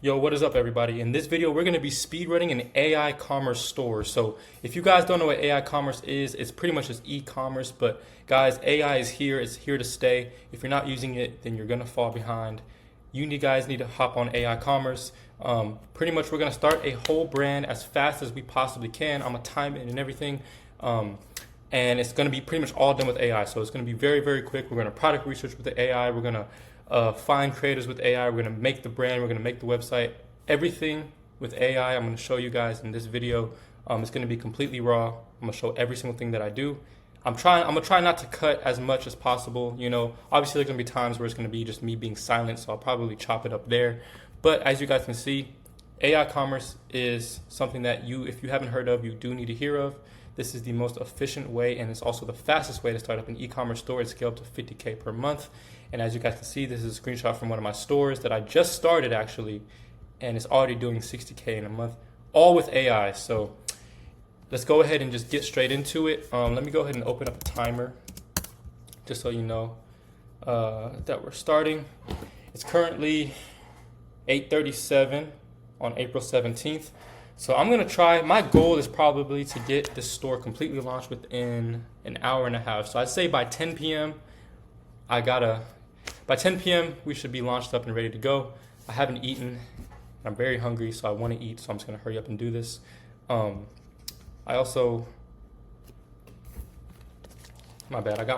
Yo, what is up, everybody? In this video, we're going to be speedrunning an AI commerce store. So if you guys don't know what AI commerce is, it's pretty much just e-commerce. But guys, AI is here. It's here to stay. If you're not using it, then you're going to fall behind. Guys need to hop on AI commerce. Pretty much, we're going to start a whole brand as fast as we possibly can. I'm going to time it and everything. And it's going to be pretty much all done with AI. So it's going to be very, very quick. We're going to product research with the AI. We're going to find creators with AI. We're going to make the brand. We're going to make the website. Everything with AI, I'm going to show you guys in this video. It's going to be completely raw. I'm going to show every single thing that I do. I'm going to try not to cut as much as possible. You know, obviously there's going to be times where it's going to be just me being silent, so I'll probably chop it up there. But as you guys can see, AI commerce is something that if you haven't heard of, you do need to hear of. This is the most efficient way, and it's also the fastest way to start up an e-commerce store. It's scaled up to 50K per month. And as you guys can see, this is a screenshot from one of my stores that I just started actually, and it's already doing 60K in a month, all with AI. So let's go ahead and just get straight into it. Let me go ahead and open up a timer just so you know that we're starting. It's currently 8:37 on April 17th. So I'm going to try, my goal is probably to get this store completely launched within an hour and a half. So I'd say by 10 p.m., by 10 p.m., we should be launched up and ready to go. I haven't eaten. I'm very hungry, so I want to eat, so I'm just going to hurry up and do this. I got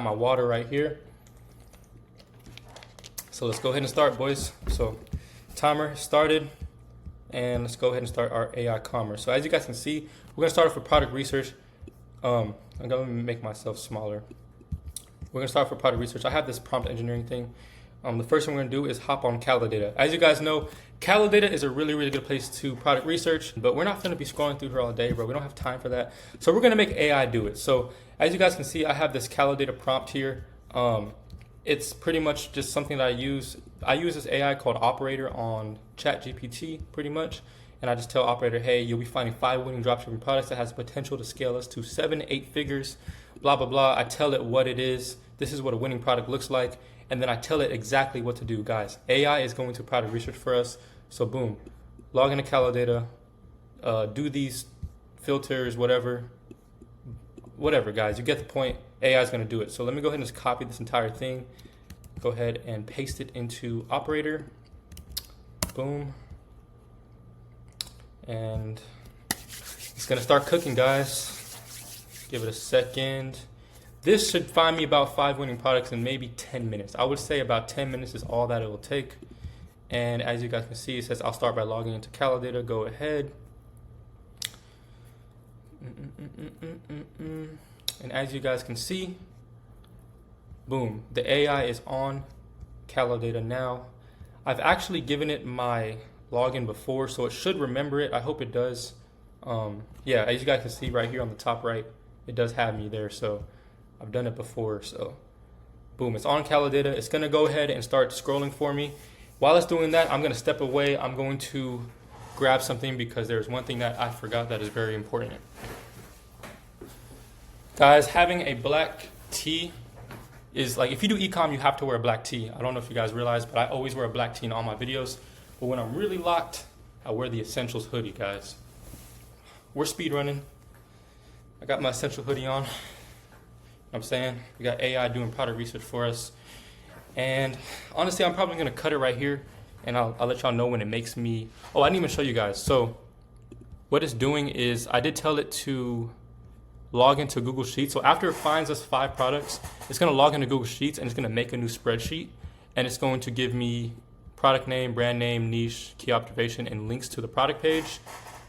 my water right here. So let's go ahead and start, boys. So timer started. And let's go ahead and start our AI commerce. So as you guys can see, we're gonna start off with product research. I'm gonna make myself smaller. We're gonna start off with product research. I have this prompt engineering thing. The first thing we're gonna do is hop on Calidata. As you guys know, Calidata is a really, really good place to product research, but we're not gonna be scrolling through here all day, bro. We don't have time for that. So we're gonna make AI do it. So as you guys can see, I have this Calidata prompt here. It's pretty much just something that I use. I use this AI called Operator on ChatGPT pretty much. And I just tell Operator, hey, you'll be finding 5 winning dropshipping products that has the potential to scale us to 7, 8 figures, blah, blah, blah. I tell it what it is. This is what a winning product looks like. And then I tell it exactly what to do, guys. AI is going to product research for us. So boom, log into Calidata, do these filters, whatever, guys. You get the point. AI is going to do it. So let me go ahead and just copy this entire thing. Go ahead and paste it into Operator. Boom. And it's going to start cooking, guys. Give it a second. This should find me about 5 winning products in maybe 10 minutes. I would say about 10 minutes is all that it will take. And as you guys can see, it says I'll start by logging into Calidata. Go ahead. And as you guys can see, boom, the AI is on Calidata now. I've actually given it my login before, so it should remember it. I hope it does. Yeah, as you guys can see right here on the top right, it does have me there. So I've done it before. So boom, it's on Calidata. It's going to go ahead and start scrolling for me. While it's doing that, I'm going to step away. I'm going to grab something because there's one thing that I forgot that is very important. Guys, having a black tee is like, if you do ecom, you have to wear a black tee. I don't know if you guys realize, but I always wear a black tee in all my videos. But when I'm really locked, I wear the Essentials hoodie, guys. We're speed running. I got my Essential hoodie on. You know what I'm saying? We got AI doing product research for us. And honestly, I'm probably gonna cut it right here, and I'll let y'all know when it makes me, oh, I didn't even show you guys. So what it's doing is, I did tell it to log into Google Sheets. So after it finds us 5 products, it's going to log into Google Sheets and it's going to make a new spreadsheet, and it's going to give me product name, brand name, niche, key observation, and links to the product page.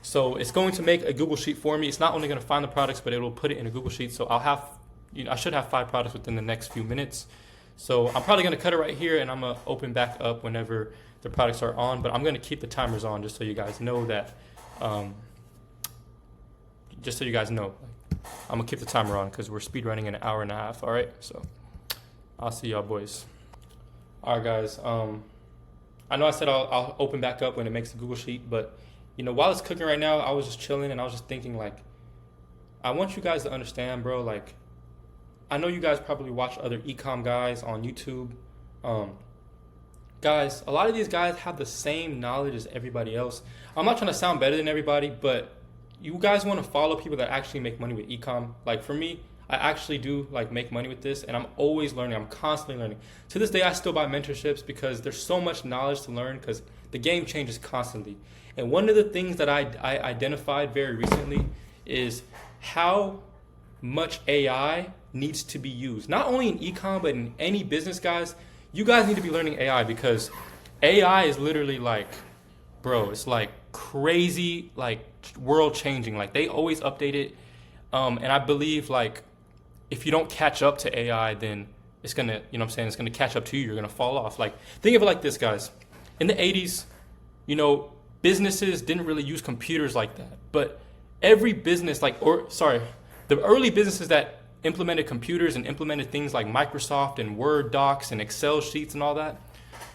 So it's going to make a Google Sheet for me. It's not only going to find the products, but it will put it in a Google Sheet. So I should have 5 products within the next few minutes. So I'm probably going to cut it right here, and I'm going to open back up whenever the products are on, but I'm going to keep the timers on just so you guys know that, I'm gonna keep the timer on because we're speed running in an hour and a half. All right, so I'll see y'all boys. All right, guys. I know I said I'll open back up when it makes the Google Sheet, but you know, while it's cooking right now, I was just chilling and I was just thinking, like, I want you guys to understand, bro. Like, I know you guys probably watch other ecom guys on YouTube, guys, a lot of these guys have the same knowledge as everybody else. I'm not trying to sound better than everybody, but you guys want to follow people that actually make money with ecom. Like for me, I actually do like make money with this, and I'm always learning. I'm constantly learning. To this day, I still buy mentorships because there's so much knowledge to learn because the game changes constantly. And one of the things that I identified very recently is how much AI needs to be used. Not only in ecom, but in any business, guys. You guys need to be learning AI because AI is literally like, bro, it's like crazy, like world changing. Like they always update it. And I believe like if you don't catch up to AI, then it's gonna, you know what I'm saying, it's gonna catch up to you. You're gonna fall off. Like think of it like this, guys. In the 80s, you know, businesses didn't really use computers like that. But every business, the early businesses that implemented computers and implemented things like Microsoft and Word docs and Excel sheets and all that,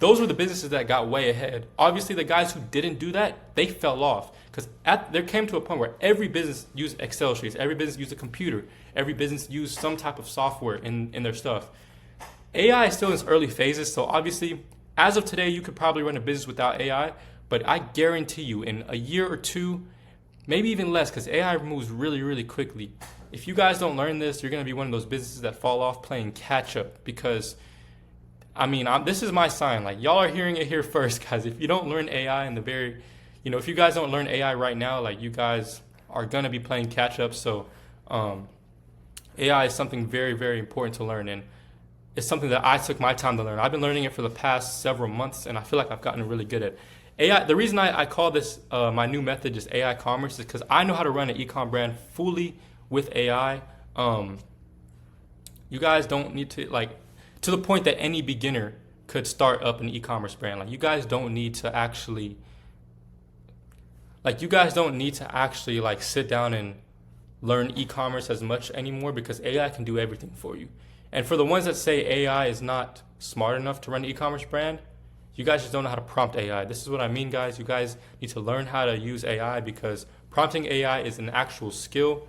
those were the businesses that got way ahead. Obviously, the guys who didn't do that, they fell off because there came to a point where every business used Excel sheets, every business used a computer, every business used some type of software in their stuff. AI is still in its early phases, so obviously, as of today, you could probably run a business without AI, but I guarantee you in a year or two, maybe even less, because AI moves really, really quickly. If you guys don't learn this, you're going to be one of those businesses that fall off playing catch up because, this is my sign. Like, y'all are hearing it here first, guys. If you don't learn AI if you guys don't learn AI right now, like, you guys are going to be playing catch up. So, AI is something very, very important to learn, and it's something that I took my time to learn. I've been learning it for the past several months, and I feel like I've gotten really good at it. AI, the reason I call this my new method just AI commerce is because I know how to run an ecom brand fully with AI. You guys don't need to to the point that any beginner could start up an e-commerce brand. Like you guys don't need to actually sit down and learn e-commerce as much anymore because AI can do everything for you. And for the ones that say AI is not smart enough to run an e-commerce brand, you guys just don't know how to prompt AI. This is what I mean, guys. You guys need to learn how to use AI because prompting AI is an actual skill.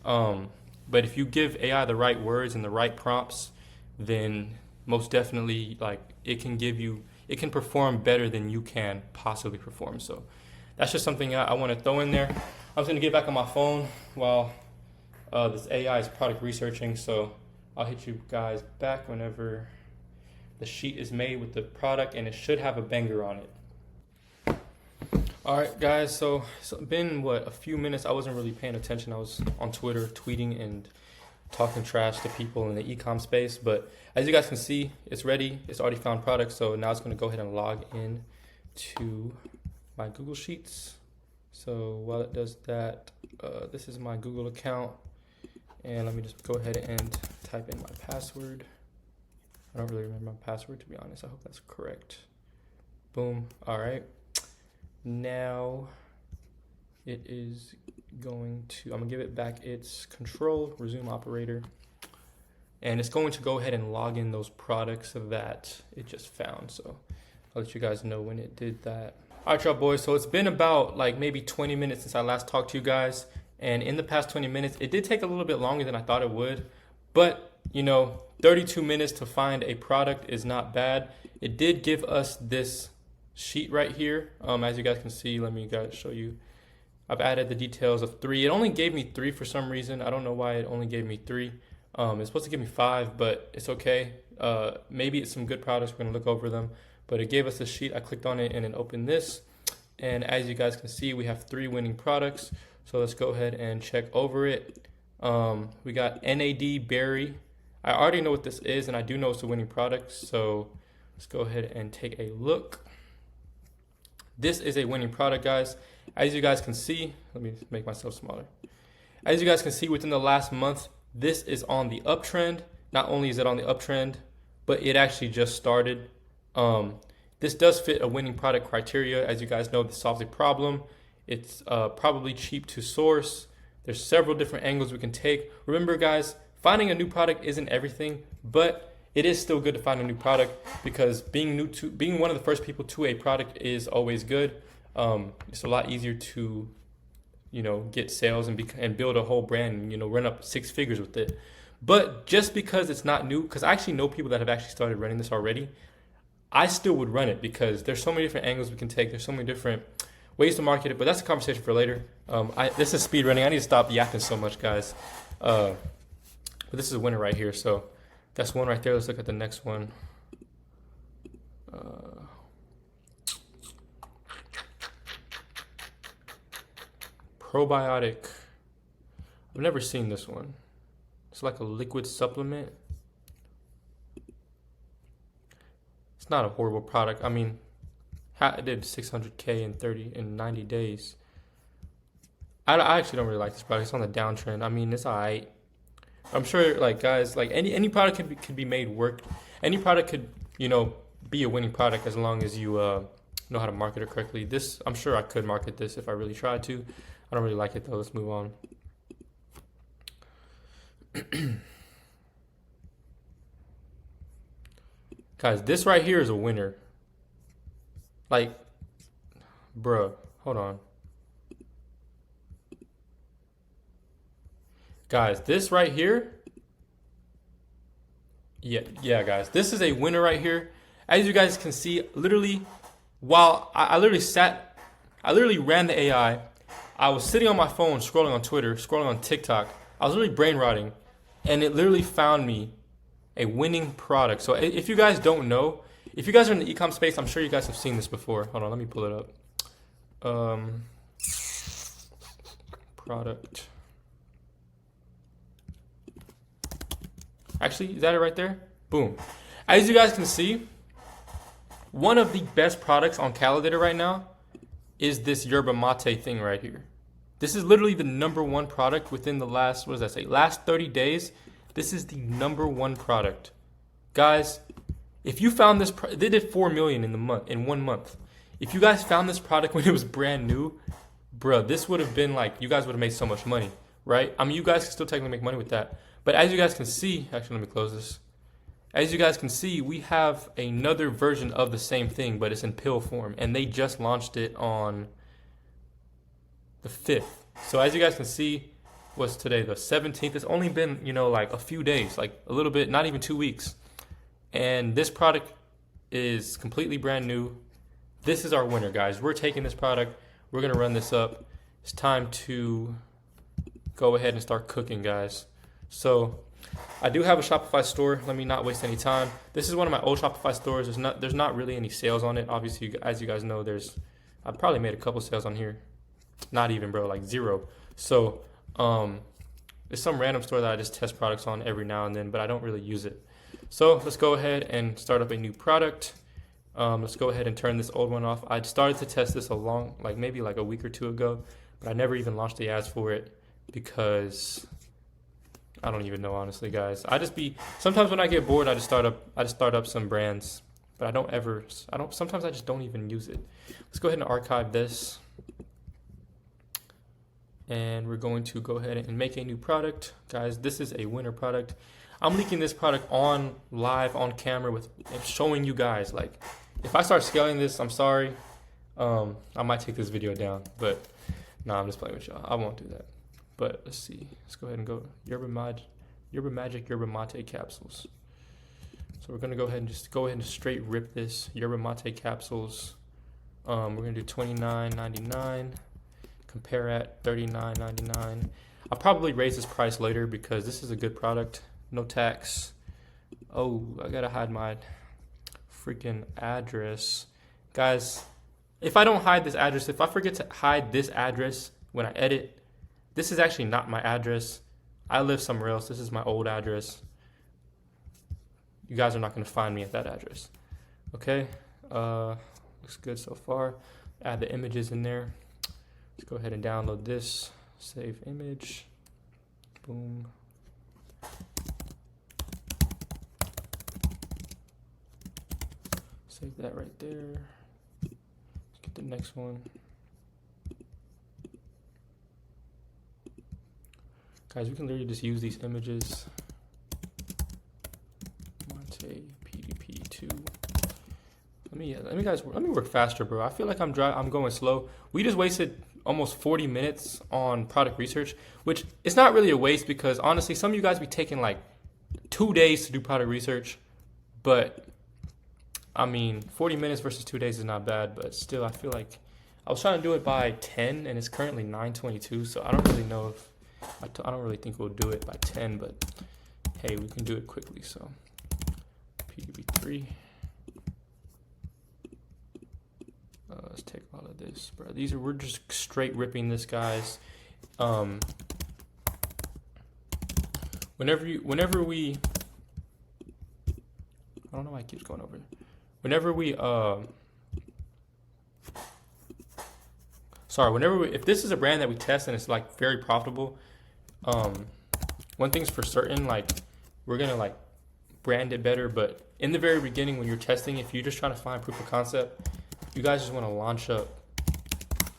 But if you give AI the right words and the right prompts, then most definitely it can perform better than you can possibly perform. So that's just something I want to throw in there. I'm just going to get back on my phone while this AI is product researching. So I'll hit you guys back whenever the sheet is made with the product, and it should have a banger on it. All right, guys, so it's been, a few minutes. I wasn't really paying attention. I was on Twitter tweeting and talking trash to people in the ecom space. But as you guys can see, it's ready. It's already found product. So now it's going to go ahead and log in to my Google Sheets. So while it does that, this is my Google account. And let me just go ahead and type in my password. I don't really remember my password, to be honest. I hope that's correct. Boom. All right. Now it is I'm going to give it back its control, resume operator. And it's going to go ahead and log in those products that it just found. So I'll let you guys know when it did that. All right, y'all boys. So it's been about maybe 20 minutes since I last talked to you guys. And in the past 20 minutes, it did take a little bit longer than I thought it would. But 32 minutes to find a product is not bad. It did give us this sheet right here. As you guys can see, let me show you. I've added the details of 3. It only gave me 3 for some reason. I don't know why it only gave me 3. It's supposed to give me 5, but it's okay. Maybe it's some good products. We're going to look over them. But it gave us a sheet. I clicked on it and it opened this. And as you guys can see, we have 3 winning products. So let's go ahead and check over it. We got NAD Berry. I already know what this is, and I do know it's a winning product. So let's go ahead and take a look. This is a winning product, guys. As you guys can see, let me make myself smaller. As you guys can see, within the last month, this is on the uptrend. Not only is it on the uptrend, but it actually just started. This does fit a winning product criteria. As you guys know, this solves a problem. It's probably cheap to source. There's several different angles we can take. Remember, guys, finding a new product isn't everything, but it is still good to find a new product because being one of the first people to a product is always good. It's a lot easier to, get sales and build a whole brand and, run up 6 figures with it. But just because it's not new, because I actually know people that have actually started running this already, I still would run it because there's so many different angles we can take. There's so many different ways to market it, but that's a conversation for later. This is speed running. I need to stop yapping so much, guys. But this is a winner right here. So that's one right there. Let's look at the next one. Probiotic. I've never seen this one. It's like a liquid supplement. It's not a horrible product. I mean, I did 600K in 90 days. I actually don't really like this product. It's on the downtrend. I mean, it's alright. I'm sure, like, guys, like any product could be made work. Any product could, you know, be a winning product as long as you know how to market it correctly. This, I'm sure I could market this if I really tried to. I don't really like it though. Let's move on. Guys, this right here is a winner. Like, bruh, hold on. Guys, this right here. Yeah, guys, this is a winner right here. As you guys can see, literally, while I literally ran the AI. I was sitting on my phone, scrolling on Twitter, scrolling on TikTok. I was really brain rotting, and it literally found me a winning product. So if you guys don't know, if you guys are in the ecom space, I'm sure you guys have seen this before. Hold on, let me pull it up. Product. Actually, is that it right there? Boom. As you guys can see, one of the best products on Calidator right now is this yerba mate thing right here. This is literally the #1 product within the last, what does that say? Last 30 days. This is the #1 product. Guys, if you found this, they did 4 million in 1 month. If you guys found this product when it was brand new, bruh, this would have been like, you guys would have made so much money, right? I mean, you guys can still technically make money with that. But as you guys can see, actually, let me close this. As you guys can see, we have another version of the same thing, but it's in pill form. And they just launched it on the 5th. So as you guys can see, what's today, the 17th? It's only been, you know, like a few days, like a little bit, not even 2 weeks. And this product is completely brand new. This is our winner, guys. We're taking this product. We're going to run this up. It's time to go ahead and start cooking, guys. So I do have a Shopify store. Let me not waste any time. This is one of my old Shopify stores. There's not really any sales on it. Obviously, as you guys know, I probably made a couple sales on here. Not even, bro, like 0. So it's some random store that I just test products on every now and then, but I don't really use it. So let's go ahead and start up a new product. Let's go ahead and turn this old one off. I started to test this maybe a week or 2 ago, but I never even launched the ads for it because I don't even know, honestly, guys. Sometimes when I get bored, I just start up some brands, but sometimes I just don't even use it. Let's go ahead and archive this. And we're going to go ahead and make a new product. Guys, this is a winner product. I'm leaking this product on live on camera and showing you guys. Like, if I start scaling this, I'm sorry. I might take this video down, but nah, I'm just playing with y'all. I won't do that. But let's see. Let's go ahead and go yerba mate capsules. So we're gonna go ahead and straight rip this yerba mate capsules. We're gonna do $29.99. Compare at $39.99. I'll probably raise this price later because this is a good product. No tax. Oh, I gotta hide my freaking address. Guys, if I don't hide this address, if I forget to hide this address when I edit, this is actually not my address. I live somewhere else. This is my old address. You guys are not gonna find me at that address. Okay, looks good so far. Add the images in there. Let's go ahead and download this. Save image. Boom. Save that right there. Let's get the next one. Guys, we can literally just use these images. Monte PDP2. Let me work faster, bro. I feel like I'm going slow. We just wasted almost 40 minutes on product research, which it's not really a waste because honestly, some of you guys be taking like 2 days to do product research, but I mean, 40 minutes versus 2 days is not bad, but still, I feel like I was trying to do it by 10, and it's currently 9:22, so I don't really know if I don't really think we'll do it by 10, but hey, we can do it quickly. So PDB3. Let's take all of this, bro. We're just straight ripping this, guys. Whenever we, I don't know why it keeps going over. Whenever we, if this is a brand that we test and it's like very profitable, one thing's for certain, like we're gonna like brand it better. But in the very beginning, when you're testing, if you're just trying to find proof of concept, you guys just want to launch up.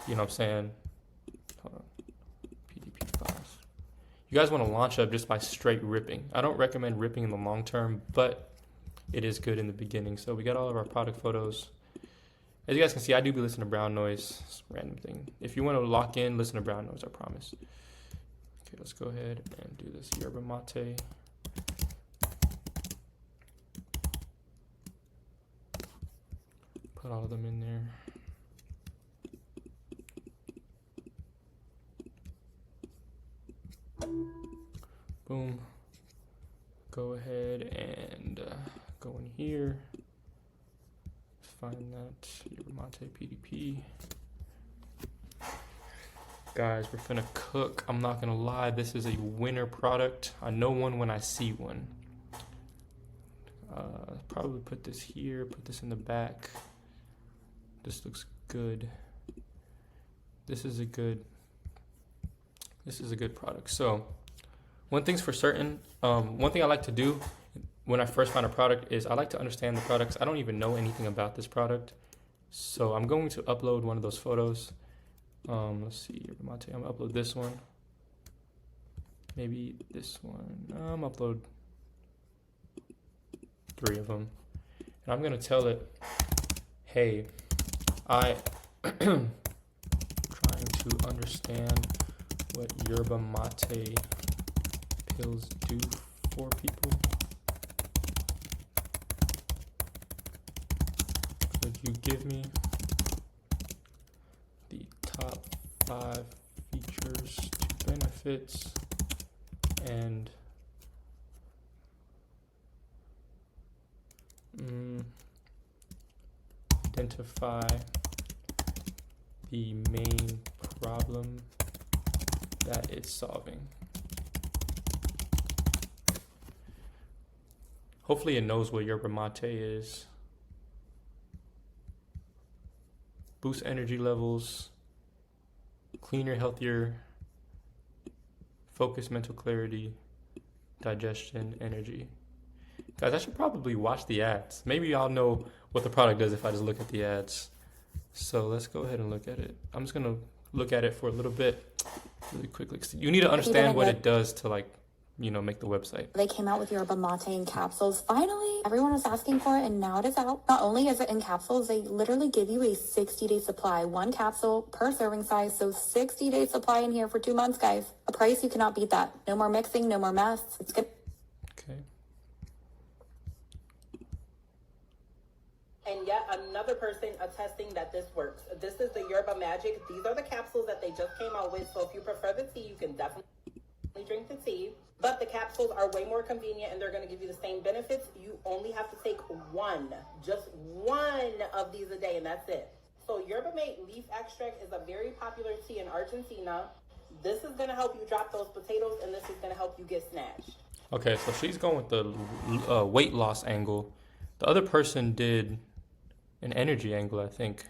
You know what I'm saying? Hold on. PDP files. You guys want to launch up just by straight ripping. I don't recommend ripping in the long term, but it is good in the beginning. So we got all of our product photos. As you guys can see, I do be listening to brown noise. It's a random thing. If you want to lock in, listen to brown noise, I promise. Okay, let's go ahead and do this yerba mate. Put all of them in there. Boom. Go ahead and go in here. Find that yerba mate PDP. Guys, we're finna cook. I'm not gonna lie, this is a winner product. I know one when I see one. Probably put this here, put this in the back. This looks good. This is a good product. So one thing's for certain, one thing I like to do when I first find a product is I like to understand the products. I don't even know anything about this product. So I'm going to upload one of those photos. Let's see, yerba mate. I'm gonna upload this one. Maybe this one. I'm gonna upload 3 of them. And I'm gonna tell it, hey, I trying to understand what yerba mate pills do for people. Could you give me the top 5 features to benefits and identify the main problem that it's solving. Hopefully it knows what yerba mate is. Boost energy levels, cleaner, healthier, focus, mental clarity, digestion, energy. Guys, I should probably watch the ads. Maybe y'all know what the product does if I just look at the ads. So let's go ahead and look at it. I'm just gonna look at it for a little bit, really quickly. You need to understand what it does to, like, you know, make the website. They came out with yerba mate in capsules. Finally, everyone was asking for it, and now it is out. Not only is it in capsules, they literally give you a 60-day supply, 1 capsule per serving size. So 60-day supply in here for 2 months, guys. A price you cannot beat that. No more mixing, no more mess. It's good. Okay. And yet another person attesting that this works. This is the Yerba Magic. These are the capsules that they just came out with. So if you prefer the tea, you can definitely drink the tea. But the capsules are way more convenient and they're going to give you the same benefits. You only have to take just one of these a day, and that's it. So Yerba Mate leaf extract is a very popular tea in Argentina. This is going to help you drop those potatoes, and this is going to help you get snatched. Okay, so she's going with the weight loss angle. The other person did an energy angle, I think.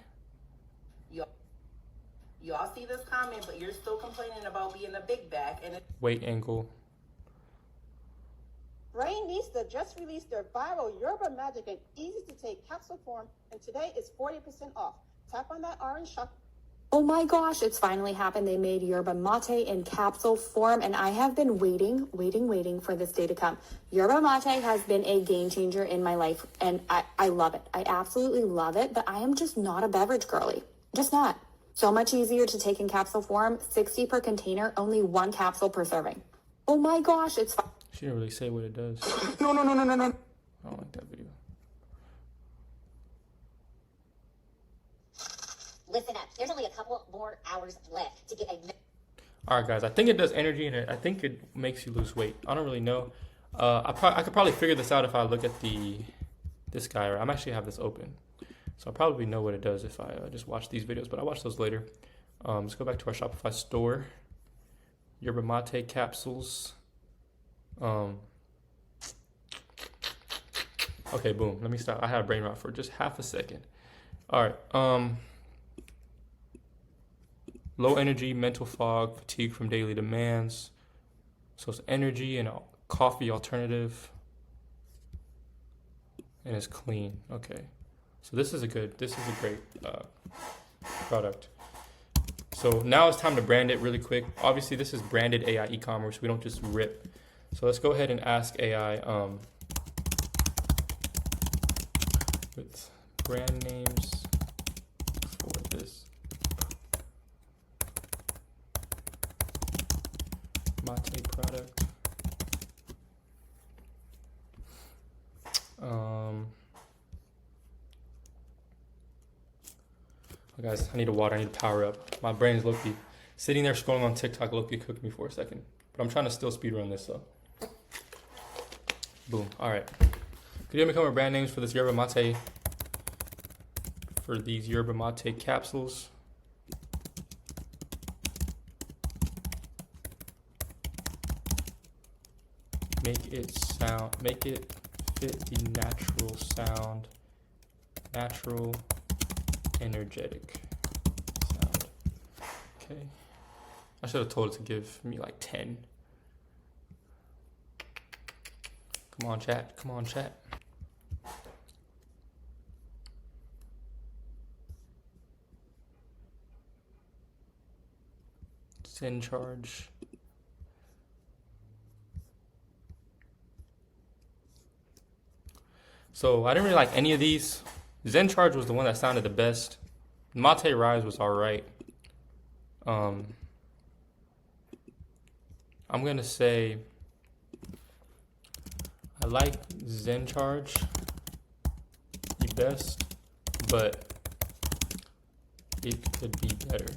Y'all see this comment, but you're still complaining about being a big back. And weight angle. Rainista just released their viral Yerba Magic and easy to take capsule form, and today it's 40% off. Tap on that orange shop. Oh my gosh, it's finally happened. They made yerba mate in capsule form, and I have been waiting for this day to come. Yerba mate has been a game changer in my life, and I love it. I absolutely love it, but I am just not a beverage girly. Just not. So much easier to take in capsule form, 60 per container, only 1 capsule per serving. Oh my gosh, it's fine. She didn't really say what it does. No. I don't like that video. Listen up. There's only a couple more hours left to get a... All right, guys. I think it does energy, and I think it makes you lose weight. I don't really know. I could probably figure this out if I look at this guy. I'm actually have this open, so I'll probably know what it does if I just watch these videos. But I'll watch those later. Let's go back to our Shopify store. Yerba mate capsules. Okay, boom. Let me stop. I had a brain rot for just half a second. All right. Low energy, mental fog, fatigue from daily demands. So it's energy and a coffee alternative. And it's clean. Okay. So this is a great product. So now it's time to brand it really quick. Obviously, this is branded AI e-commerce. We don't just rip. So let's go ahead and ask AI with brand names for this mate product. Oh, guys, I need a water. I need to power up. My brain is low-key sitting there scrolling on TikTok. Low-key cooked me for a second, but I'm trying to still speedrun this. So, boom. All right. Could you become our brand names for this yerba mate? For these yerba mate capsules. Make it fit the natural sound, natural, energetic sound. Okay. I should have told it to give me like 10. Come on, chat. Come on, chat. Send charge. So I didn't really like any of these. Zen Charge was the one that sounded the best. Mate Rise was alright. I'm gonna say I like Zen Charge the best, but it could be better.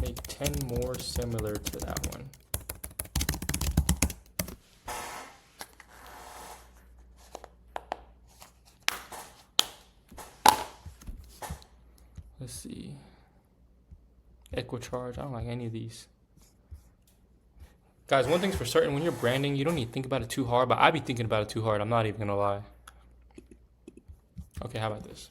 Make 10 more similar to that one. Let's see. Equicharge. I don't like any of these. Guys, one thing's for certain, when you're branding, you don't need to think about it too hard, but I be thinking about it too hard. I'm not even gonna lie. Okay, how about this?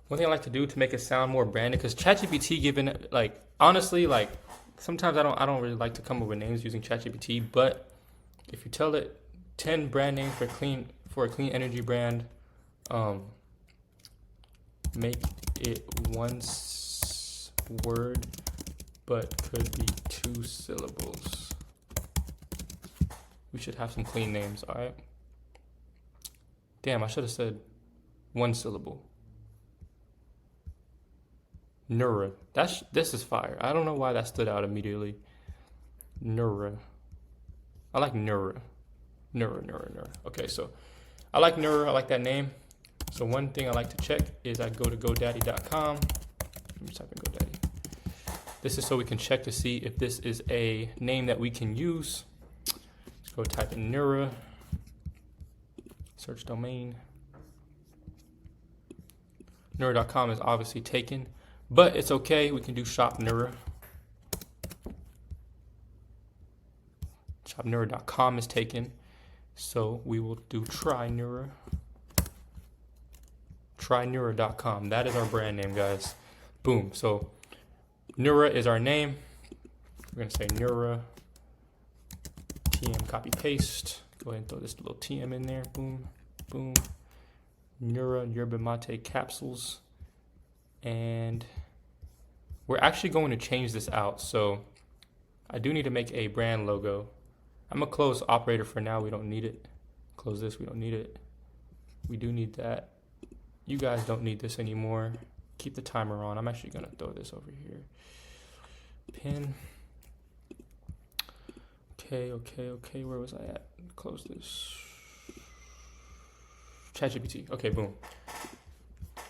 One thing I like to do to make it sound more branded, because ChatGPT given, like, honestly, like, sometimes I don't really like to come up with names using ChatGPT, but if you tell it 10 brand names for a clean energy brand, make it one word, but could be 2 syllables. We should have some clean names, all right? Damn, I should have said 1 syllable. Nura. This is fire. I don't know why that stood out immediately. Nura. I like Nura. Nura. Okay, so I like Nura. I like that name. So one thing I like to check is I go to GoDaddy.com. Let me type in GoDaddy. This is so we can check to see if this is a name that we can use. Let's go type in Nura. Search domain. Nura.com is obviously taken. But it's okay, we can do Shop Nura. ShopNura.com is taken. So we will do Try Nura. TryNura.com. That is our brand name, guys. Boom. So Nura is our name. We're gonna say Nura. TM copy paste. Go ahead and throw this little TM in there. Boom. Boom. Nura Yerba Mate capsules. And we're actually going to change this out. So I do need to make a brand logo. I'm gonna close operator for now. We don't need it. Close this, we don't need it. We do need that. You guys don't need this anymore. keep the timer on. I'm actually gonna throw this over here. Pin. Okay. Where was I at? Close this. ChatGPT. Okay, boom.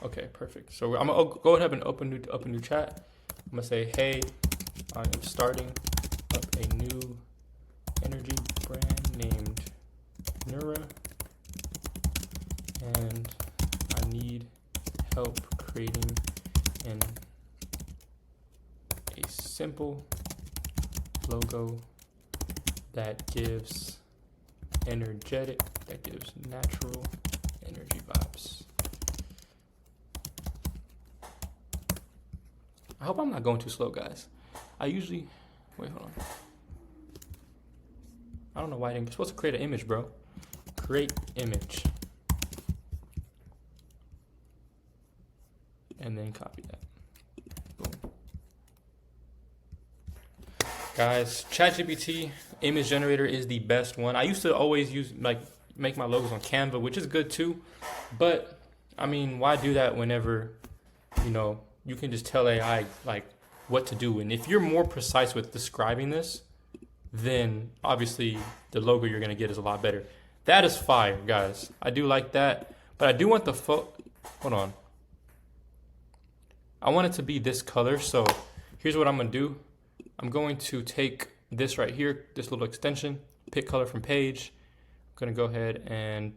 Okay, perfect. So I'm gonna go ahead and open a new chat. I'm gonna say, hey, I am starting up a new energy brand named Nura, and I need help creating a simple logo that gives natural energy vibes. I hope I'm not going too slow, guys. Wait, hold on. I don't know why I didn't. You're supposed to create an image, bro. Create image. And then copy that. Boom. Guys, ChatGPT image generator is the best one. I used to always make my logos on Canva, which is good too. But I mean, why do that whenever, you can just tell AI like what to do? And if you're more precise with describing this, then obviously the logo you're gonna get is a lot better. That is fire, guys. I do like that, but I do want hold on. I want it to be this color. So here's what I'm gonna do. I'm going to take this right here, this little extension, pick color from page. I'm gonna go ahead and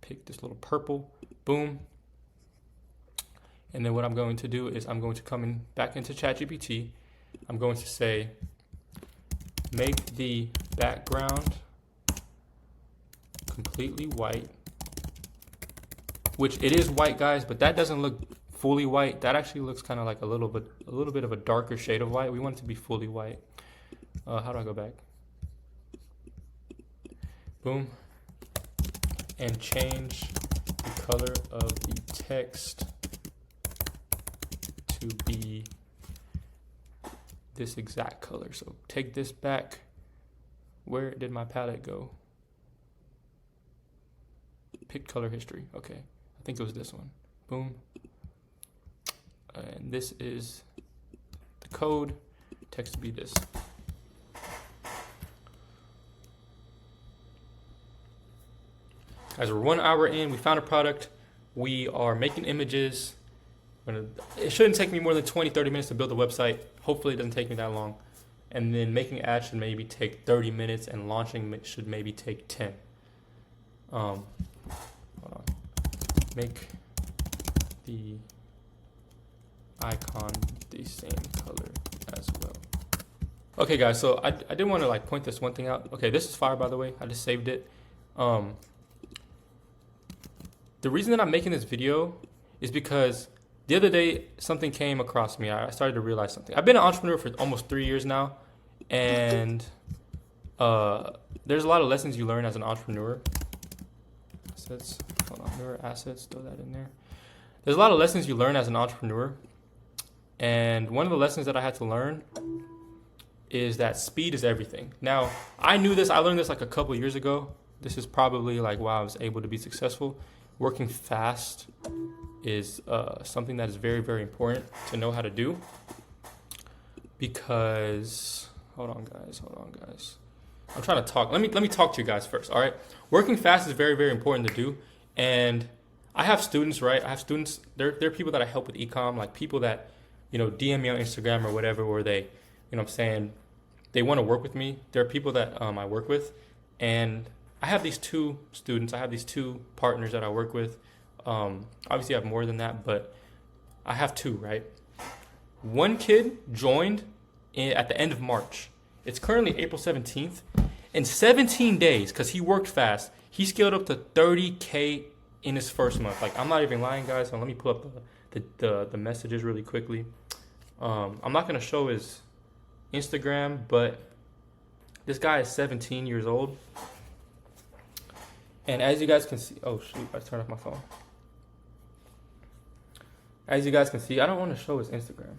pick this little purple. Boom. And then what I'm going to do is I'm going to come back into ChatGPT. I'm going to say, make the background completely white, which it is white, guys, but that doesn't look fully white. That actually looks kind of like a little bit of a darker shade of white. We want it to be fully white. How do I go back? Boom. And change the color of the text to be this exact color. So take this back. Where did my palette go? Pick color history. Okay, I think it was this one. Boom. And this is the code. Text to be this. Guys, we're 1 hour in. We found a product. We are making images. It shouldn't take me more than 20-30 minutes to build a website. Hopefully it doesn't take me that long. And then making ads should maybe take 30 minutes, and launching should maybe take 10. Hold on. Make the icon the same color as well. Okay, guys, so I did want to point this one thing out. Okay, this is fire, by the way. I just saved it. The reason that I'm making this video is because the other day, something came across me. I started to realize something. I've been an entrepreneur for almost 3 years now, and there's a lot of lessons you learn as an entrepreneur. Assets, hold on, Entrepreneur assets, throw that in there. There's a lot of lessons you learn as an entrepreneur, and one of the lessons that I had to learn is that speed is everything. Now, I knew this. I learned this like a couple years ago. This is probably like why I was able to be successful. Working fast is something that is very, very important to know how to do, because hold on guys, I'm trying to talk. Let me talk to you guys first. All right, working fast is very, very important to do. And I have students, right? They're people that I help with ecom, like people that DM me on Instagram or whatever, where they they want to work with me. There are people that I work with, and I have these two students. I have these two partners that I work with. Obviously, I have more than that, but I have two, right? One kid joined at the end of March. It's currently April 17th. In 17 days, because he worked fast, he scaled up to 30K in his first month. Like, I'm not even lying, guys. So let me pull up the messages really quickly. I'm not going to show his Instagram, but this guy is 17 years old. And as you guys can see, oh shoot, I turned off my phone. As you guys can see, I don't want to show his Instagram.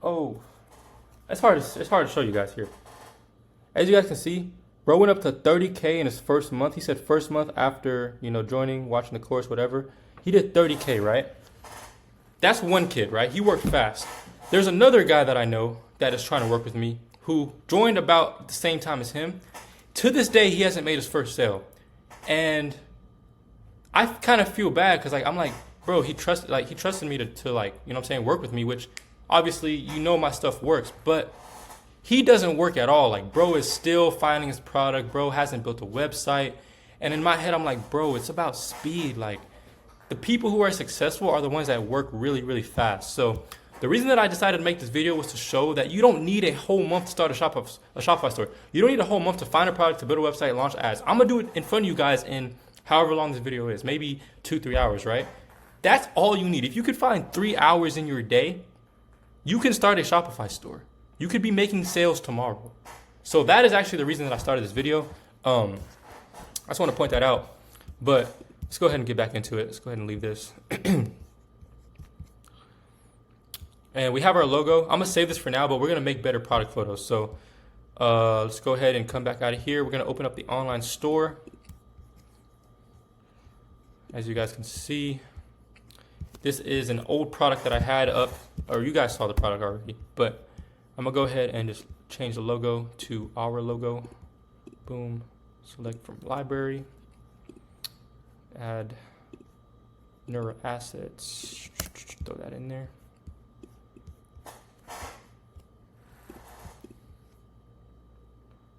Oh, it's hard to show you guys here. As you guys can see, bro went up to 30K in his first month. He said first month after, joining, watching the course, whatever. He did 30K, right? That's one kid, right? He worked fast. There's another guy that I know that is trying to work with me who joined about the same time as him. To this day, he hasn't made his first sale. And I kind of feel bad because I'm like, bro, he trusted me to like, you know what I'm saying, work with me, which obviously, you know, my stuff works, but he doesn't work at all. Like, bro is still finding his product. Bro hasn't built a website. And in my head, I'm like, bro, it's about speed. Like, the people who are successful are the ones that work really, really fast. So the reason that I decided to make this video was to show that you don't need a whole month to start a Shopify store. You don't need a whole month to find a product, to build a website, launch ads. I'm gonna do it in front of you guys in however long this video is, maybe 2-3 hours, right? That's all you need. If you could find 3 hours in your day, you can start a Shopify store. You could be making sales tomorrow. So that is actually the reason that I started this video. I just want to point that out. But let's go ahead and get back into it. Let's go ahead and leave this. And we have our logo. I'm going to save this for now, but we're going to make better product photos. So let's go ahead and come back out of here. We're going to open up the online store. As you guys can see, this is an old product that I had up, or you guys saw the product already, but I'm gonna go ahead and just change the logo to our logo. Boom, select from library, add Nura assets, throw that in there.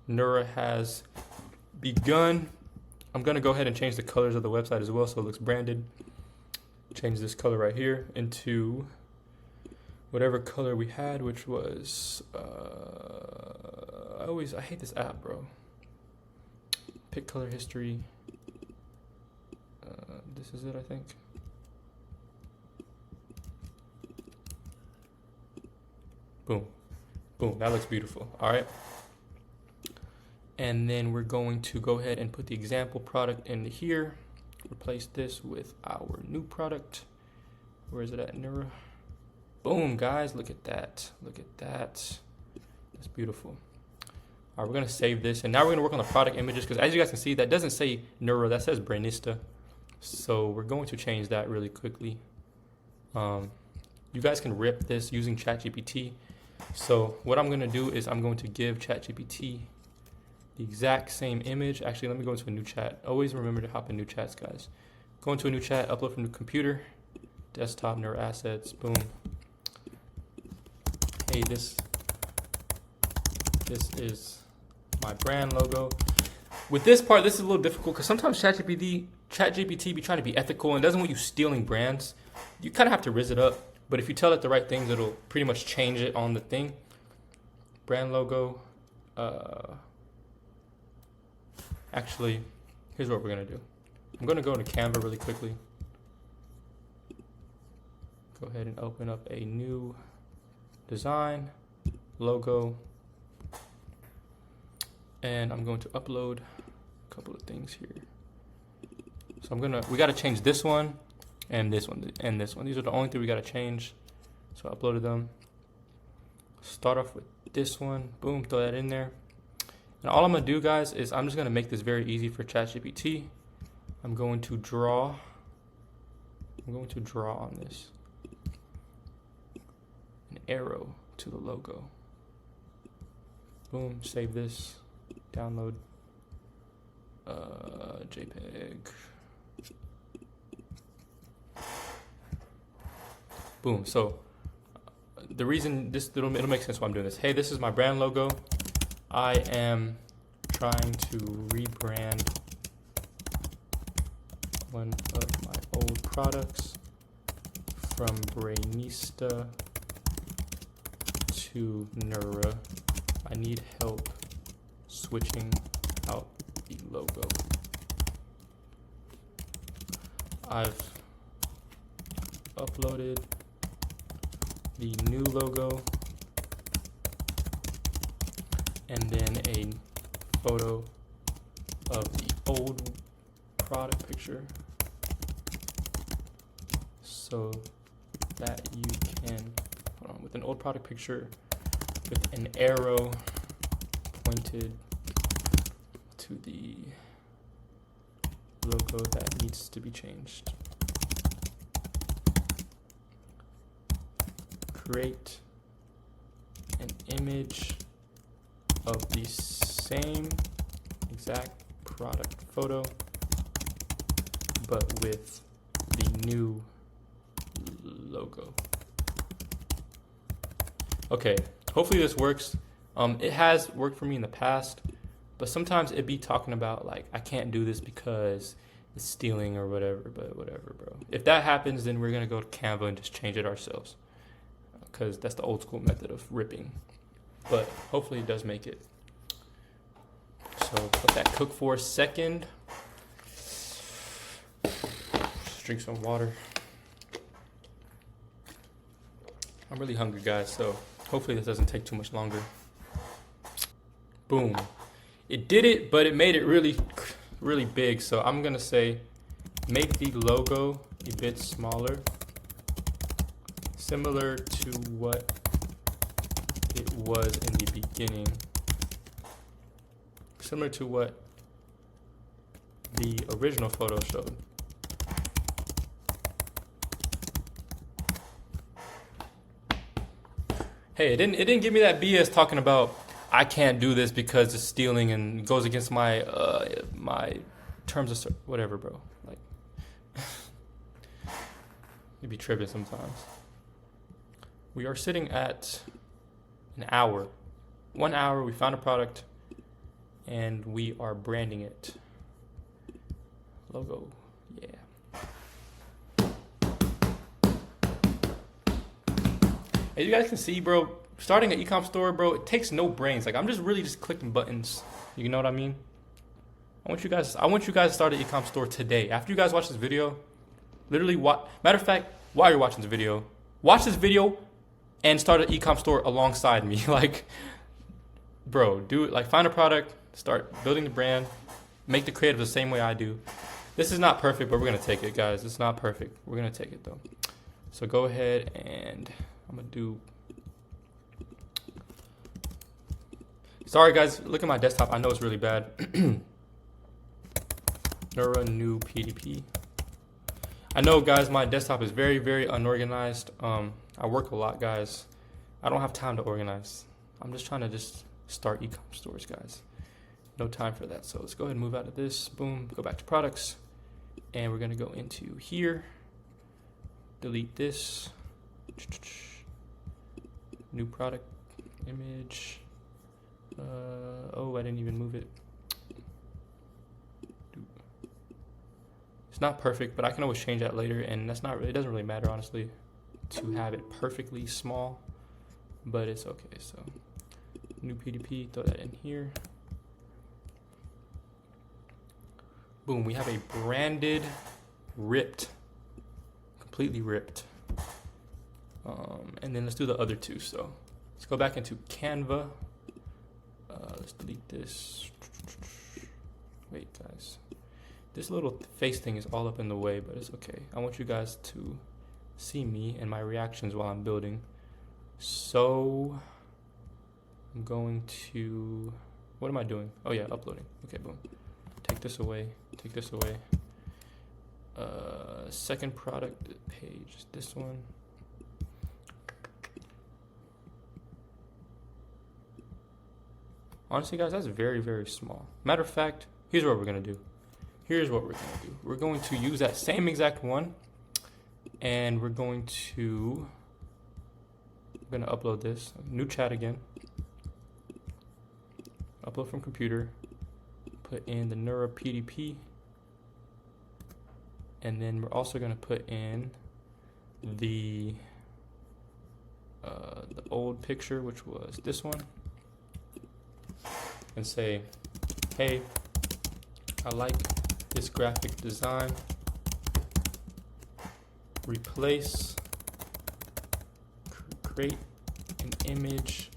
Nura has begun. I'm gonna go ahead and change the colors of the website as well so it looks branded. Change this color right here into whatever color we had, which was, I hate this app, bro. Pick color history. This is it, I think. Boom. Boom, that looks beautiful. All right. And then we're going to go ahead and put the example product in here. Replace this with our new product. Where is it at, Nura? Boom, guys, look at that. Look at that. That's beautiful. All right, we're gonna save this. And now we're gonna work on the product images because as you guys can see, that doesn't say Nura, that says Brainista. So we're going to change that really quickly. You guys can rip this using ChatGPT. So what I'm gonna do is I'm going to give ChatGPT the exact same image. Actually, let me go into a new chat. Always remember to hop in new chats, guys. Go into a new chat, upload from the computer, desktop, Nura assets, boom. Hey, this is my brand logo. With this part, this is a little difficult because sometimes ChatGPT be trying to be ethical and doesn't want you stealing brands. You kind of have to riz it up, but if you tell it the right things, it'll pretty much change it on the thing. Brand logo. Actually, here's what we're gonna do. I'm gonna go to Canva really quickly. Go ahead and open up a new design, logo, and I'm going to upload a couple of things here. So we gotta change this one and this one and this one. These are the only three we gotta change. So I uploaded them. Start off with this one, boom, throw that in there. And all I'm gonna do, guys, is I'm just gonna make this very easy for ChatGPT. I'm going to draw on this an arrow to the logo. Boom, save this, download JPEG. Boom. So the reason it'll make sense why I'm doing this. Hey, this is my brand logo. I am trying to rebrand one of my old products from Brainista to Nura. I need help switching out the logo. I've uploaded the new logo and then a photo of the old product picture so that you can, hold on, with an old product picture with an arrow pointed to the logo that needs to be changed. create an image of the same exact product photo, but with the new logo. Okay, hopefully this works. It has worked for me in the past, but sometimes it be talking about like, I can't do this because it's stealing or whatever, but whatever, bro. If that happens, then we're gonna go to Canva and just change it ourselves, because that's the old school method of ripping. But hopefully it does make it. So let that cook for a second. Just drink some water. I'm really hungry, guys, so hopefully this doesn't take too much longer. Boom. It did it, but it made it really, really big. So I'm gonna say, make the logo a bit smaller, similar to what it was in the beginning. Similar to what the original photo showed. Hey, it didn't give me that BS talking about I can't do this because it's stealing and goes against my my terms of whatever, bro. Like, you'd be tripping sometimes. We are sitting at an hour. 1 hour, we found a product, and we are branding it. Logo, yeah. As you guys can see, bro, starting an ecom store, bro, it takes no brains. Like, I'm just really just clicking buttons. You know what I mean? I want you guys to start an ecom store today. After you guys watch this video, literally matter of fact, while you're watching this video, watch this video and start an ecom store alongside me. Like, bro, do it. Like, find a product, start building the brand, make the creative the same way I do. This is not perfect, but we're gonna take it, guys. It's not perfect. We're gonna take it though. So go ahead and I'm gonna do. Sorry guys, look at my desktop. I know it's really bad. Neura new PDP. I know, guys, my desktop is very, very unorganized. I work a lot, guys. I don't have time to organize. I'm just trying to just start ecom stores, guys. No time for that. So let's go ahead and move out of this. Boom, go back to products. And we're gonna go into here. Delete this. New product image. Oh, I didn't even move it. It's not perfect, but I can always change that later, and that's not really, it doesn't really matter, honestly, to have it perfectly small, but it's okay. So new PDP, throw that in here. Boom, we have a branded, ripped, completely ripped. And then let's do the other two. So let's go back into Canva. Let's delete this. Wait, guys. This little face thing is all up in the way, but it's okay. I want you guys to see me and my reactions while I'm building. So I'm going to, what am I doing? Oh yeah, uploading. Okay, boom. Take this away, take this away. Second product page, this one. Honestly, guys, that's very, very small. Matter of fact, here's what we're gonna do. Here's what we're gonna do. We're going to use that same exact one, and we're going to, I'm gonna upload this, new chat again. Upload from computer, put in the Neura PDP, and then we're also gonna put in the old picture, which was this one, and say, hey, I like this graphic design. Replace, create an image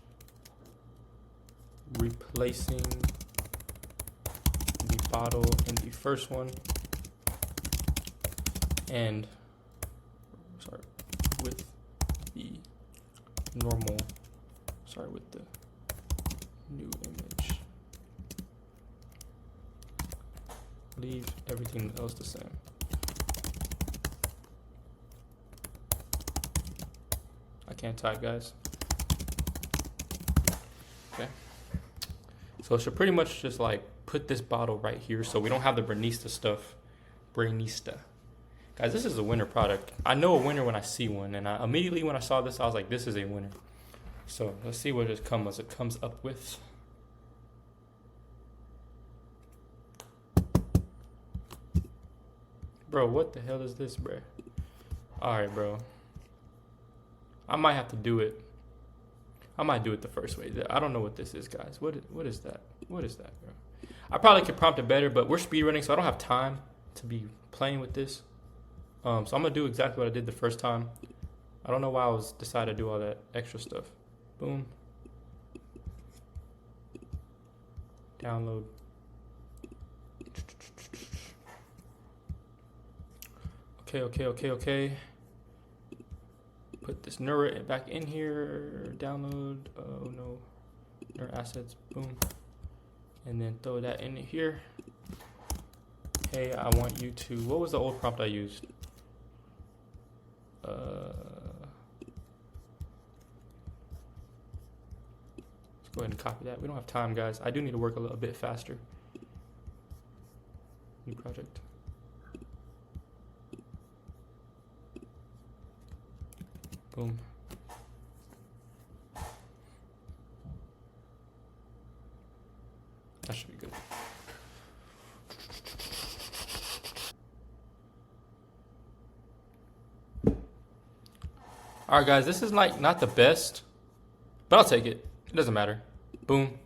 replacing the bottle in the first one, and sorry, with the normal, sorry, with the new image. Leave everything else the same. can't type, guys. Okay. So it should pretty much just like put this bottle right here so we don't have the Branista stuff. Branista. Guys, this is a winner product. I know a winner when I see one, and immediately when I saw this, I was like, this is a winner. So let's see what it comes up with. Bro, what the hell is this, bro? Alright, bro. I might have to do it. I might do it the first way. I don't know what this is, guys. What is that? What is that, bro? I probably could prompt it better, but we're speedrunning, so I don't have time to be playing with this. So I'm gonna do exactly what I did the first time. I don't know why I decided to do all that extra stuff. Boom. Download. Okay. Put this Nura back in here. Download. Oh no. Nura assets. Boom. And then throw that in here. Hey, I want you to. What was the old prompt I used? Let's go ahead and copy that. We don't have time, guys. I do need to work a little bit faster. New project. Boom. That should be good. All right, guys, this is like not the best, but I'll take it. It doesn't matter. Boom.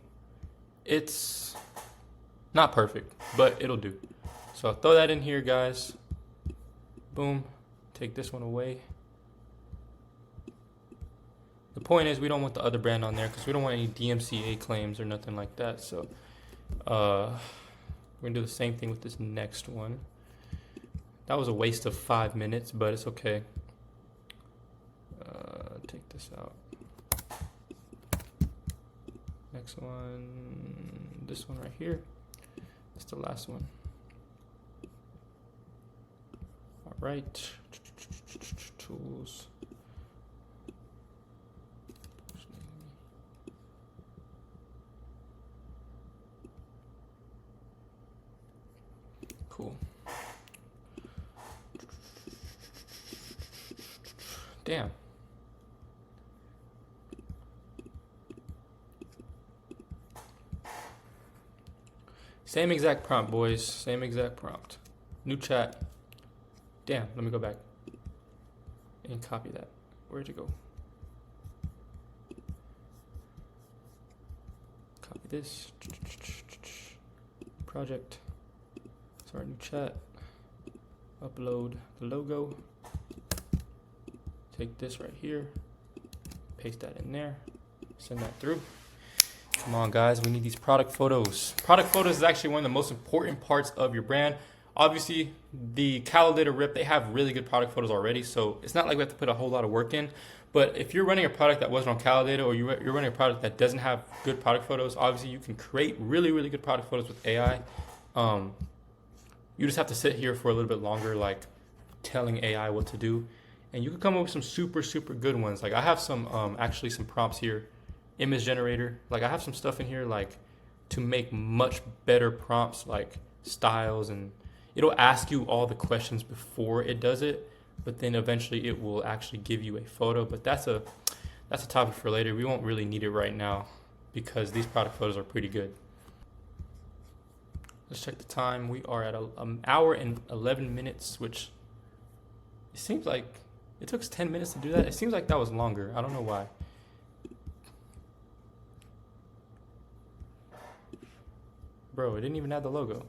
It's not perfect, but it'll do. So I'll throw that in here, guys. Boom. Take this one away. The point is we don't want the other brand on there because we don't want any DMCA claims or nothing like that. So we're gonna do the same thing with this next one. That was a waste of 5 minutes, but it's okay. Take this out. Next one, this one right here. That's the last one. All right. Tools. Cool. Damn. Same exact prompt, boys. Same exact prompt. New chat. Damn, let me go back and copy that. Where'd it go? Copy this. Project. Sorry, new chat. Upload the logo. Take this right here. Paste that in there. Send that through. Come on, guys, we need these product photos. Product photos is actually one of the most important parts of your brand. Obviously, the Calculator Rip, they have really good product photos already, so it's not like we have to put a whole lot of work in. But if you're running a product that wasn't on Calculator, or you're running a product that doesn't have good product photos, obviously you can create really, really good product photos with AI. You just have to sit here for a little bit longer, like telling AI what to do. And you can come up with some super, super good ones. Like I have some, actually some prompts here. Image generator. Like I have some stuff in here like to make much better prompts, like styles, and it'll ask you all the questions before it does it, but then eventually it will actually give you a photo. But that's a topic for later. We won't really need it right now because these product photos are pretty good. Let's check the time. We are at an hour and 11 minutes, which it seems like it took us 10 minutes to do that. It seems like that was longer. I don't know why. Bro, it didn't even add the logo.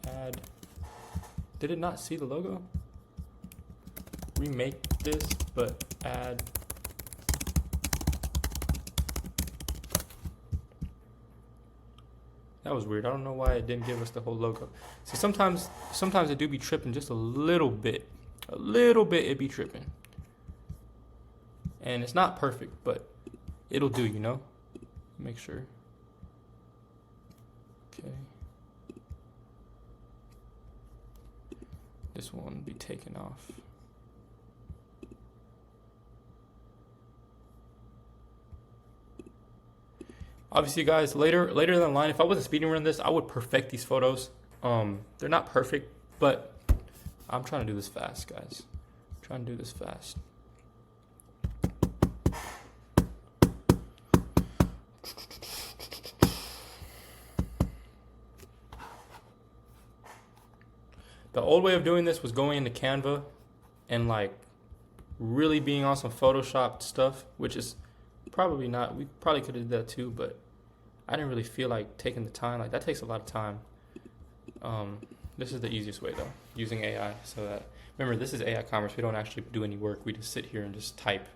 Add. Did it not see the logo? Remake this, but add. That was weird. I don't know why it didn't give us the whole logo. See, sometimes it do be tripping just a little bit. A little bit it be tripping. And it's not perfect, but it'll do, you know? Make sure. Okay. This one will be taken off. Obviously, guys, later down the line, if I was to speedrun this, I would perfect these photos. They're not perfect, but I'm trying to do this fast, guys. I'm trying to do this fast. The old way of doing this was going into Canva and like really being on some Photoshop stuff, which is probably not. We probably could have did that too, but I didn't really feel like taking the time. Like that takes a lot of time. This is the easiest way though, using AI. So that, remember, this is AI commerce. We don't actually do any work. We just sit here and just type.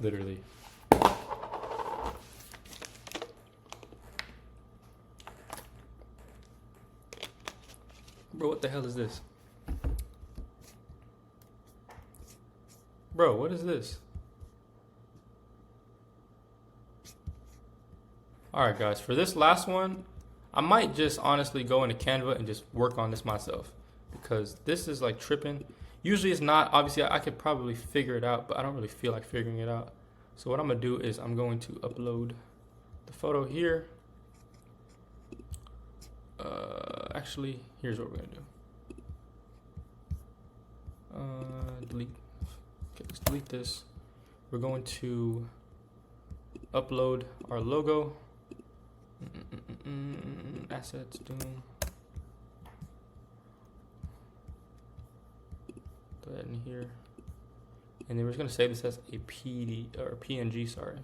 Literally. Bro, what the hell is this? Bro, what is this? Alright guys, for this last one, I might just honestly go into Canva and just work on this myself. Because this is like tripping. Usually it's not. Obviously I could probably figure it out, but I don't really feel like figuring it out. So what I'm going to do is I'm going to upload the photo here. Actually, here's what we're going to do. Delete. Okay, let's delete this. We're going to upload our logo. Assets, doom. Put that in here. And then we're just going to save this as a PD or PNG, sorry.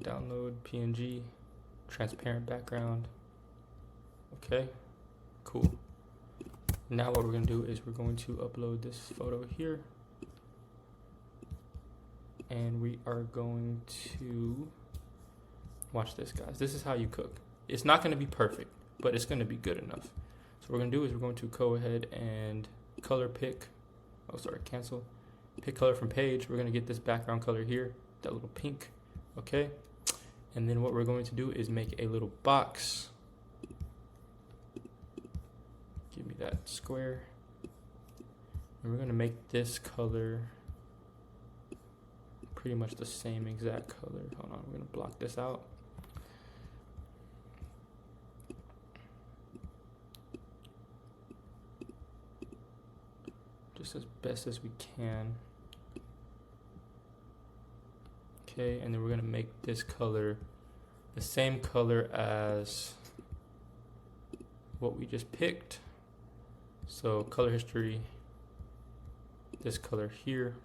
Download PNG, transparent background. Okay, cool. Now what we're going to do is we're going to upload this photo here. And we are going to watch this, guys. This is how you cook. It's not going to be perfect, but it's going to be good enough. So what we're going to do is we're going to go ahead and color pick. Oh, sorry, cancel. Pick color from page. We're going to get this background color here, that little pink. Okay. And then what we're going to do is make a little box. Give me that square. And we're going to make this color pretty much the same exact color. Hold on, we're going to block this out. Just as best as we can. Okay, and then we're going to make this color the same color as what we just picked. So color history, this color here.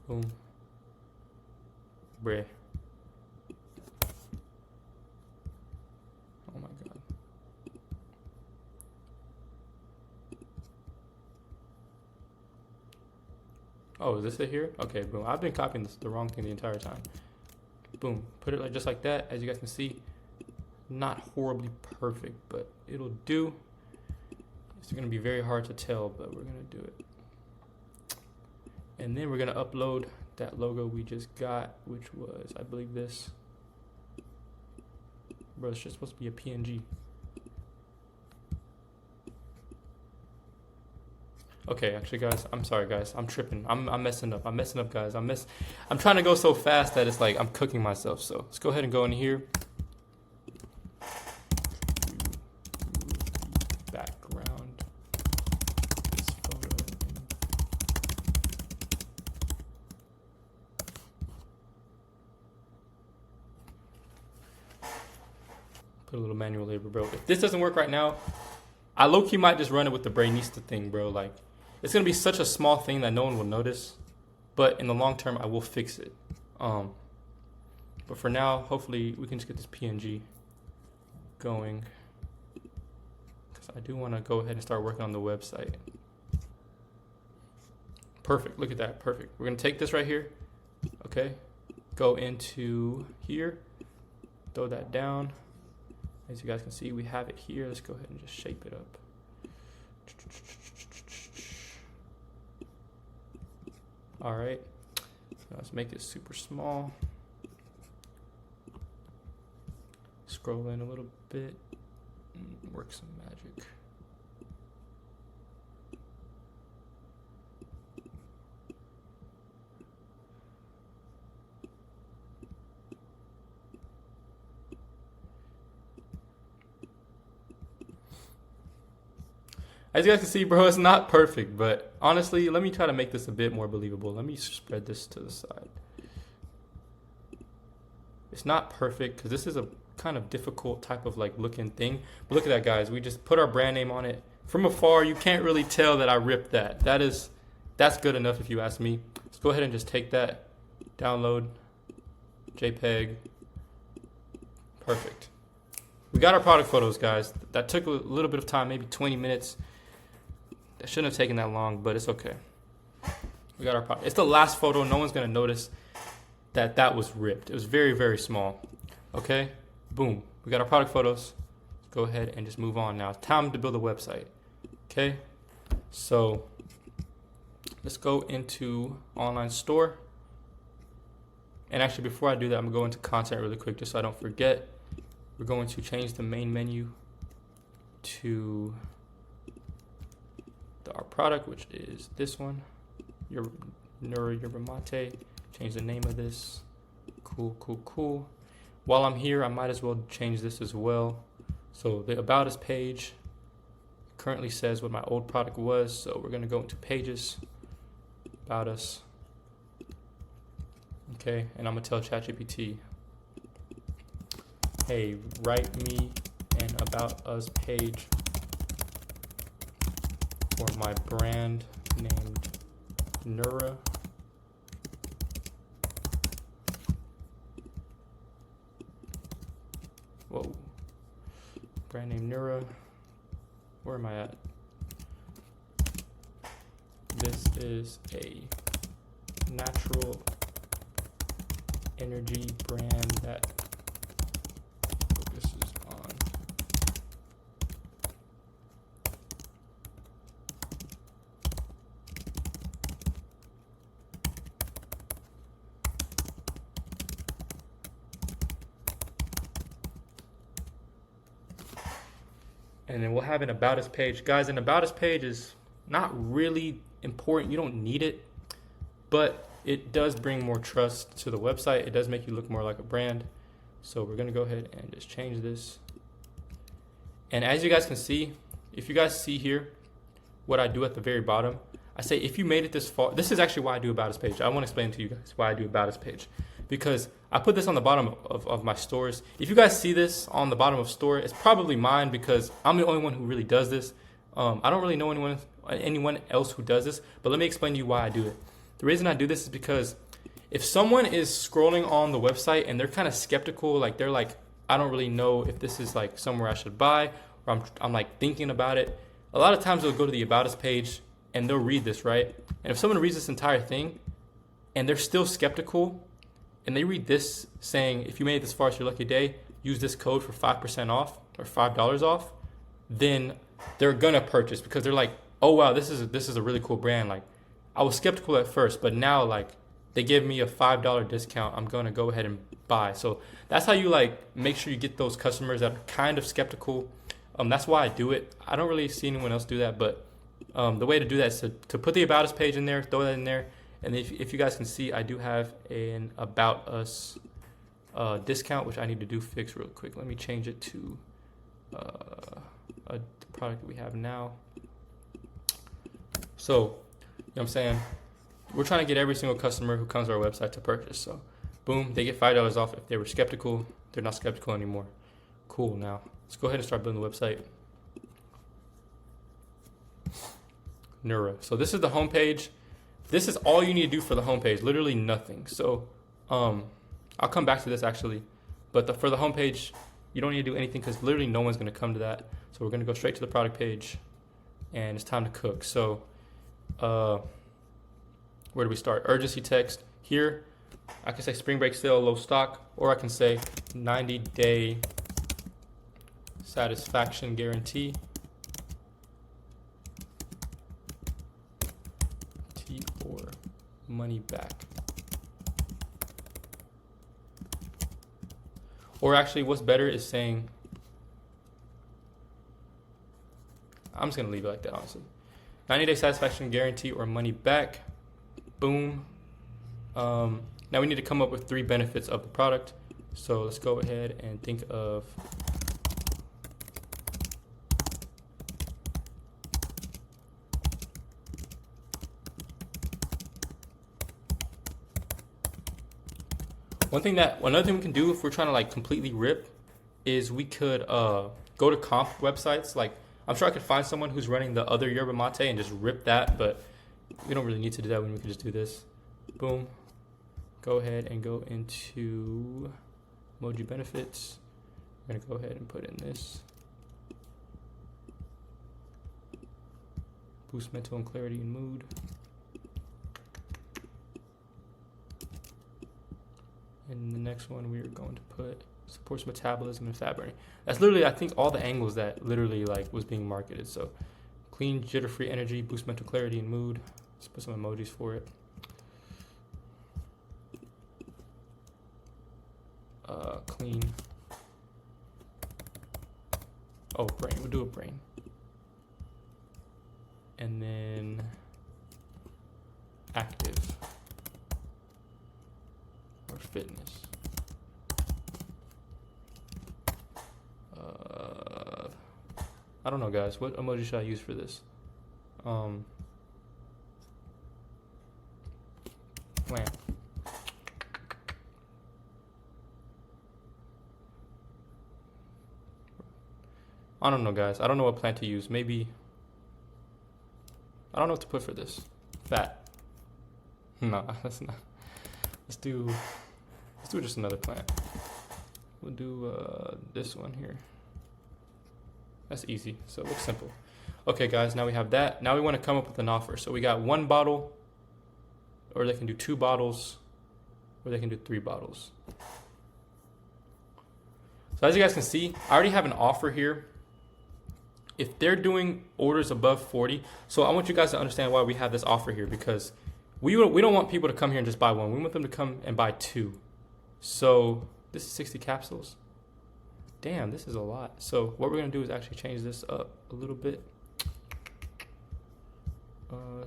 Boom. Bruh. Oh my god. Oh, is this it here? Okay, boom. I've been copying this, the wrong thing the entire time. Boom. Put it like just like that. As you guys can see, not horribly perfect, but it'll do. It's going to be very hard to tell, but we're going to do it. And then we're going to upload that logo we just got, which was, I believe, this. Bro, it's just supposed to be a PNG. Okay, actually, guys, I'm sorry, guys. I'm tripping. I'm messing up. I'm messing up, guys. I'm trying to go so fast that it's like I'm cooking myself. So let's go ahead and go in here. Background. This photo. Put a little manual labor, bro. If this doesn't work right now, I low-key might just run it with the Brainista thing, bro. Like, it's going to be such a small thing that no one will notice. But in the long term, I will fix it. But for now, hopefully, we can just get this PNG going. Because I do want to go ahead and start working on the website. Perfect. Look at that. Perfect. We're going to take this right here. Okay. Go into here. Throw that down. As you guys can see, we have it here. Let's go ahead and just shape it up. All right. Now let's make this super small. Scroll in a little bit. Work some magic. As you guys can see, bro, it's not perfect, but honestly, let me try to make this a bit more believable. Let me spread this to the side. It's not perfect because this is a kind of difficult type of like looking thing. But look at that, guys. We just put our brand name on it. From afar, you can't really tell that I ripped that. That's good enough if you ask me. Let's go ahead and just take that, download, JPEG. Perfect. We got our product photos, guys. That took a little bit of time, maybe 20 minutes. That shouldn't have taken that long, but it's okay. We got our product. It's the last photo. No one's gonna notice that was ripped. It was very, very small. Okay, boom. We got our product photos. Let's go ahead and just move on now. It's time to build a website. Okay, so let's go into online store. And actually, before I do that, I'm gonna go into content really quick just so I don't forget. We're going to change the main menu to our product, which is this one, your Nura Yerba Mate. Change the name of this. Cool. While I'm here, I might as well change this as well. So the About Us page currently says what my old product was. So we're gonna go into Pages, About Us. Okay, and I'm gonna tell ChatGPT, hey, write me an About Us page for my brand named Nura. Whoa. Brand name Nura. Where am I at? This is a natural energy brand that focuses on and then we'll have an About Us page. Guys, an About Us page is not really important. You don't need it, but it does bring more trust to the website. It does make you look more like a brand. So we're gonna go ahead and just change this. And as you guys can see, if you guys see here, what I do at the very bottom, I say if you made it this far, this is actually why I do About Us page. I wanna explain to you guys why I do About Us page. Because I put this on the bottom of my stores. If you guys see this on the bottom of store, it's probably mine because I'm the only one who really does this. I don't really know anyone else who does this, but let me explain to you why I do it. The reason I do this is because if someone is scrolling on the website and they're kind of skeptical, like they're like, I don't really know if this is like somewhere I should buy, or I'm like thinking about it. A lot of times they'll go to the About Us page and they'll read this, right? And if someone reads this entire thing and they're still skeptical, and they read this saying, if you made it this far, it's your lucky day, use this code for 5% off or $5 off, then they're gonna purchase because they're like, oh wow, this is a really cool brand. Like, I was skeptical at first, but now like they give me a $5 discount, I'm gonna go ahead and buy. So that's how you like make sure you get those customers that are kind of skeptical. That's why I do it. I don't really see anyone else do that, but the way to do that is to put the About Us page in there, throw that in there. And if you guys can see, I do have an About Us discount, which I need to fix real quick. Let me change it to a product that we have now. So, you know what I'm saying? We're trying to get every single customer who comes to our website to purchase. So, boom, they get $5 off. If they were skeptical, they're not skeptical anymore. Cool, now, let's go ahead and start building the website. Nura. So this is the homepage. This is all you need to do for the homepage, literally nothing. So I'll come back to this actually, but for the homepage, you don't need to do anything because literally no one's gonna come to that. So we're gonna go straight to the product page and it's time to cook. So where do we start? Urgency text. Here, I can say spring break sale, low stock, or I can say 90-day satisfaction guarantee. Or money back. Or actually, what's better is saying, I'm just gonna leave it like that, honestly. 90-day satisfaction guarantee or money back. Boom. Now we need to come up with 3 benefits of the product. So let's go ahead and think of Another thing we can do if we're trying to like completely rip is we could go to comp websites. Like I'm sure I could find someone who's running the other yerba mate and just rip that, but we don't really need to do that when we can just do this. Boom. Go ahead and go into emoji benefits. I'm gonna go ahead and put in this. Boost mental and clarity and mood. And the next one we are going to put supports metabolism and fat burning. That's literally, I think, all the angles that literally like was being marketed. So clean, jitter-free energy, boost mental clarity and mood. Let's put some emojis for it. Clean. Oh, brain. We'll do a brain. And then active or fitness. I don't know, guys. What emoji should I use for this? Lamp. I don't know, guys. I don't know what plant to use. Maybe I don't know what to put for this. Fat. No, that's not. Let's do just another plant. We'll do this one here. That's easy. So it looks simple. Okay, guys. Now we have that. Now we want to come up with an offer. So we got 1 bottle, or they can do 2 bottles, or they can do 3 bottles. So as you guys can see, I already have an offer here. If they're doing orders above 40, so I want you guys to understand why we have this offer here, because we don't want people to come here and just buy 1. We want them to come and buy 2. So this is 60 capsules. Damn, this is a lot. So what we're gonna do is actually change this up a little bit.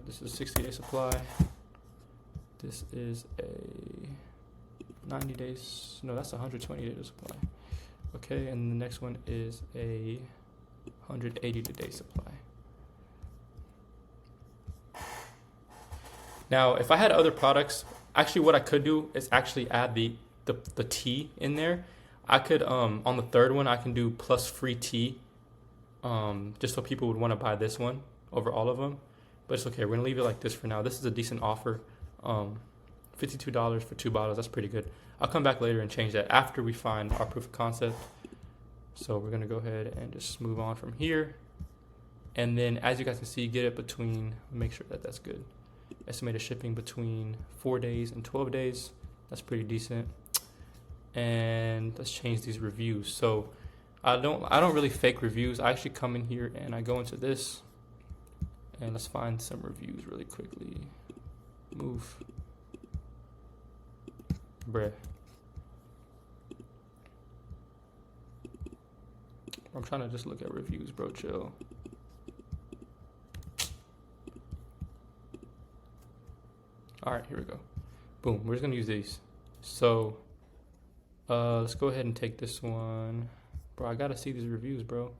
This is a 60-day supply. This is a 90 days. No, that's a 120-day supply. Okay, and the next one is a 180-day supply. Now, if I had other products, actually what I could do is actually add the tea in there. I could, on the 3rd one, I can do plus free tea, just so people would want to buy this one over all of them. But it's okay, we're gonna leave it like this for now. This is a decent offer. $52 for 2 bottles, that's pretty good. I'll come back later and change that after we find our proof of concept. So we're gonna go ahead and just move on from here. And then as you guys can see, get it between, make sure that that's good. Estimated shipping between 4 days and 12 days. That's pretty decent. And let's change these reviews. So I don't really fake reviews. I actually come in here and I go into this and let's find some reviews really quickly. Move. Bruh. I'm trying to just look at reviews, bro. Chill. All right, here we go. Boom. We're just gonna use these. So let's go ahead and take this one. Bro, I gotta see these reviews, bro.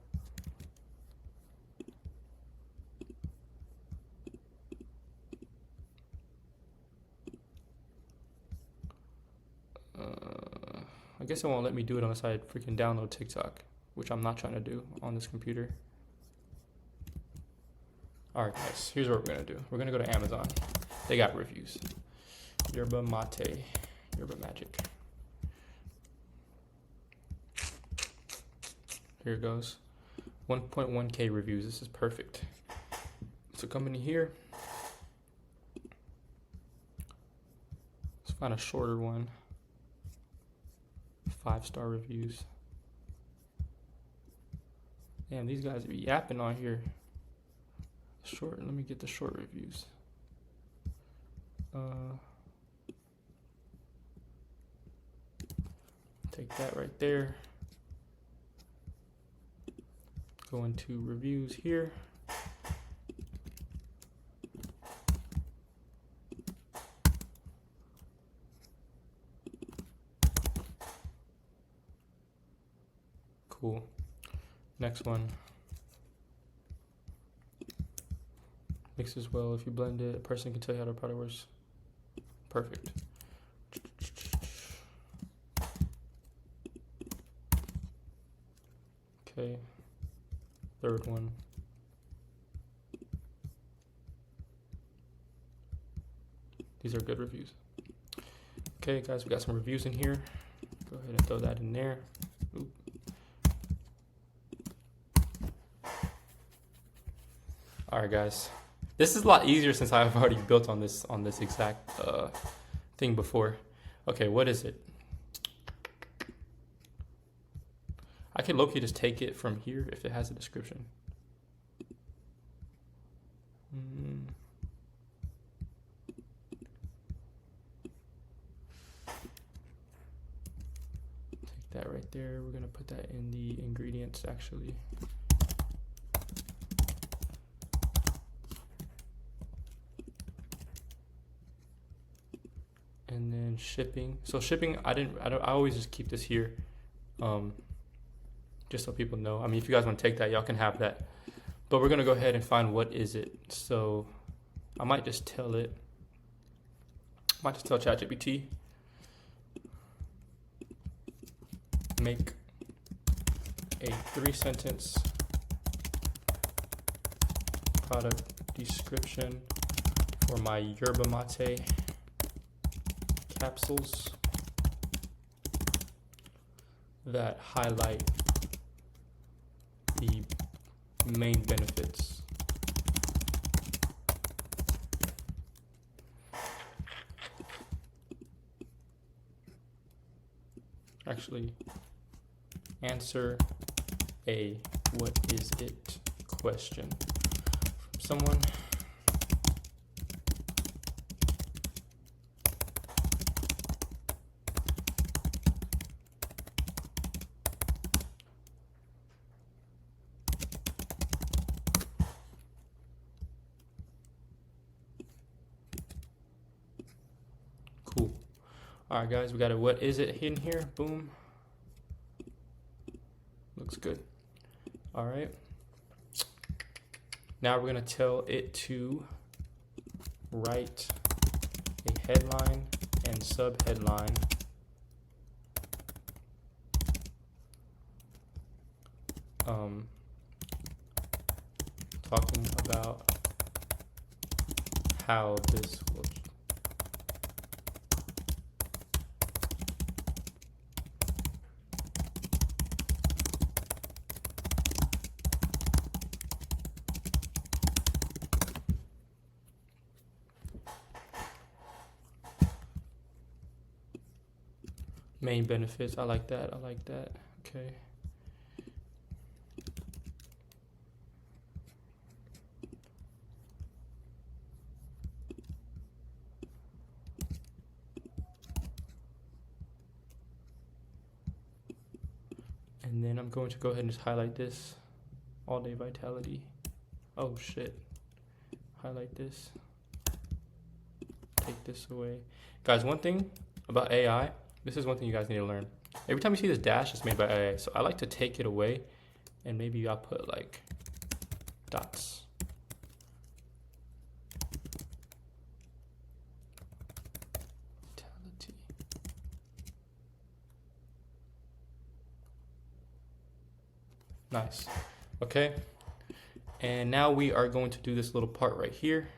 I guess it won't let me do it unless I freaking download TikTok, which I'm not trying to do on this computer. All right, guys, here's what we're gonna do. We're gonna go to Amazon. They got reviews. Yerba mate, yerba magic. Here it goes. 1.1K reviews. This is perfect. So come in here. Let's find a shorter one. 5-star reviews. Damn, these guys are yapping on here. Short. Let me get the short reviews. Take that right there. Go into reviews here. Cool. Next one. Mixes well if you blend it. A person can tell you how the product works. Perfect. Okay. Third one. These are good reviews. Okay, guys, we got some reviews in here. Go ahead and throw that in there. Oop. All right, guys. This is a lot easier since I've already built on this exact thing before. Okay, what is it? I can low-key just take it from here if it has a description. Take that right there. We're gonna put that in the ingredients actually. And then shipping. So shipping, I always just keep this here. Just so people know. I mean, if you guys want to take that, y'all can have that. But we're gonna go ahead and find what is it. So I might just tell it. I might just tell ChatGPT, make a 3-sentence product description for my yerba mate capsules that highlight the main benefits. Actually, answer a what is it question from someone. Cool. All right, guys, we got a what is it in here. Boom. Looks good. All right. Now we're gonna tell it to write a headline and sub-headline talking about how this will main benefits. I like that. I like that. Okay. And then I'm going to go ahead and just highlight this. All day vitality. Oh shit. Highlight this. Take this away. Guys, one thing about AI, this is one thing you guys need to learn. Every time you see this dash, it's made by AI. So I like to take it away and maybe I'll put like dots. Vitality. Nice. Okay. And now we are going to do this little part right here.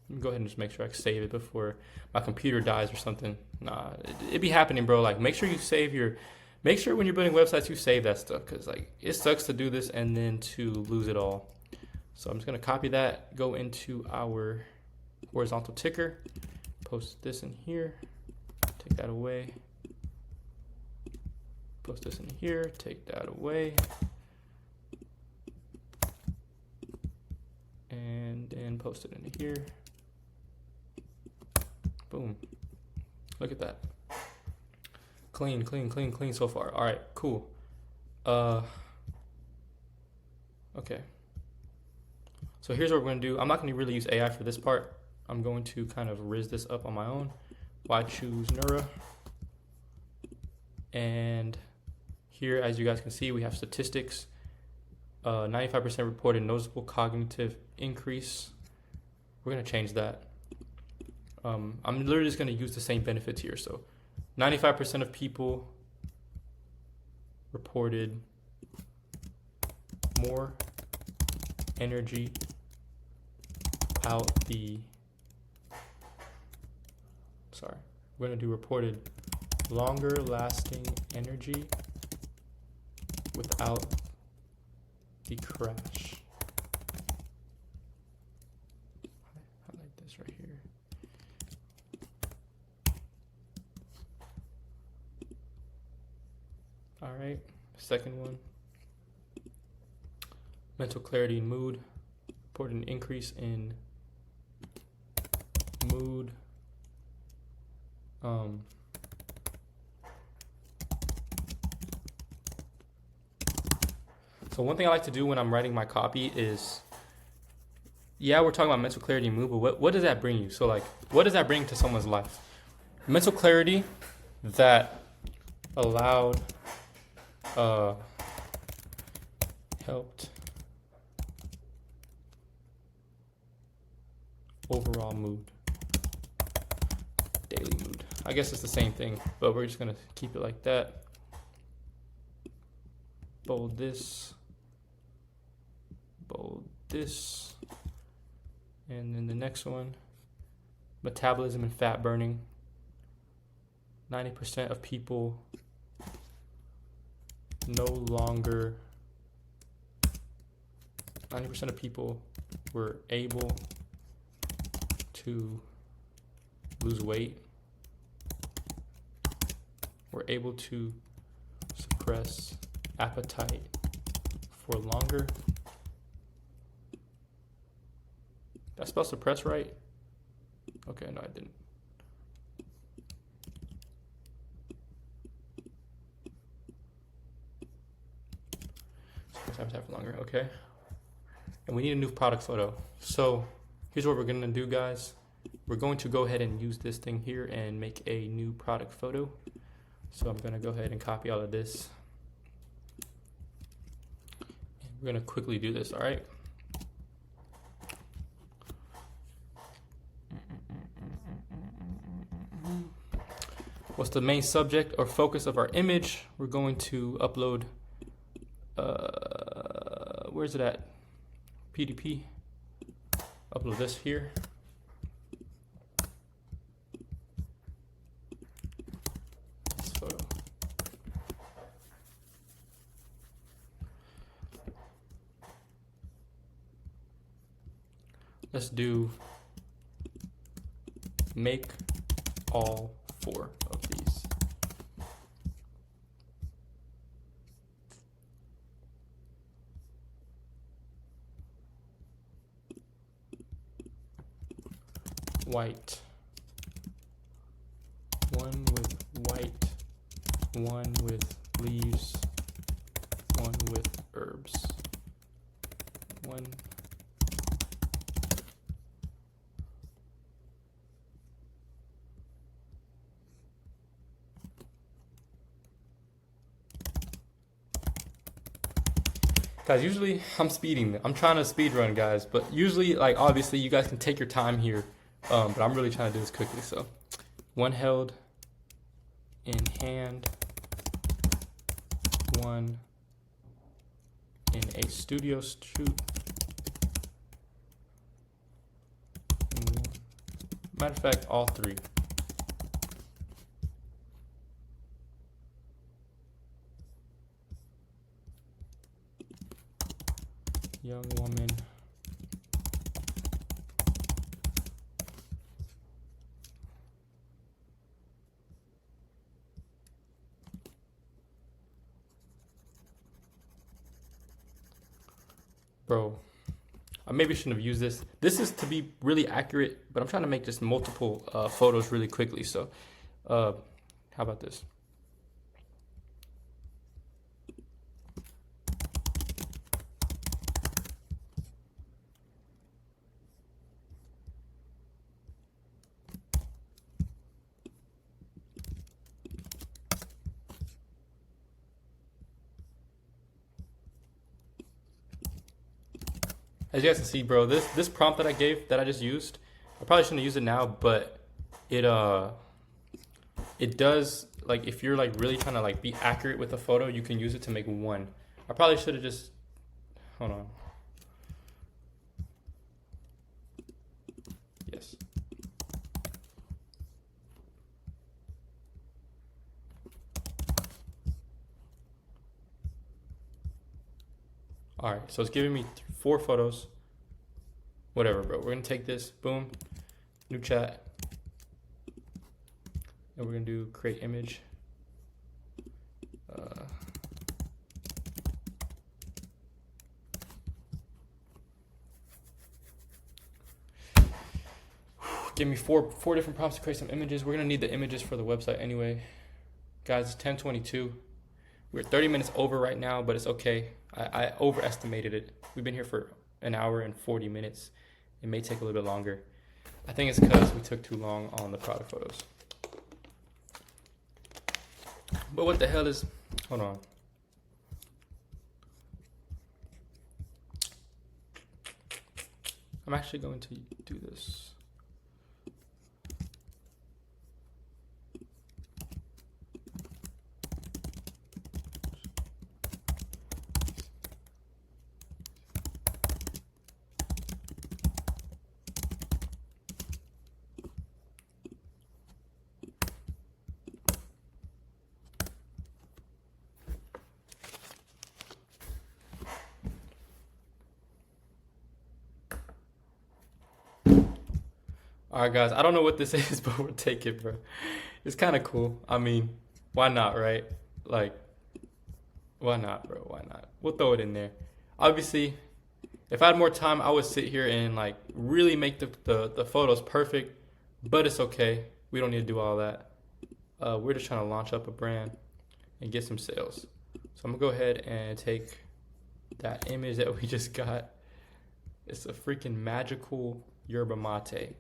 Let me go ahead and just make sure I save it before my computer dies or something. Nah, it be happening, bro. Like, make sure you save your, make sure when you're building websites, you save that stuff. Cause like, it sucks to do this and then to lose it all. So I'm just gonna copy that, go into our horizontal ticker, post this in here, take that away. Post this in here, take that away. And then post it in here. Boom. Look at that. Clean, clean, clean, clean so far. All right, cool. Okay. So here's what we're gonna do. I'm not gonna really use AI for this part. I'm going to kind of riz this up on my own. Why choose Neura? And here, as you guys can see, we have statistics. 95% reported noticeable cognitive increase. We're gonna change that. I'm literally just gonna use the same benefits here. So 95% of people reported more energy out the, sorry, we're going to do reported longer lasting energy without the crash. Highlight this right here. All right, second one. Mental clarity and mood. Report an increase in mood. So one thing I like to do when I'm writing my copy is, yeah, we're talking about mental clarity and mood, but what does that bring you? So like, what does that bring to someone's life? Mental clarity that allowed, helped overall mood, daily mood. I guess it's the same thing, but we're just gonna keep it like that. Bold this, and then the next one, metabolism and fat burning. 90% of people no longer, 90% of people were able to lose weight, were able to suppress appetite for longer. Did I spell suppress right? Okay, no, I didn't. Suppress appetite for longer, okay. And we need a new product photo. So here's what we're gonna do, guys. We're going to go ahead and use this thing here and make a new product photo. So I'm gonna go ahead and copy all of this. We're gonna quickly do this, all right? What's the main subject or focus of our image? We're going to upload, where's it at? PDP. Upload this here. This photo. Let's do make all 4 of these. White. 1 with white, 1 with leaves, 1 with herbs. 1. Guys, usually I'm speeding. I'm trying to speed run, guys, but usually, like, obviously you guys can take your time here, but I'm really trying to do this quickly. So 1 held in hand, 1 in a studio shoot. Matter of fact, all 3. Young woman. Bro, I maybe shouldn't have used this. This is to be really accurate, but I'm trying to make just multiple photos really quickly. So how about this? As you guys can see, bro, this prompt that I gave, that I just used, I probably shouldn't use it now, but it does, like, if you're like really trying to like be accurate with a photo, you can use it to make 1. I probably should have just, Hold on. Yes. All right, so it's giving me 4 photos. Whatever, bro. We're gonna take this, boom, new chat, and we're gonna do create image. Give me four different prompts to create some images. We're gonna need the images for the website anyway. Guys, it's 10:22. We're 30 minutes over right now, but it's okay. I overestimated it. We've been here for an hour and 40 minutes. It may take a little bit longer. I think it's because we took too long on the product photos. But what the hell is, hold on. I'm actually going to do this. All right, guys, I don't know what this is, but we'll take it, bro. It's kind of cool. I mean, why not, right? Like, why not, bro? Why not? We'll throw it in there. Obviously, if I had more time, I would sit here and like really make the photos perfect, but it's okay. We don't need to do all that. We're just trying to launch up a brand and get some sales. So I'm gonna go ahead and take that image that we just got. It's a freaking magical yerba mate.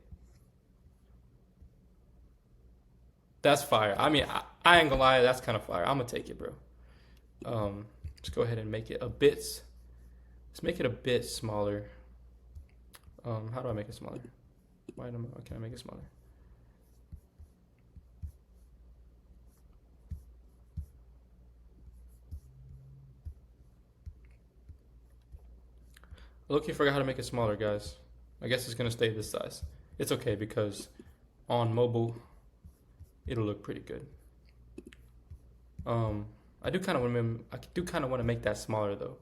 That's fire. I mean, I ain't gonna lie, that's kind of fire. I'm gonna take it, bro. Let's go ahead and make it a bit. Let's make it a bit smaller. How do I make it smaller? Why can I make it smaller? Look, you forgot how to make it smaller, guys. I guess it's gonna stay this size. It's okay because on mobile, it'll look pretty good. I do kind of want to make that smaller though.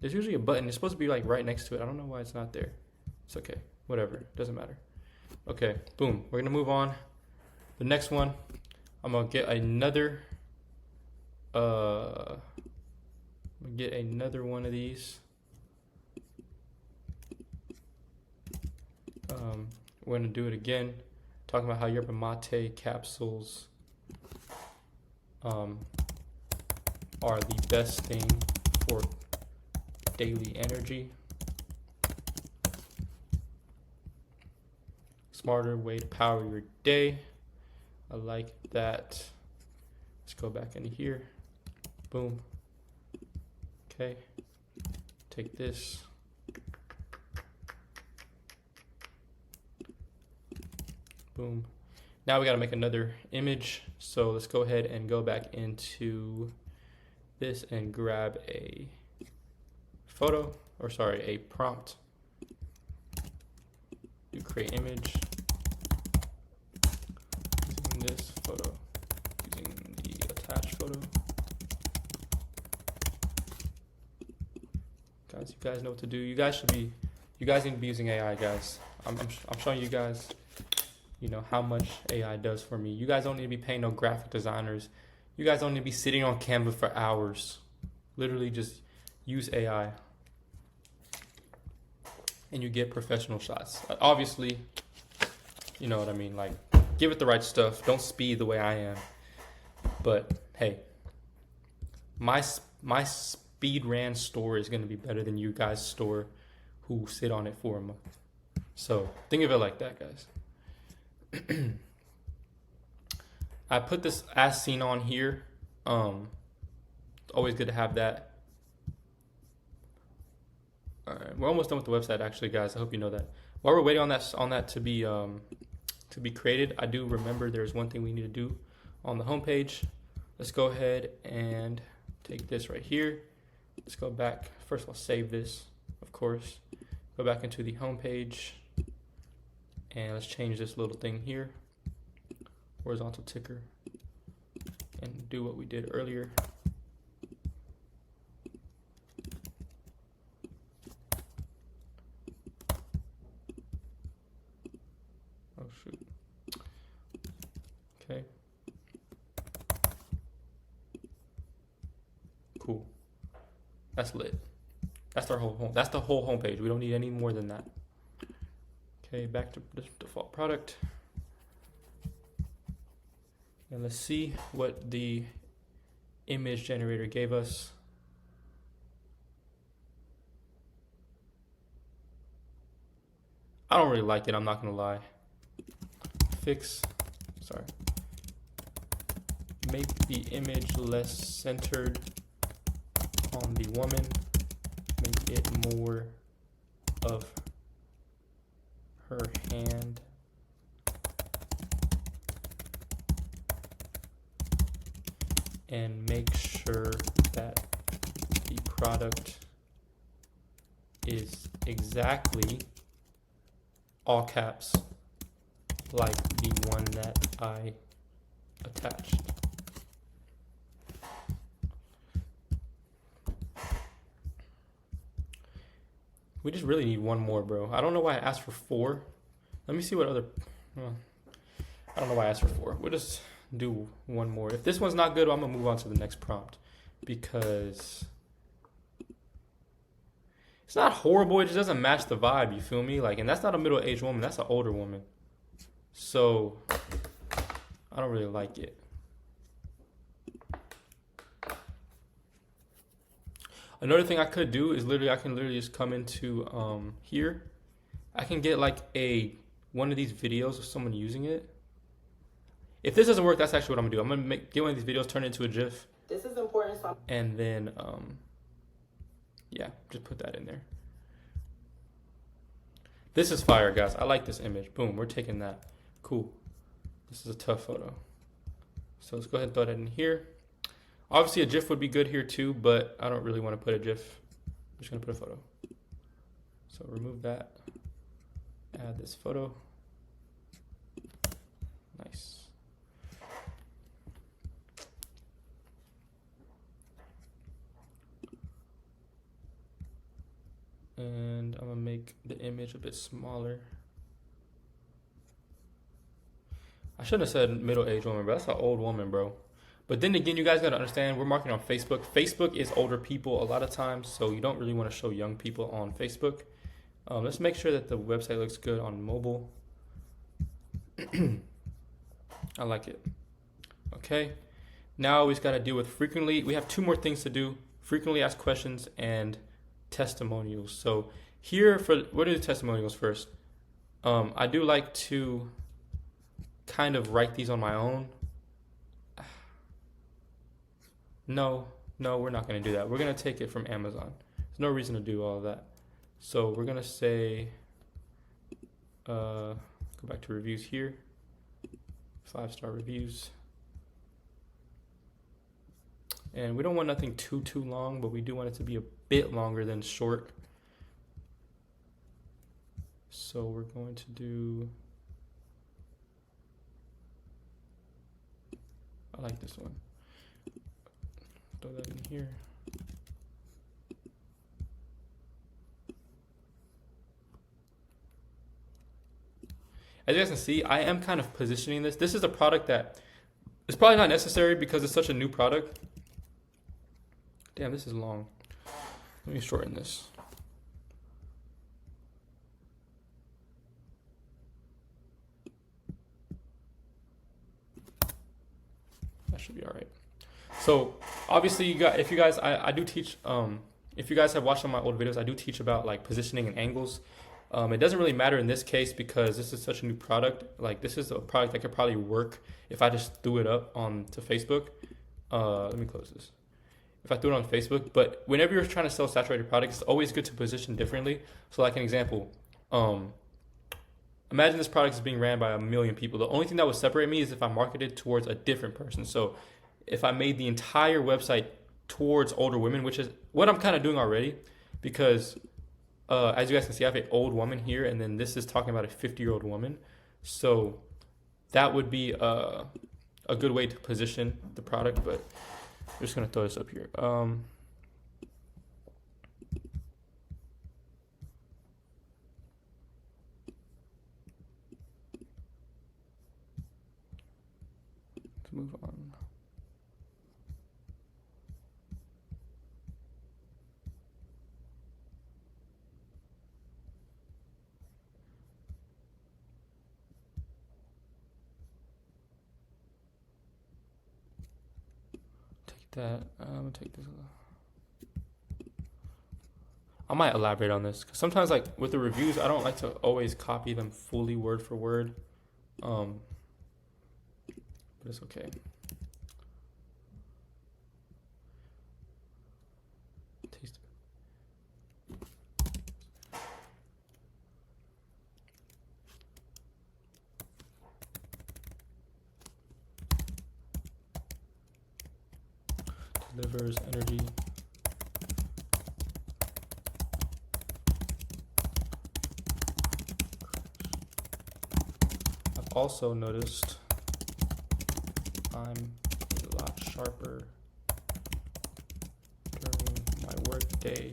There's usually a button. It's supposed to be like right next to it. I don't know why it's not there. It's okay. Whatever. Doesn't matter. Okay. Boom. We're gonna move on. The next one, I'm gonna get another. I'm gonna get another one of these. We're gonna do it again. Talking about how yerba mate capsules are the best thing for daily energy. Smarter way to power your day. I like that. Let's go back into here. Boom. Okay. Take this. Boom. Now we got to make another image. So let's go ahead and go back into this and grab a photo, or sorry, a prompt. You create image using this photo, using the attached photo. Guys, you guys know what to do. You guys need to be using AI, guys. I'm showing you guys, you know, how much AI does for me. You guys don't need to be paying no graphic designers. You guys don't need to be sitting on Canva for hours. Literally just use AI and you get professional shots. Obviously, you know what I mean, like give it the right stuff. Don't speed the way I am. But hey, my speed ran store is going to be better than you guys' store who sit on it for a month. So think of it like that, guys. I put this as seen on here. Always good to have that. All right, we're almost done with the website, actually, guys. I hope you know that. While we're waiting on that to be created, I do remember there's one thing we need to do on the homepage. Let's go ahead and take this right here. Let's go back. First of all, save this, of course. Go back into the home page, and let's change this little thing here, horizontal ticker, and do what we did earlier. Oh shoot. Okay. Cool. That's lit. That's our whole home. That's the whole homepage. We don't need any more than that. Okay, back to the default product. And let's see what the image generator gave us. I don't really like it, I'm not gonna lie. Make the image less centered on the woman. Make it more of her hand. And make sure that the product is exactly all caps like the one that I attached. We just really need one more, bro. I don't know why I asked for 4. Let me see what other... I don't know why I asked for 4. We'll just do one more. If this one's not good, I'm going to move on to the next prompt. Because... it's not horrible, it just doesn't match the vibe, you feel me? Like, and that's not a middle-aged woman, that's an older woman. So, I don't really like it. Another thing I could do is I can literally just come into here. I can get like one of these videos of someone using it. If this doesn't work, that's actually what I'm gonna do. I'm gonna get one of these videos, turn it into a GIF. This is important. So and then, yeah, just put that in there. This is fire, guys. I like this image. Boom, we're taking that. Cool. This is a tough photo. So let's go ahead and throw that in here. Obviously, a GIF would be good here too, but I don't really want to put a GIF. I'm just going to put a photo. So remove that. Add this photo. Nice. And I'm going to make the image a bit smaller. I shouldn't have said middle-aged woman, but that's an old woman, bro. But then again, you guys got to understand, we're marketing on Facebook. Facebook is older people a lot of times, so you don't really want to show young people on Facebook. Let's make sure that the website looks good on mobile. I like it. Okay. Now we just got to deal with frequently. We have 2 more things to do. Frequently asked questions and testimonials. So here, what are the testimonials first? I do like to kind of write these on my own. No, we're not going to do that. We're going to take it from Amazon. There's no reason to do all of that. So we're going to say, go back to reviews here, 5-star reviews. And we don't want nothing too long, but we do want it to be a bit longer than short. So we're going to do, I like this one. Throw that in here. As you guys can see, I am kind of positioning this. This is a product that is probably not necessary because it's such a new product. Damn, this is long. Let me shorten this. That should be all right. So obviously, if you guys, I do teach. If you guys have watched some of my old videos, I do teach about like positioning and angles. It doesn't really matter in this case because this is such a new product. Like this is a product that could probably work if I just threw it up to Facebook. Let me close this. If I threw it on Facebook, but whenever you're trying to sell saturated products, it's always good to position differently. So like an example, imagine this product is being ran by 1 million people. The only thing that would separate me is if I marketed towards a different person. So if I made the entire website towards older women, which is what I'm kind of doing already, because as you guys can see, I have an old woman here, and then this is talking about a 50-year-old woman. So that would be a good way to position the product, but I'm just gonna throw this up here. Let's move on. Take that. I'm gonna take this. I might elaborate on this because sometimes, like with the reviews, I don't like to always copy them fully word for word. But it's okay. Taste. Delivers energy. I've also noticed I'm a lot sharper during my work day,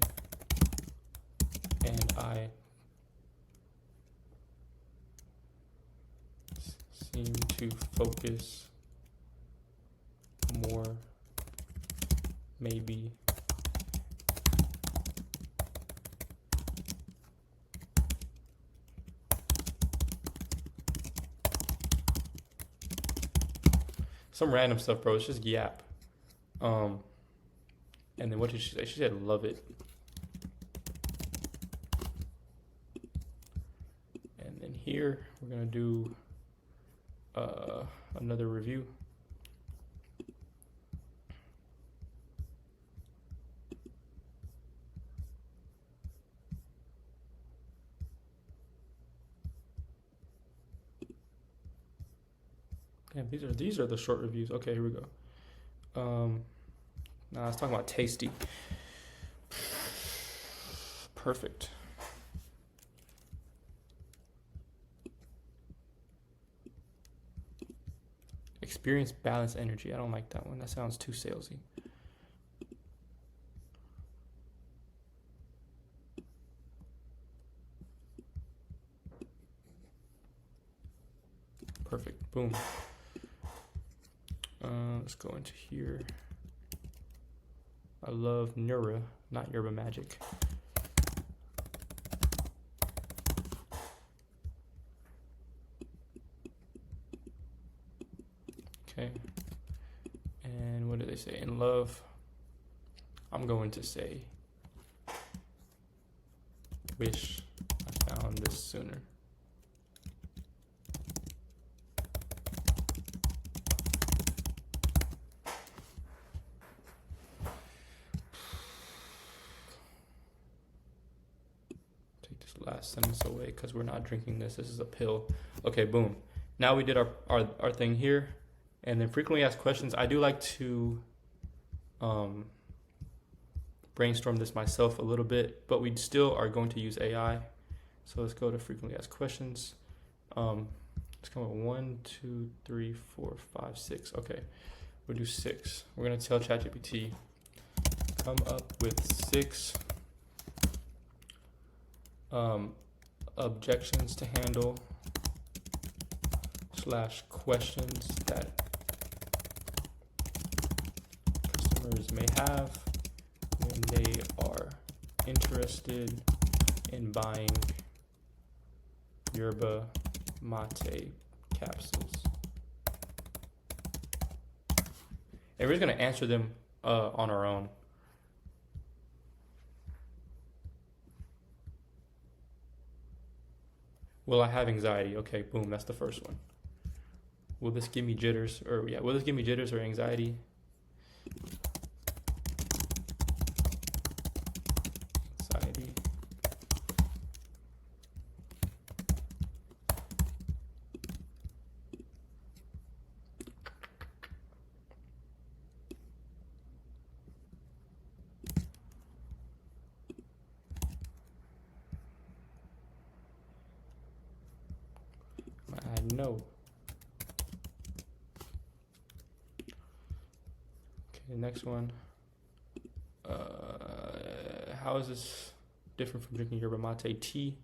and I seem to focus more, maybe. Some random stuff, bro. It's just yap. And then what did she say? She said, "Love it." And then here we're gonna do another review. Damn, these are the short reviews. Okay, here we go. Now let's talk about tasty. Perfect. Experience balance energy. I don't like that one. That sounds too salesy. Perfect. Boom. Let's go into here. I love Nura, not Yerba Magic. Okay. And what do they say? In love, I'm going to say, wish I found this sooner. Last sentence away because we're not drinking this. This is a pill. Okay, boom. Now we did our thing here. And then frequently asked questions. I do like to brainstorm this myself a little bit, but we still are going to use AI. So let's go to frequently asked questions. Let's come up with 1, 2, 3, 4, 5, 6. Okay, we'll do 6. We're gonna tell ChatGPT, come up with 6 objections to handle / questions that customers may have when they are interested in buying yerba mate capsules. And we're just going to answer them on our own. Will I have anxiety? Okay, boom, that's the first one. Will this give me jitters? Will this give me jitters or anxiety? Anxiety. no. Okay, next one. How is this different from drinking yerba mate tea?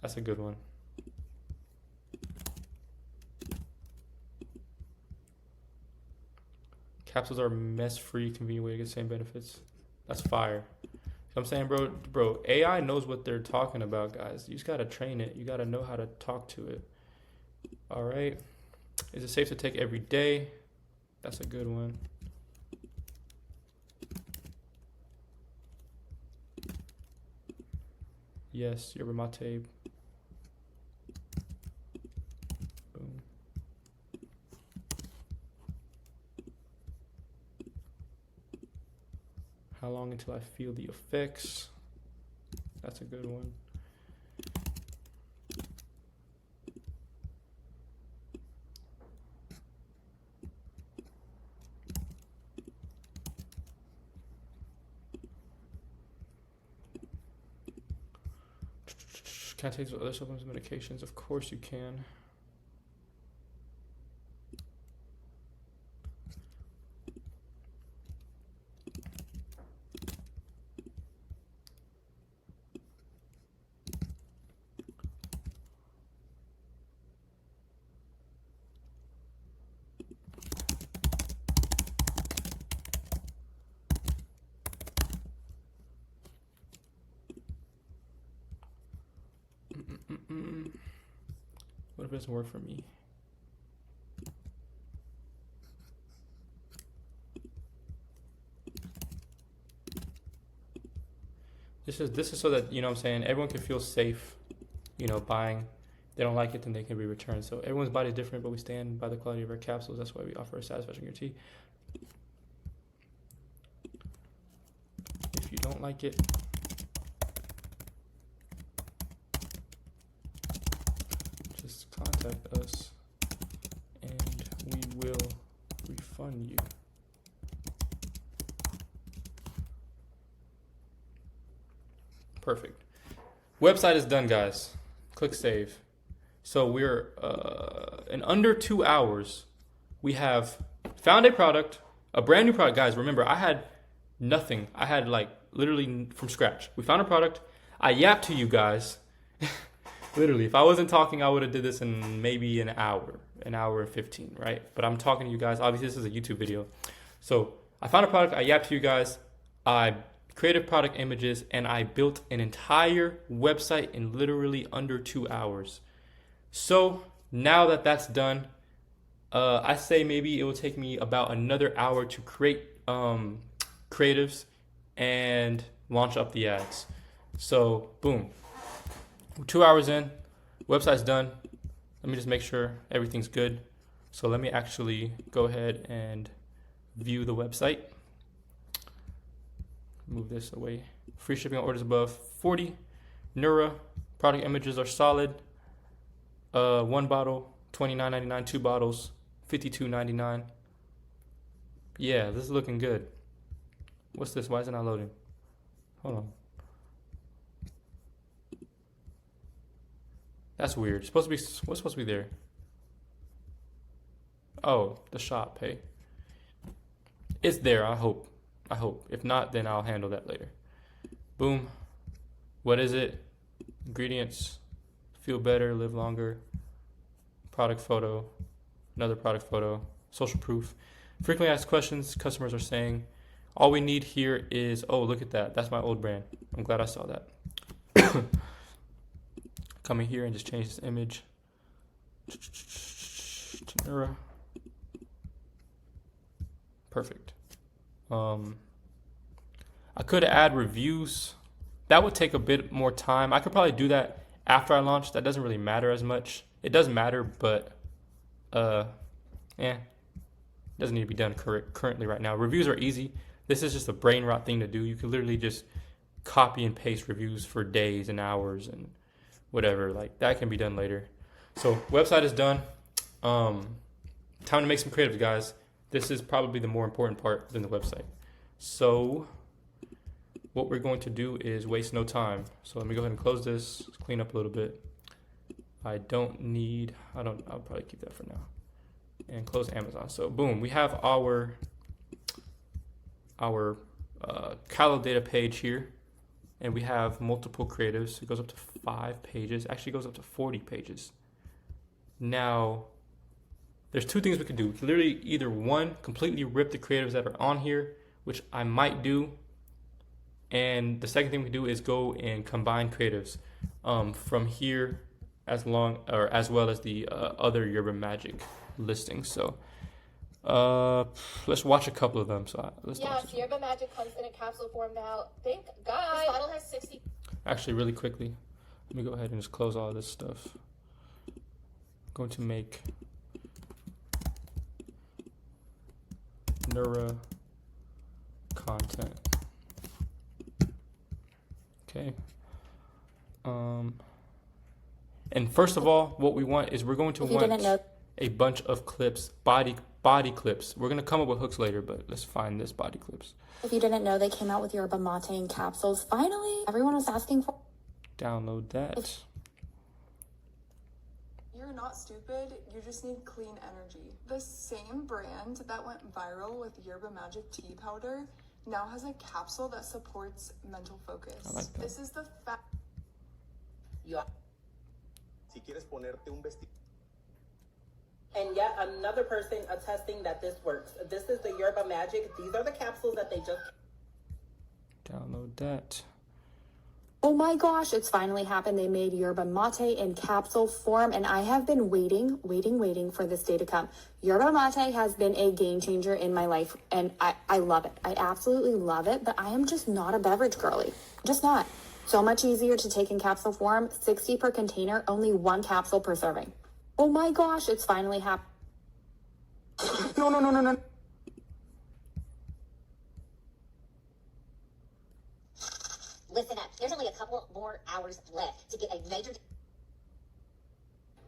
That's a good one. Capsules are mess-free, convenient way to get the same benefits. That's fire. I'm saying, bro, AI knows what they're talking about, guys. You just gotta train it. You gotta know how to talk to it. All right. Is it safe to take every day? That's a good one. Yes, yerba mate. Boom. How long until I feel the effects? That's a good one. Can I take other supplements and medications? Of course you can. What if it doesn't work for me? This is so that, you know what I'm saying, everyone can feel safe, you know, buying. If they don't like it, then they can be returned. So everyone's body is different, but we stand by the quality of our capsules. That's why we offer a satisfaction guarantee. If you don't like it, just contact us and we will refund you. Perfect. Website is done, guys. Click save. So we're in under 2 hours, we have found a product, a brand new product. Guys, remember, I had nothing. I had like literally from scratch. We found a product. I yapped to you guys. Literally, if I wasn't talking, I would have did this in maybe an hour and 15, right? But I'm talking to you guys. Obviously, this is a YouTube video. So I found a product. I yapped to you guys. I created product images, and I built an entire website in literally under 2 hours. So now that that's done, I say maybe it will take me about another hour to create creatives and launch up the ads. So boom, 2 hours in, website's done. Let me just make sure everything's good. So let me actually go ahead and view the website. Move this away. Free shipping on orders above 40. Neura product images are solid. 1 bottle, $29.99. 2 bottles, $52.99. Yeah, this is looking good. What's this? Why is it not loading? Hold on. That's weird. It's supposed to be, what's supposed to be there? Oh, the shop. Hey, it's there. I hope. If not, then I'll handle that later. Boom. What is it? Ingredients. Feel better, live longer. Product photo. Another product photo. Social proof. Frequently asked questions. Customers are saying, all we need here is, oh, look at that. That's my old brand. I'm glad I saw that. Come in here and just change this image. Perfect. I could add reviews. That would take a bit more time. I could probably do that after I launch. That doesn't really matter as much. It does matter, but doesn't need to be done currently right now. Reviews are easy. This is just a brain rot thing to do. You could literally just copy and paste reviews for days and hours and whatever. Like that can be done later. So website is done. Time to make some creatives, guys. This is probably the more important part than the website. So what we're going to do is waste no time. So let me go ahead and close this, clean up a little bit. I'll probably keep that for now. And close Amazon. So boom, we have our Callow data page here, and we have multiple creatives. It goes up to 5 pages. Actually, it goes up to 40 pages. Now, there's 2 things we could do. We can literally either one, completely rip the creatives that are on here, which I might do, and the second thing we do is go and combine creatives from here as well as the other Yerba Magic listings. So let's watch a couple of them. Yes, Yerba Magic comes in a capsule form now. Thank God. This bottle has 60. Actually, really quickly, let me go ahead and just close all this stuff. I'm going to make Nura content. Okay. And first of all, what we want is we're going to want a bunch of clips, body clips. We're going to come up with hooks later, but let's find this body clips. If you didn't know, they came out with yerba mate in capsules. Finally, everyone was asking for. Download that. You're not stupid, you just need clean energy. The same brand that went viral with Yerba Magic tea powder now has a capsule that supports mental focus. I like that. This is the Si quieres ponerte un vestido. And yet another person attesting that this works. This is the Yerba Magic. These are the capsules that they just. Download that. Oh my gosh, it's finally happened. They made yerba mate in capsule form, and I have been waiting for this day to come. Yerba mate has been a game changer in my life, and I love it. I absolutely love it, but I am just not a beverage girly. Just not. So much easier to take in capsule form, 60 per container, only 1 capsule per serving. Oh my gosh, it's finally happened. No. Listen up. There's only a couple more hours left to get a major.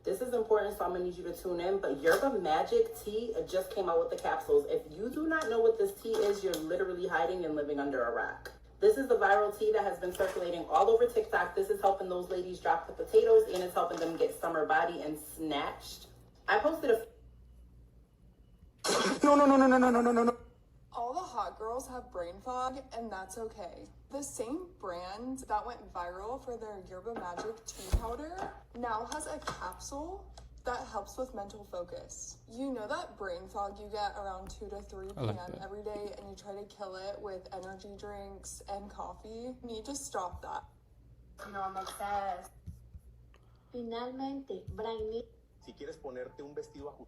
This is important, so I'm gonna need you to tune in. But Yerba Magic tea just came out with the capsules. If you do not know what this tea is, you're literally hiding and living under a rock. This is the viral tea that has been circulating all over TikTok. This is helping those ladies drop the potatoes, and it's helping them get summer body and snatched. I posted a. No. All the hot girls have brain fog, and that's okay. The same brand that went viral for their Yerba Magic tea powder now has a capsule that helps with mental focus. You know that brain fog you get around 2 to 3 p.m. every day, and you try to kill it with energy drinks and coffee? You need to stop that. No, I'm obsessed. Finalmente, Brian. Si quieres ponerte un vestido ajustado.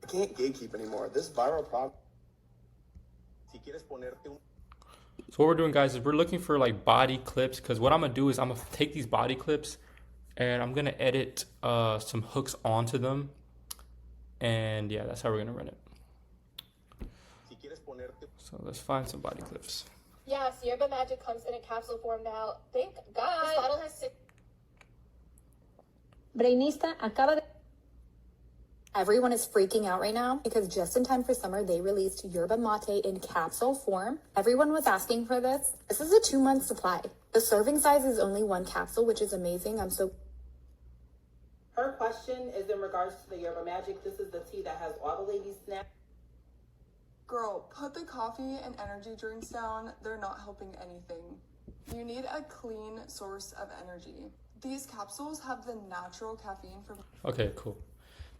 I can't gatekeep anymore. This viral product. Si quieres ponerte un. So what we're doing, guys, is we're looking for like body clips, because what I'm gonna do is I'm gonna take these body clips and I'm gonna edit some hooks onto them, and yeah, that's how we're gonna run it. So let's find some body clips. Yes, Yerba Magic comes in a capsule form now. Thank God. This bottle has 6. Brainista acaba de. Everyone is freaking out right now because just in time for summer, they released yerba mate in capsule form. Everyone was asking for this. This is a 2-month supply. The serving size is only 1 capsule, which is amazing. Her question is in regards to the Yerba Magic. This is the tea that has all the ladies snap. Girl, put the coffee and energy drinks down. They're not helping anything. You need a clean source of energy. These capsules have the natural caffeine from. Okay, cool.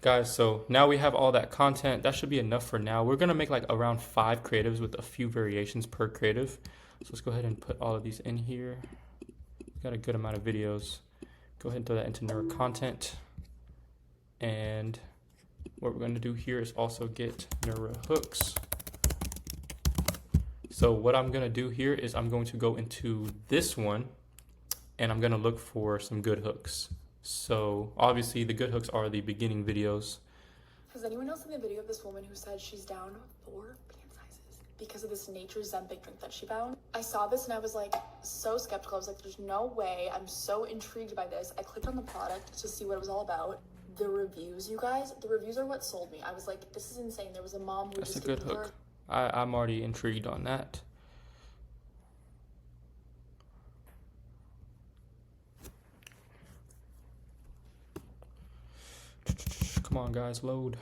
Guys, so now we have all that content. That should be enough for now. We're going to make like around 5 creatives with a few variations per creative. So let's go ahead and put all of these in here. We've got a good amount of videos. Go ahead and throw that into Nura content. And what we're going to do here is also get Nura hooks. So what I'm going to do here is I'm going to go into this one and I'm going to look for some good hooks. So obviously the good hooks are the beginning videos. Has anyone else seen the video of this woman who said she's down 4 pant sizes because of this Nature Zempic drink that she found? I saw this and I was like so skeptical. I was like, there's no way. I'm so intrigued by this. I clicked on the product to see what it was all about. The reviews, you guys, the reviews are what sold me. I was like, this is insane. There was a mom who That's just a good hook. I'm already intrigued on that. Come on, guys, load.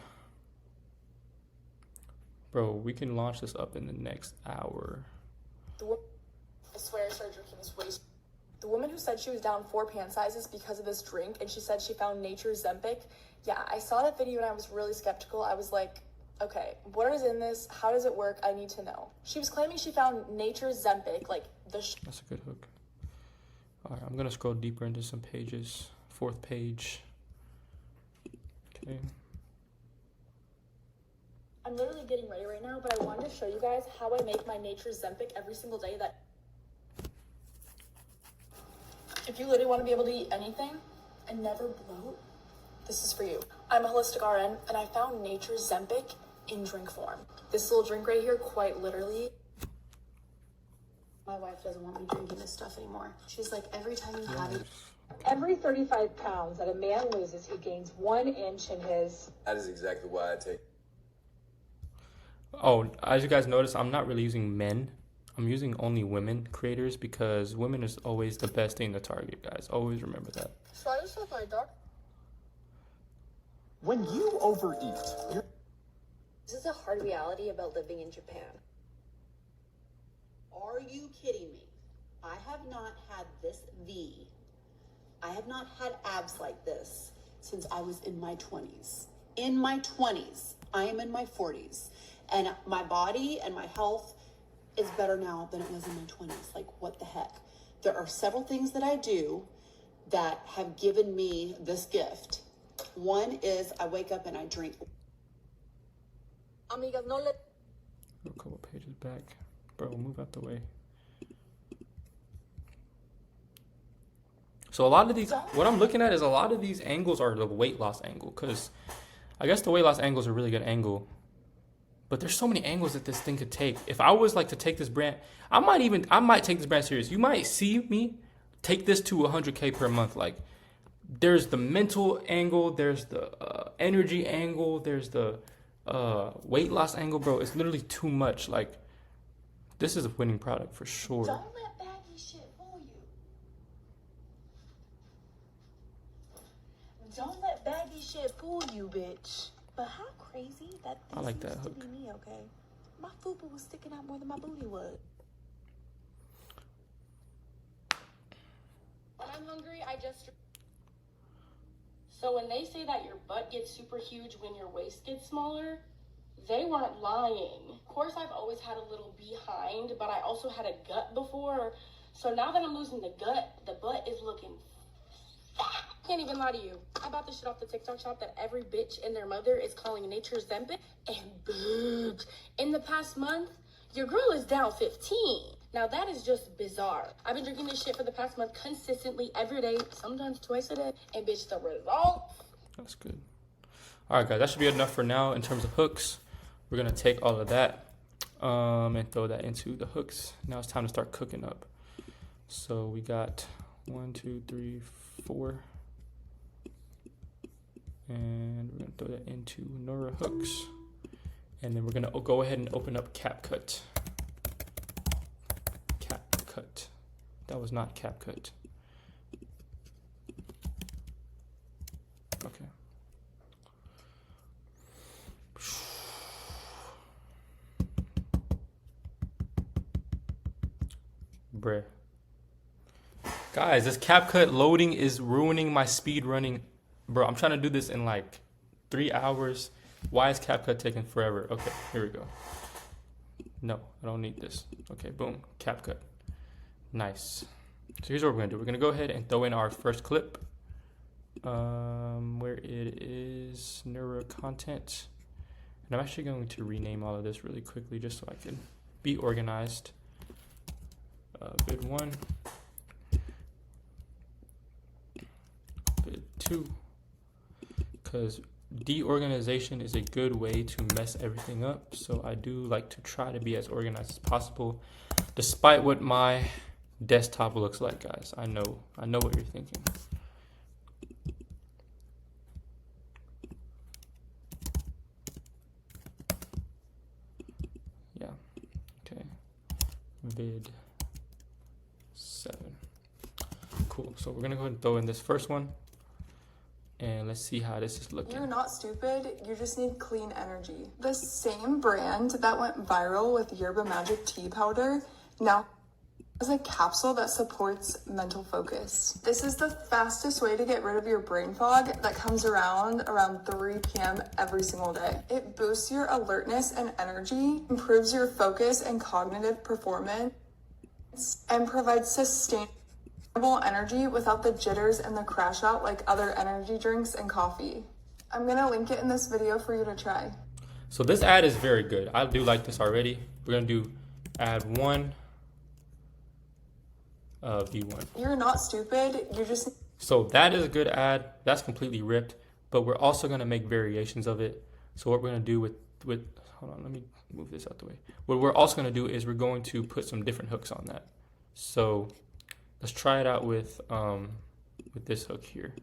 Bro, we can launch this up in the next hour. I swear I started drinking this way. The woman who said she was down 4 pant sizes because of this drink, and she said she found Nature's Zempic. Yeah, I saw that video and I was really skeptical. I was like, okay, what is in this? How does it work? I need to know. She was claiming she found Nature's Zempic, like the That's a good hook. All right, I'm gonna scroll deeper into some pages. 4th page. Okay. I'm literally getting ready right now, but I wanted to show you guys how I make my Nature's Zempic every single day. That if you literally want to be able to eat anything and never bloat, this is for you. I'm a holistic RN, and I found Nature's Zempic in drink form. This little drink right here, quite literally. My wife doesn't want me drinking this stuff anymore. She's like, every time you have it. Every 35 pounds that a man loses, he gains 1 inch in his. That is exactly why I take. Oh, as you guys notice, I'm not really using men. I'm using only women creators because women is always the best thing to target, guys. Always remember that. Try this stuff, my dog. When you overeat, This is a hard reality about living in Japan. Are you kidding me? I have not had this V. I have not had abs like this since I was in my 20s. In my 20s. I am in my 40s. And my body and my health is better now than it was in my 20s. Like, what the heck? There are several things that I do that have given me this gift. One is I wake up and I drink. Amigas, no le. A couple pages back. Bro, move out the way. So a lot of these, what I'm looking at is a lot of these angles are the weight loss angle, because I guess the weight loss angle is a really good angle. But there's so many angles that this thing could take. If I was like to take this brand, I might take this brand serious. You might see me take this to 100K per month. Like, there's the mental angle, there's the energy angle, there's the weight loss angle, bro. It's literally too much. Like, this is a winning product for sure. Don't let baggy shit fool you. Don't let baggy shit fool you, bitch. But how crazy that this I like that used hook. to be me, okay? My fupa was sticking out more than my booty was. When I'm hungry, I just. So when they say that your butt gets super huge when your waist gets smaller, they weren't lying. Of course, I've always had a little behind, but I also had a gut before. So now that I'm losing the gut, the butt is looking fat. Can't even lie to you. I bought this shit off the TikTok shop that every bitch and their mother is calling Nature's Zempic. And bitch, in the past month, your girl is down 15. Now that is just bizarre. I've been drinking this shit for the past month consistently every day, sometimes twice a day. And bitch, the results. That's good. All right, guys, that should be enough for now in terms of hooks. We're gonna take all of that and throw that into the hooks. Now it's time to start cooking up. So we got 1, 2, 3, 4. And we're gonna throw that into Nora hooks. And then we're gonna go ahead and open up CapCut. CapCut. That was not CapCut. Okay. Bruh. Guys, this CapCut loading is ruining my speed running. Bro, I'm trying to do this in like 3 hours. Why is CapCut taking forever? Okay, here we go. No, I don't need this. Okay, boom, CapCut. Nice. So here's what we're gonna do. We're gonna go ahead and throw in our first clip. Where it is Neuro content. And I'm actually going to rename all of this really quickly just so I can be organized. Vid 1. Vid 2. Because deorganization is a good way to mess everything up. So I do like to try to be as organized as possible, despite what my desktop looks like, guys. I know what you're thinking. Yeah. Okay. Vid 7. Cool. So we're gonna go ahead and throw in this first one. And let's see how this is looking. You're not stupid, you just need clean energy. The same brand that went viral with Yerba Magic tea powder now has a capsule that supports mental focus. This is the fastest way to get rid of your brain fog that comes around 3 p.m. every single day. It boosts your alertness and energy, improves your focus and cognitive performance, and provides sustainable energy without the jitters and the crash out like other energy drinks and coffee. I'm gonna link it in this video for you to try. So this ad is very good. I do like this already. We're gonna do ad 1, V1. You're not stupid, you just... So that is a good ad. That's completely ripped, but we're also gonna make variations of it. So what we're gonna do with hold on, let me move this out the way. What we're also gonna do is we're going to put some different hooks on that. So let's try it out with this hook here.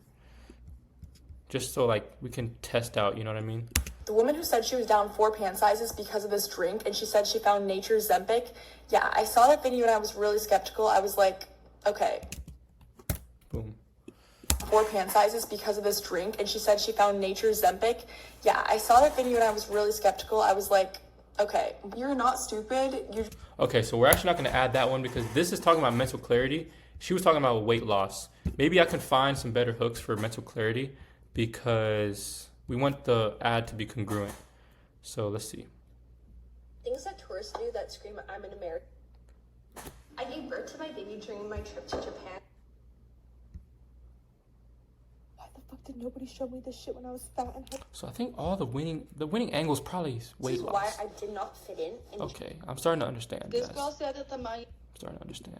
Just so like we can test out, you know what I mean? The woman who said she was down 4 pant sizes because of this drink, and she said she found nature's Zempic. Yeah, I saw that video and I was really skeptical. I was like, okay. Boom. 4 pant sizes because of this drink, and she said she found nature's Zempic. Yeah, I saw that video and I was really skeptical. I was like, okay. You're not stupid, you... Okay, so we're actually not gonna add that one because this is talking about mental clarity. She was talking about weight loss. Maybe I can find some better hooks for mental clarity because we want the ad to be congruent. So let's see. Things that tourists do that scream, I'm an American. I gave birth to my baby during my trip to Japan. Why the fuck did nobody show me this shit when I was fat and heavy? So I think all the winning angle is probably weight loss. Why I did not fit in. Okay, I'm starting to understand. This guys. girl said that the I'm starting to understand.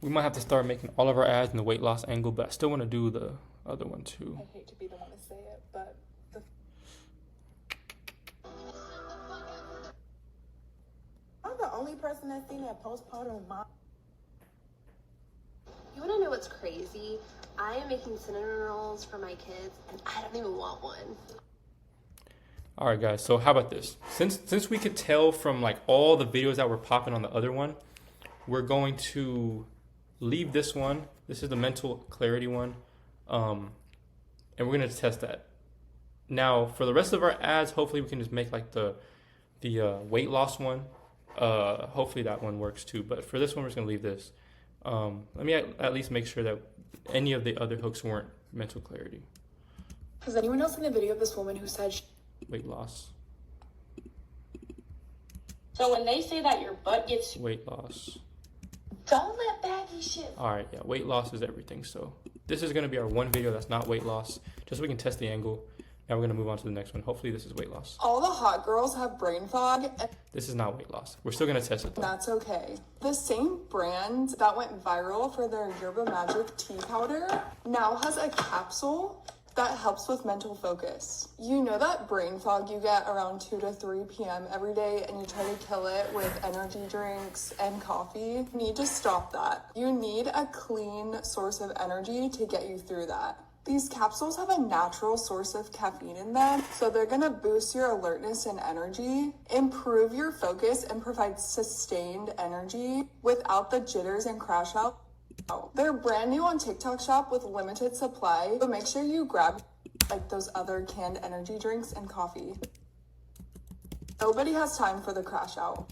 We might have to start making all of our ads in the weight loss angle, but I still want to do the other one too. I hate to be the one to say it, but I'm the only person that's seen that postpartum mom. You want to know what's crazy? I am making cinnamon rolls for my kids, and I don't even want one. All right, guys. So how about this? Since we could tell from like all the videos that were popping on the other one, we're going to leave this one. This is the mental clarity one, and we're gonna test that. Now, for the rest of our ads, hopefully we can just make like the weight loss one. Hopefully that one works too. But for this one, we're just gonna leave this. Let me at least make sure that any of the other hooks weren't mental clarity. has anyone else seen the video of this woman who said Weight loss. So when they say that your butt gets... Weight loss. don't let baggy shit... All right, yeah, weight loss is everything. So this is gonna be our one video that's not weight loss, just so we can test the angle. Now we're gonna move on to the next one. Hopefully this is weight loss. All the hot girls have brain fog, and This is not weight loss. We're still gonna test it though. that's okay. The same brand that went viral for their Yerba Magic tea powder now has a capsule that helps with mental focus. You know that brain fog you get around 2 to 3 p.m. every day and you try to kill it with energy drinks and coffee? You need to stop that. You need a clean source of energy to get you through that. These capsules have a natural source of caffeine in them, so they're gonna boost your alertness and energy, improve your focus, and provide sustained energy without the jitters and crash out. They're brand new on TikTok Shop with limited supply, so make sure you grab like those other canned energy drinks and coffee. Nobody has time for the crash out.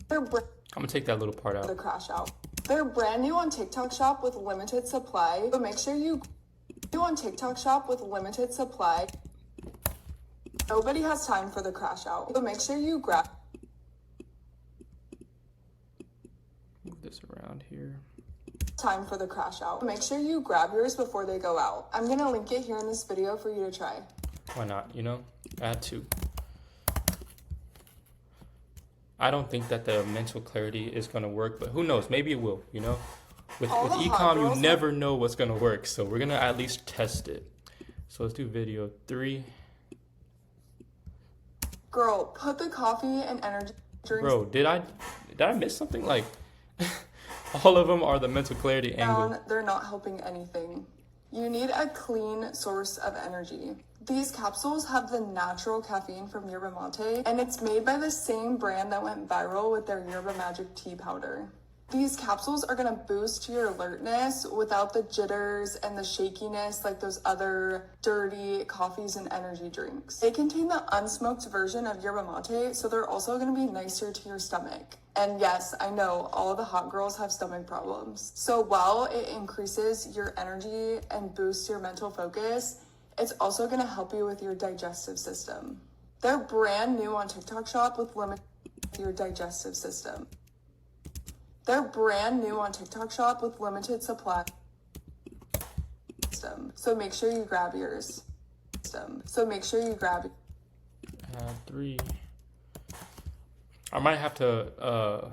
I'm gonna take that little part out. The crash out. They're brand new on TikTok Shop with limited supply, so make sure you on TikTok Shop with limited supply. Nobody has time for the crash out, so make sure you grab. Move this around here. Time for the crash out. Make sure you grab yours before they go out. I'm gonna link it here in this video for you to try. Why not? You know, add 2. I don't think that the mental clarity is gonna work, but who knows? Maybe it will. You know, with ecom, you never know what's gonna work. So we're gonna at least test it. So let's do video 3. Girl, put the coffee and energy drinks. Bro, did I miss something? Like, all of them are the mental clarity angle. They're not helping anything. You need a clean source of energy. These capsules have the natural caffeine from yerba mate, and it's made by the same brand that went viral with their Yerba Magic tea powder. These capsules are gonna boost your alertness without the jitters and the shakiness like those other dirty coffees and energy drinks. They contain the unsmoked version of yerba mate, so they're also gonna be nicer to your stomach. And yes, I know all of the hot girls have stomach problems. So while it increases your energy and boosts your mental focus, it's also gonna help you with your digestive system. They're brand new on TikTok Shop with limited your digestive system. They're brand new on TikTok Shop with limited supply. So make sure you grab yours. So make sure you grab. 3. I might have to.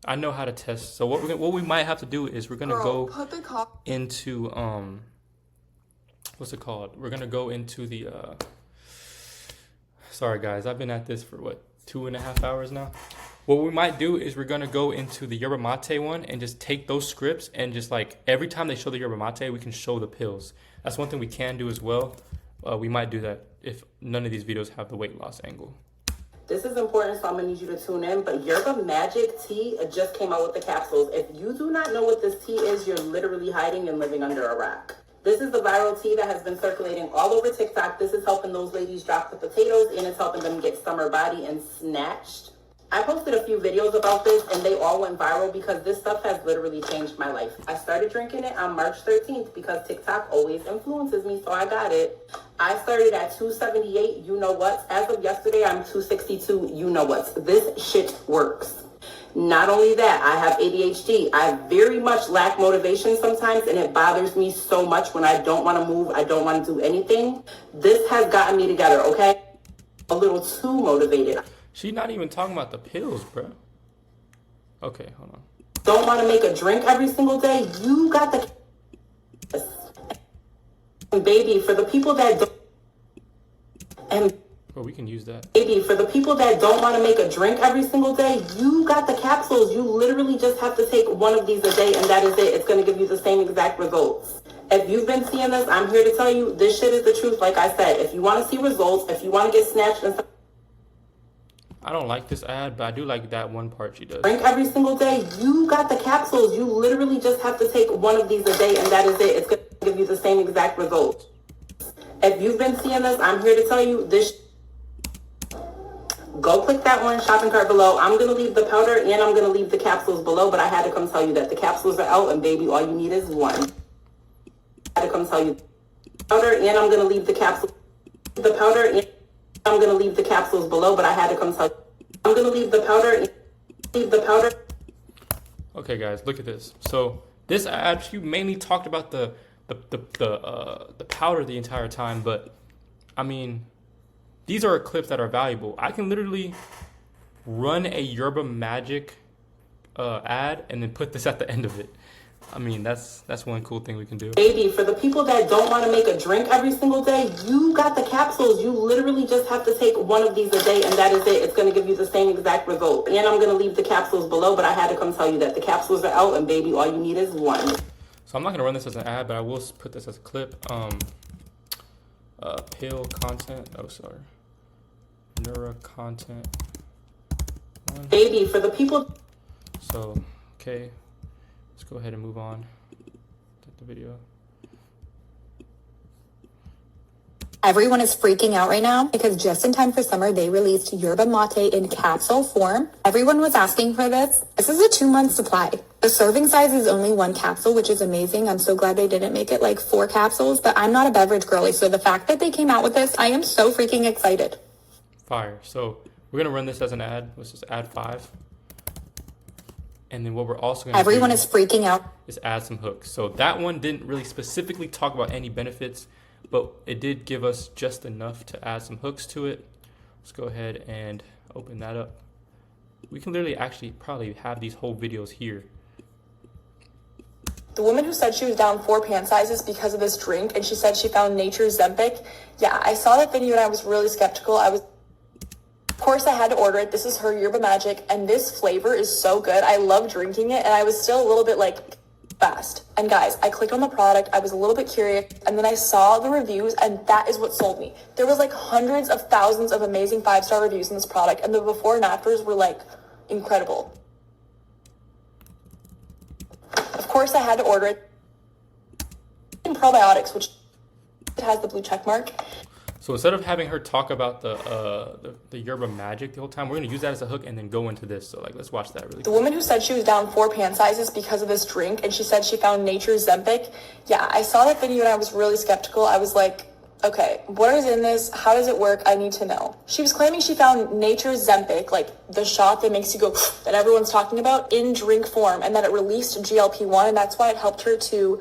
I know how to test. So what we might have to do is we're gonna go into what's it called? We're gonna go into the. Sorry guys, I've been at this for what, 2.5 hours now. What we might do is we're gonna go into the yerba mate one and just take those scripts and just like every time they show the yerba mate, we can show the pills. That's one thing we can do as well. We might do that if none of these videos have the weight loss angle. This is important, so I'm gonna need you to tune in. But Yerba Magic tea just came out with the capsules. If you do not know what this tea is, you're literally hiding and living under a rock. This is the viral tea that has been circulating all over TikTok. This is helping those ladies drop the potatoes, and it's helping them get summer body and snatched. I posted a few videos about this and they all went viral because this stuff has literally changed my life. I started drinking it on March 13th because TikTok always influences me, so I got it. I started at 278, you know what? As of yesterday, I'm 262, you know what? This shit works. Not only that, I have ADHD. I very much lack motivation sometimes, and it bothers me so much when I don't want to move, I don't want to do anything. This has gotten me together, okay? A little too motivated. She's not even talking about the pills, bro. Okay, hold on. Don't want to make a drink every single day? You got the... And baby, for the people that don't... And well, we can use that. baby, for the people that don't want to make a drink every single day, you got the capsules. You literally just have to take one of these a day, and that is it. It's going to give you the same exact results. If you've been seeing this, I'm here to tell you, this shit is the truth, like I said. If you want to see results, if you want to get snatched and stuff, I don't like this ad, but I do like that one part she does. drink every single day, you got the capsules. You literally just have to take one of these a day, and that is it. It's going to give you the same exact results. If you've been seeing this, I'm here to tell you this. Go click that one, shopping cart below. I'm going to leave the powder and I'm going to leave the capsules below, but I had to come tell you that the capsules are out, and baby, all you need is one. I had to come tell you powder, and I'm going to leave the capsules. The powder, and I'm going to leave the capsules below, but I had to come tell you. I'm going to leave the powder and leave the powder. Okay, guys, look at this. So this ad, she mainly talked about the powder the entire time, but I mean, these are clips that are valuable. I can literally run a Yerba Magic ad and then put this at the end of it. I mean, that's one cool thing we can do. Baby, for the people that don't want to make a drink every single day, you got the capsules. You literally just have to take one of these a day, and that is it. It's going to give you the same exact result. And I'm going to leave the capsules below, but I had to come tell you that the capsules are out, and baby, all you need is one. So I'm not going to run this as an ad, but I will put this as a clip. Pill content. Oh, sorry. Neura content. One. Baby, for the people. So, okay. Let's go ahead and move on to the video. Everyone is freaking out right now because just in time for summer, they released yerba mate in capsule form. Everyone was asking for this. This is a 2-month supply. The serving size is only 1 capsule, which is amazing. I'm so glad they didn't make it like 4 capsules, but I'm not a beverage girly. So the fact that they came out with this, I am so freaking excited. Fire. So we're going to run this as an ad. Let's just add 5. And then what we're also going to Everyone is freaking out. Is add some hooks. So that one didn't really specifically talk about any benefits, but it did give us just enough to add some hooks to it. Let's go ahead and open that up. We can literally actually probably have these whole videos here. The woman who said she was down 4 pant sizes because of this drink, and she said she found nature's Zempic. Yeah, I saw that video and I was really skeptical. Of course, I had to order it. This is her Yerba Magic, and this flavor is so good. I love drinking it, and I was still a little bit like fast. And guys, I clicked on the product. I was a little bit curious, and then I saw the reviews, and that is what sold me. There was like hundreds of thousands of amazing 5-star reviews in this product, and the before and afters were like incredible. course, I had to order it. And probiotics, which has the blue check mark. So instead of having her talk about the yerba magic the whole time, we're gonna use that as a hook and then go into this. So like, let's watch that really The quick. woman who said she was down 4 pan sizes because of this drink, and she said she found nature's Zempic. Yeah, I saw that video and I was really skeptical. I was like, okay, what is in this? How does it work? I need to know. She was claiming she found nature's Zempic, like the shot that makes you go that everyone's talking about, in drink form, and that it released GLP-1, and that's why it helped her to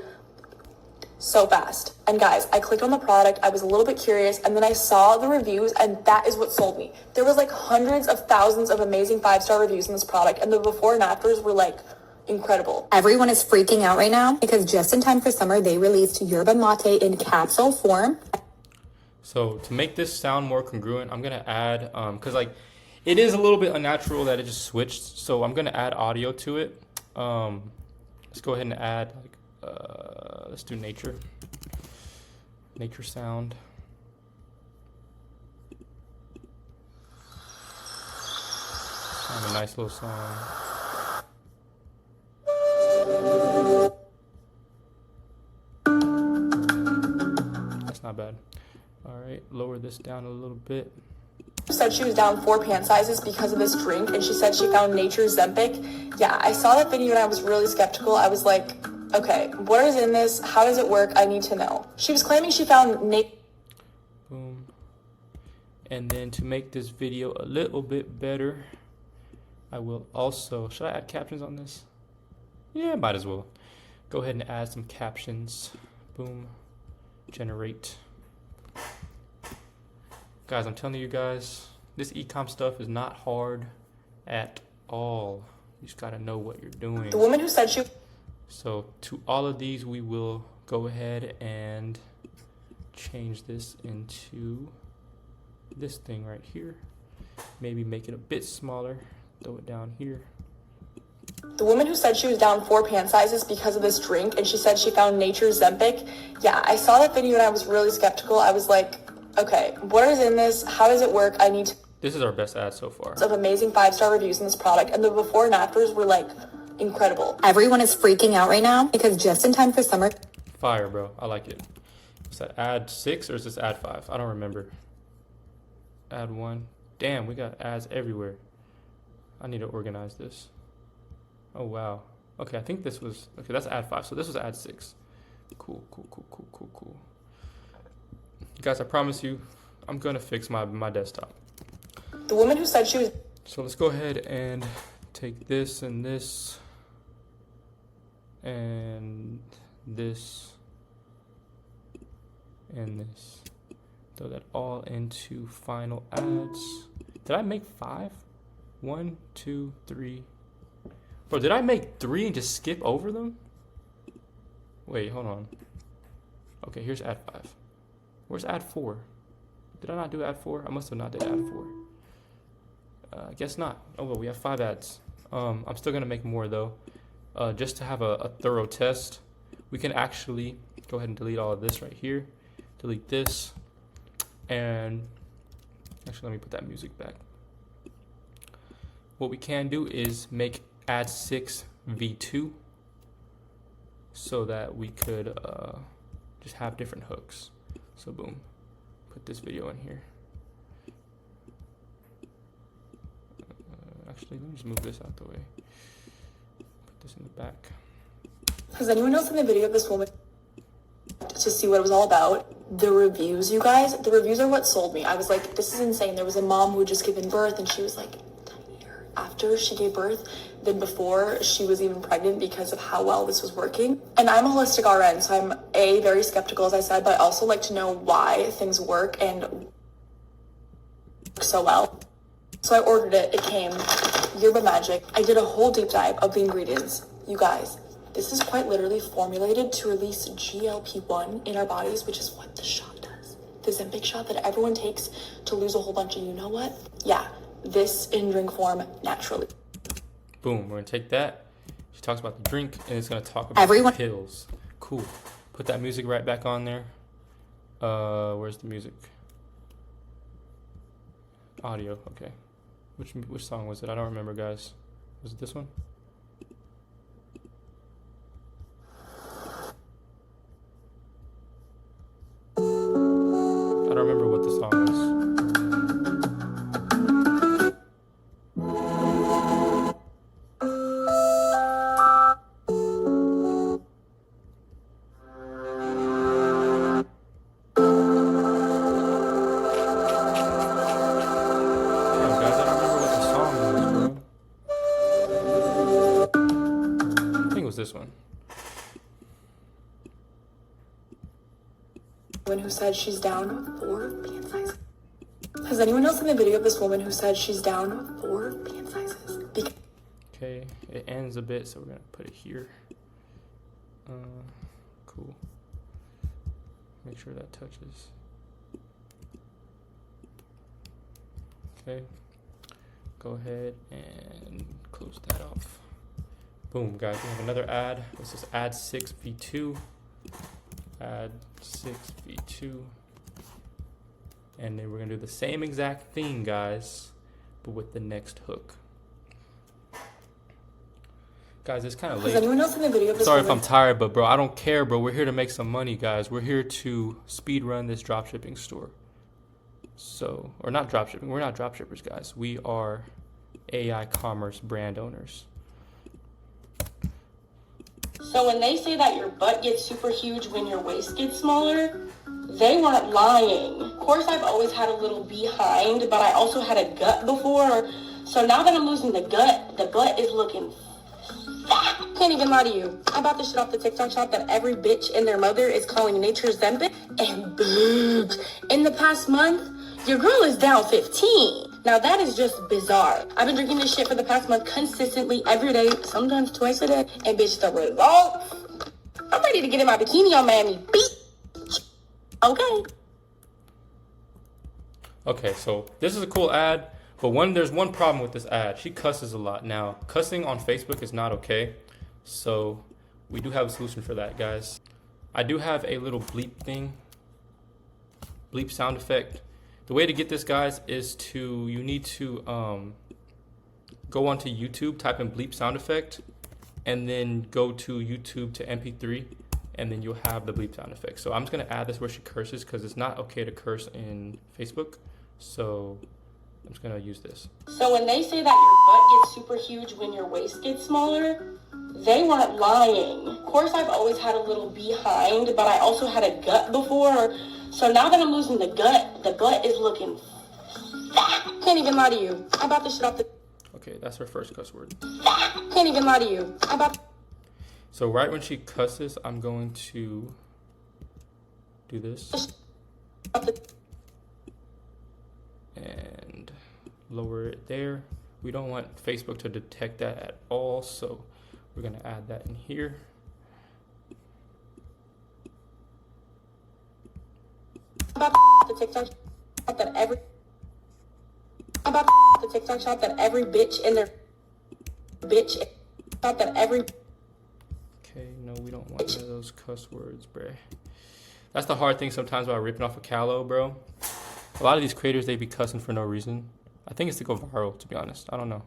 so fast. And guys, I clicked on the product, I was a little bit curious, and then I saw the reviews, and that is what sold me. There was like hundreds of thousands of amazing 5-star reviews in this product, and the before and afters were like incredible. Everyone is freaking out right now because just in time for summer, they released yerba mate in capsule form. So to make this sound more congruent, I'm gonna add, cause like it is a little bit unnatural that it just switched. So I'm gonna add audio to it. Let's go ahead and add like, let's do nature sound. Sound a nice little song. That's not bad. All right, lower this down a little bit. Said she was down 4 pan sizes because of this drink, and she said she found nature's Zempic. Yeah, I saw that video and I was really skeptical. I was like, okay, what is in this? How does it work? I need to know. She was claiming she found Boom. And then to make this video a little bit better, I will also, should I add captions on this? Yeah, might as well. Go ahead and add some captions. Boom. Generate. Guys, I'm telling you guys, this ecom stuff is not hard at all. You just gotta know what you're doing. The woman who said she... So to all of these, we will go ahead and change this into this thing right here. Maybe make it a bit smaller. Throw it down here. The woman who said she was down 4 pan sizes because of this drink, and she said she found nature's Zempic. Yeah, I saw that video and I was really skeptical. I was like, okay, what is in this? How does it work? I need to... This is our best ad so far. Of amazing 5-star reviews in this product, and the before and afters were like incredible. Everyone is freaking out right now because just in time for summer. Fire, bro. I like it. Is that ad 6 or is this ad 5? I don't remember. Ad 1. Damn, we got ads everywhere. I need to organize this. Oh, wow. Okay, I think this was... Okay, that's ad 5. So this was ad 6. Cool. Guys, I promise you, I'm going to fix my desktop. The woman who said she was... So let's go ahead and take this and this and this and this. Throw that all into final ads. Did I make 5? 1, 2, 3. Bro, did I make 3 and just skip over them? Wait, hold on. Okay, here's ad 5. Where's ad 4? Did I not do ad 4? I must have not did ad 4. I guess not. Oh well, we have 5 ads. I'm still gonna make more though, just to have a thorough test. We can actually go ahead and delete all of this right here, delete this, and actually let me put that music back. What we can do is make ad 6 v2, so that we could just have different hooks. So boom, put this video in here. Actually, let me just move this out the way. Put this in the back. Has anyone else seen the video of this woman to see what it was all about? The reviews, you guys, the reviews are what sold me. I was like, this is insane. There was a mom who had just given birth, and she was like, a year after she gave birth than before she was even pregnant because of how well this was working. And I'm a holistic RN, so I'm very skeptical, as I said, but I also like to know why things work and work so well. So I ordered it. It came. Yerba Magic. I did a whole deep dive of the ingredients. You guys, this is quite literally formulated to release GLP-1 in our bodies, which is what the shot does. The Zempic shot that everyone takes to lose a whole bunch of, you know what? Yeah, this in drink form naturally. Boom, we're gonna take that. She talks about the drink, and it's gonna talk about the pills. Cool. Put that music right back on there. Where's the music? Audio, okay. Which song was it? I don't remember, guys. Was it this one? remember what the song was. Damn, guys, I don't remember what the song was, bro. I think it was this one. Woman who said she's down 4 pant sizes. Has anyone else seen the video of this woman who said she's down 4 pant sizes? Okay, it ends a bit, so we're gonna put it here. Cool. Make sure that touches. Okay, go ahead and close that off. Boom, guys, we have another ad. This is ad 6v2. Add 6v2, and then we're gonna do the same exact thing, guys, but with the next hook. Guys, it's kind of late. Has anyone else in the video of this Sorry if woman? I'm tired, but bro, I don't care, bro. We're here to make some money, guys. We're here to speed run this dropshipping store. So, or not dropshipping. We're not dropshippers, guys. We are AI commerce brand owners. So when they say that your butt gets super huge when your waist gets smaller, they weren't lying. Of course, I've always had a little behind, but I also had a gut before. So now that I'm losing the butt is looking fat. Can't even lie to you. I bought this shit off the TikTok shop that every bitch and their mother is calling nature's Zempic, and boobs. In the past month, your girl is down 15. Now that is just bizarre. I've been drinking this shit for the past month consistently every day, sometimes twice a day, and bitch, the results. I'm ready to get in my bikini on Miami Beach. Okay. Okay, so this is a cool ad, but there's one problem with this ad. She cusses a lot. Now, cussing on Facebook is not okay, so we do have a solution for that, guys. I do have a little bleep thing, bleep sound effect. The way to get this, guys, is you need to go onto YouTube, type in bleep sound effect, and then go to YouTube to MP3, and then you'll have the bleep sound effect. So I'm just gonna add this where she curses because it's not okay to curse in Facebook. So I'm just gonna use this. So when they say that your butt gets super huge when your waist gets smaller, they weren't lying. Of course, I've always had a little behind, but I also had a gut before. So now that I'm losing the butt is looking fat. Can't even lie to you. I bought this shit off the... Okay, that's her first cuss word. Can't even lie to you. So right when she cusses, I'm going to do this. And lower it there. We don't want Facebook to detect that at all, so we're gonna add that in here. About the TikTok shop that every bitch and their bitch thought that every... Okay, no, we don't want none of those cuss words, bruh. That's the hard thing sometimes about ripping off a callow, bro. A lot of these creators, they be cussing for no reason. I think it's to go viral, to be honest. I don't know.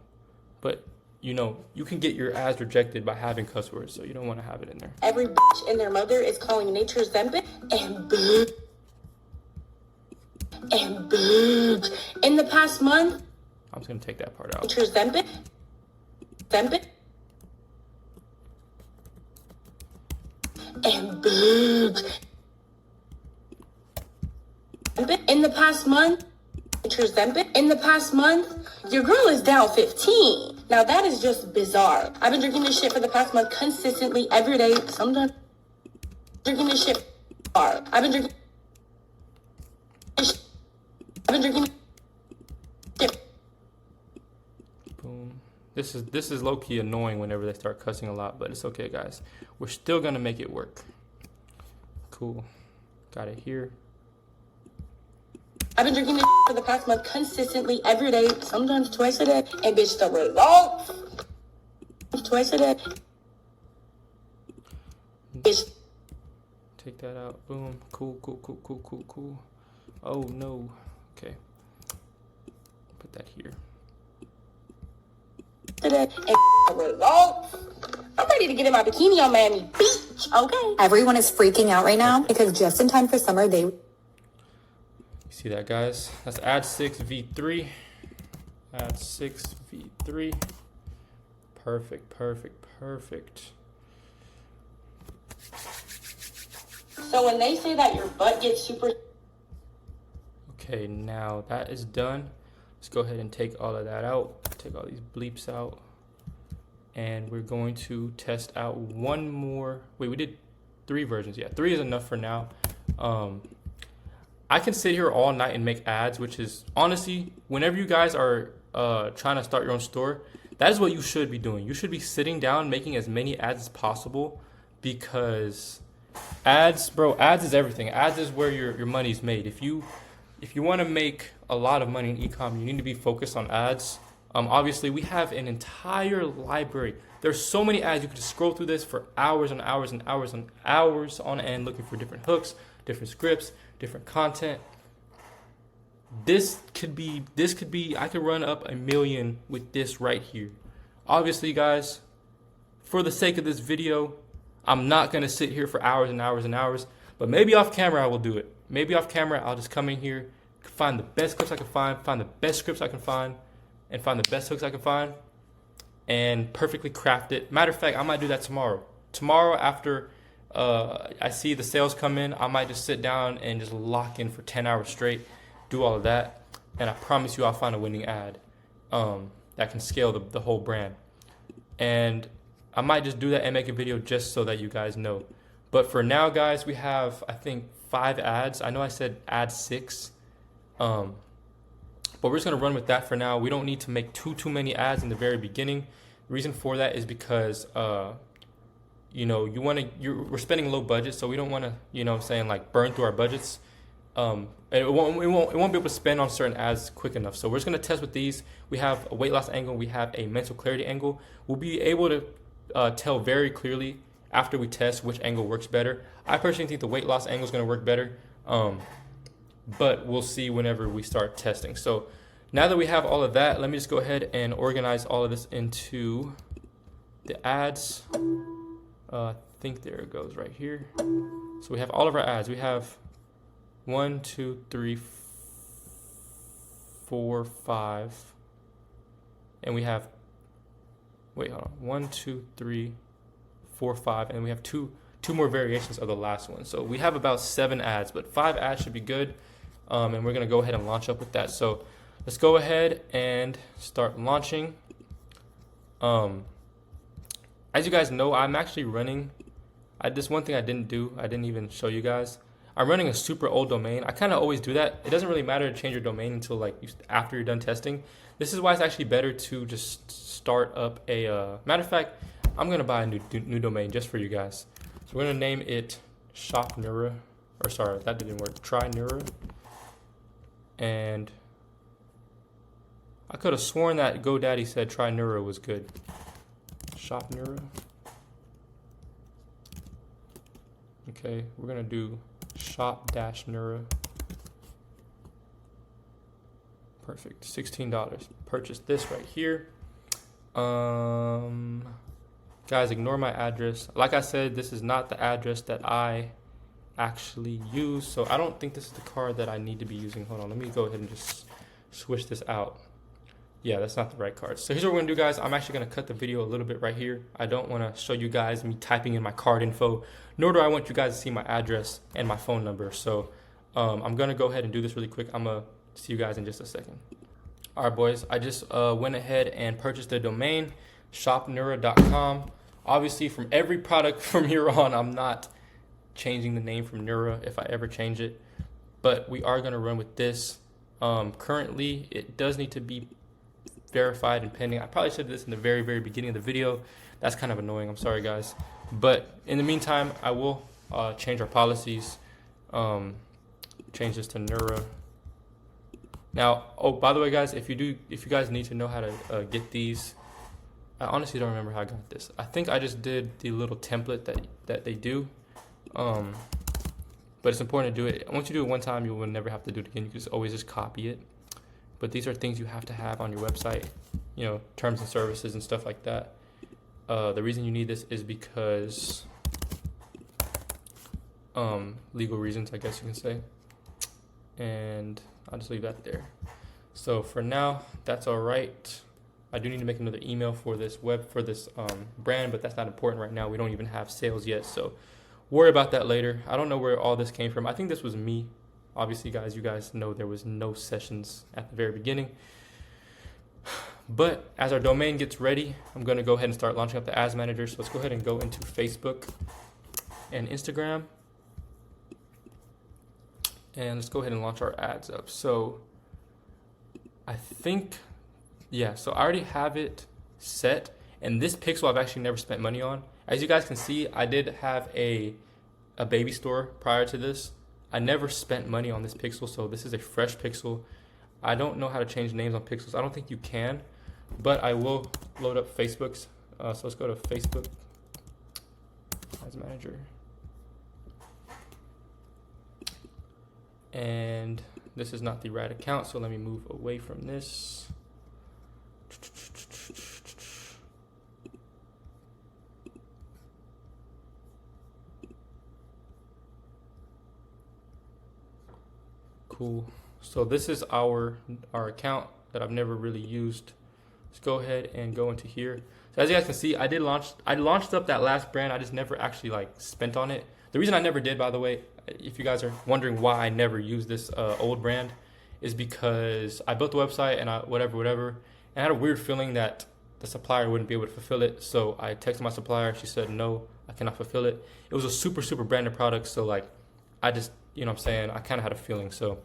But, you know, you can get your ads rejected by having cuss words, so you don't want to have it in there. Every bitch and their mother is calling nature's Zempic, and boobs. And boobs. In the past month, I'm just going to take that part out. nature's Zempic. And boobs. In the past month, in the past month, your girl is down 15. Now that is just bizarre. I've been drinking this shit for the past month consistently every day. Sometimes drinking this shit. I've been drinking shit. Boom. This is low-key annoying whenever they start cussing a lot, but it's okay, guys. We're still gonna make it work. Cool. Got it here. I've been drinking this for the past month consistently every day, sometimes twice a day, and bitch, the results. Twice a day. Bitch. Take that out. Boom. Cool, cool, cool, cool, cool, cool. Oh no. Okay. Put that here. Today, and the results. I'm ready to get in my bikini on Miami Beach. Okay. Everyone is freaking out right now because just in time for summer, they... You see that, guys. That's add 6 v3. Add 6 v3. Perfect, perfect, perfect. So when they say that your butt gets super... Okay, now that is done. Let's go ahead and take all of that out. Take all these bleeps out. And we're going to test out one more. Wait, we did 3 versions. Yeah, 3 is enough for now. I can sit here all night and make ads, which is honestly, whenever you guys are trying to start your own store, that is what you should be doing. You should be sitting down making as many ads as possible, because ads, bro, ads is everything. Ads is where your money's made. If you want to make a lot of money in ecom, you need to be focused on ads. Obviously, we have an entire library. There's so many ads. You could just scroll through this for hours and hours and hours and hours on end, looking for different hooks, different scripts, different content. This could be, I could run up 1 million with this right here. Obviously, guys, for the sake of this video, I'm not going to sit here for hours and hours and hours, but maybe off camera I will do it. Maybe off camera I'll just come in here, find the best clips I can find the best scripts I can find, and find the best hooks I can find, and perfectly craft it. Matter of fact, I might do that tomorrow. Tomorrow, after I see the sales come in, I might just sit down and just lock in for 10 hours straight, do all of that, and I promise you I'll find a winning ad that can scale the whole brand. And I might just do that and make a video just so that you guys know. But for now, guys, we have, I think, 5 ads. I know I said add 6. But we're just gonna run with that for now. We don't need to make too many ads in the very beginning. The reason for that is because you know, we're spending low budget, so we don't want to, you know, saying like burn through our budgets. And it won't be able to spend on certain ads quick enough. So we're just gonna test with these. We have a weight loss angle. We have a mental clarity angle. We'll be able to tell very clearly after we test which angle works better. I personally think the weight loss angle is gonna work better. But we'll see whenever we start testing. So now that we have all of that, let me just go ahead and organize all of this into the ads. I think there it goes right here. So we have all of our ads. We have 1, 2, 3, 4, 5. And we have, wait, hold on. 1, 2, 3, 4, 5. And we have two more variations of the last one. So we have about 7 ads, but 5 ads should be good. And we're gonna go ahead and launch up with that. So let's go ahead and start launching. As you guys know, I'm actually running, this one thing I didn't do, I didn't even show you guys. I'm running a super old domain. I kind of always do that. It doesn't really matter to change your domain until like after you're done testing. This is why it's actually better to just start up a, matter of fact, I'm gonna buy a new domain just for you guys. So we're gonna name it Shop Neura, or sorry, that didn't work, Try Neura. And I could have sworn that GoDaddy said Try Neura was good. Shop Neura. Okay, we're gonna do shop-neura. Perfect, $16. Purchase this right here. Guys, ignore my address. Like I said, this is not the address that I actually use, so I don't think this is the card that I need to be using. Hold on, let me go ahead and just switch this out. Yeah, that's not the right card. So here's what we're gonna do, guys. I'm actually gonna cut the video a little bit right here. I don't wanna show you guys me typing in my card info, nor do I want you guys to see my address and my phone number. So I'm gonna go ahead and do this really quick. I'm gonna see you guys in just a second. All right, boys, I just went ahead and purchased the domain, shopneura.com. Obviously, from every product from here on, I'm not changing the name from Neura if I ever change it, but we are gonna run with this. Currently, it does need to be verified and pending. I probably said this in the very beginning of the video. That's kind of annoying. I'm sorry, guys. But in the meantime, I will change our policies. Change this to Neura. Now, oh, by the way, guys, if you guys need to know how to get these, I honestly don't remember how I got this. I think I just did the little template that they do. But it's important to do it. Once you do it one time, you will never have to do it again. You can just always just copy it. But these are things you have to have on your website, you know, terms and services and stuff like that. The reason you need this is because legal reasons, I guess you can say. and I'll just leave that there. So for now, that's all right. I do need to make another email for this brand, but that's not important right now. We don't even have sales yet, so worry about that later. I don't know where all this came from. I think this was me. Obviously, guys, you guys know there was no sessions at the very beginning. But as our domain gets ready, I'm going to go ahead and start launching up the ads manager. So let's go ahead and go into Facebook and Instagram. And let's go ahead and launch our ads up. So I think, yeah, so I already have it set. And this pixel I've actually never spent money on. As you guys can see, I did have a baby store prior to this. I never spent money on this pixel, so this is a fresh pixel. I don't know how to change names on pixels. I don't think you can, but I will load up Facebook's. So let's go to Facebook Ads Manager. And this is not the right account, so let me move away from this. Cool. So this is our account that I've never really used. Let's go ahead and go into here. So as you guys can see, I launched up that last brand. I just never actually like spent on it. The reason I never did, by the way, if you guys are wondering why I never used this old brand, is because I built the website and whatever, and I had a weird feeling that the supplier wouldn't be able to fulfill it. So I texted my supplier. She said, no, I cannot fulfill it. It was a super branded product. So like, I just, you know what I'm saying, I kind of had a feeling. So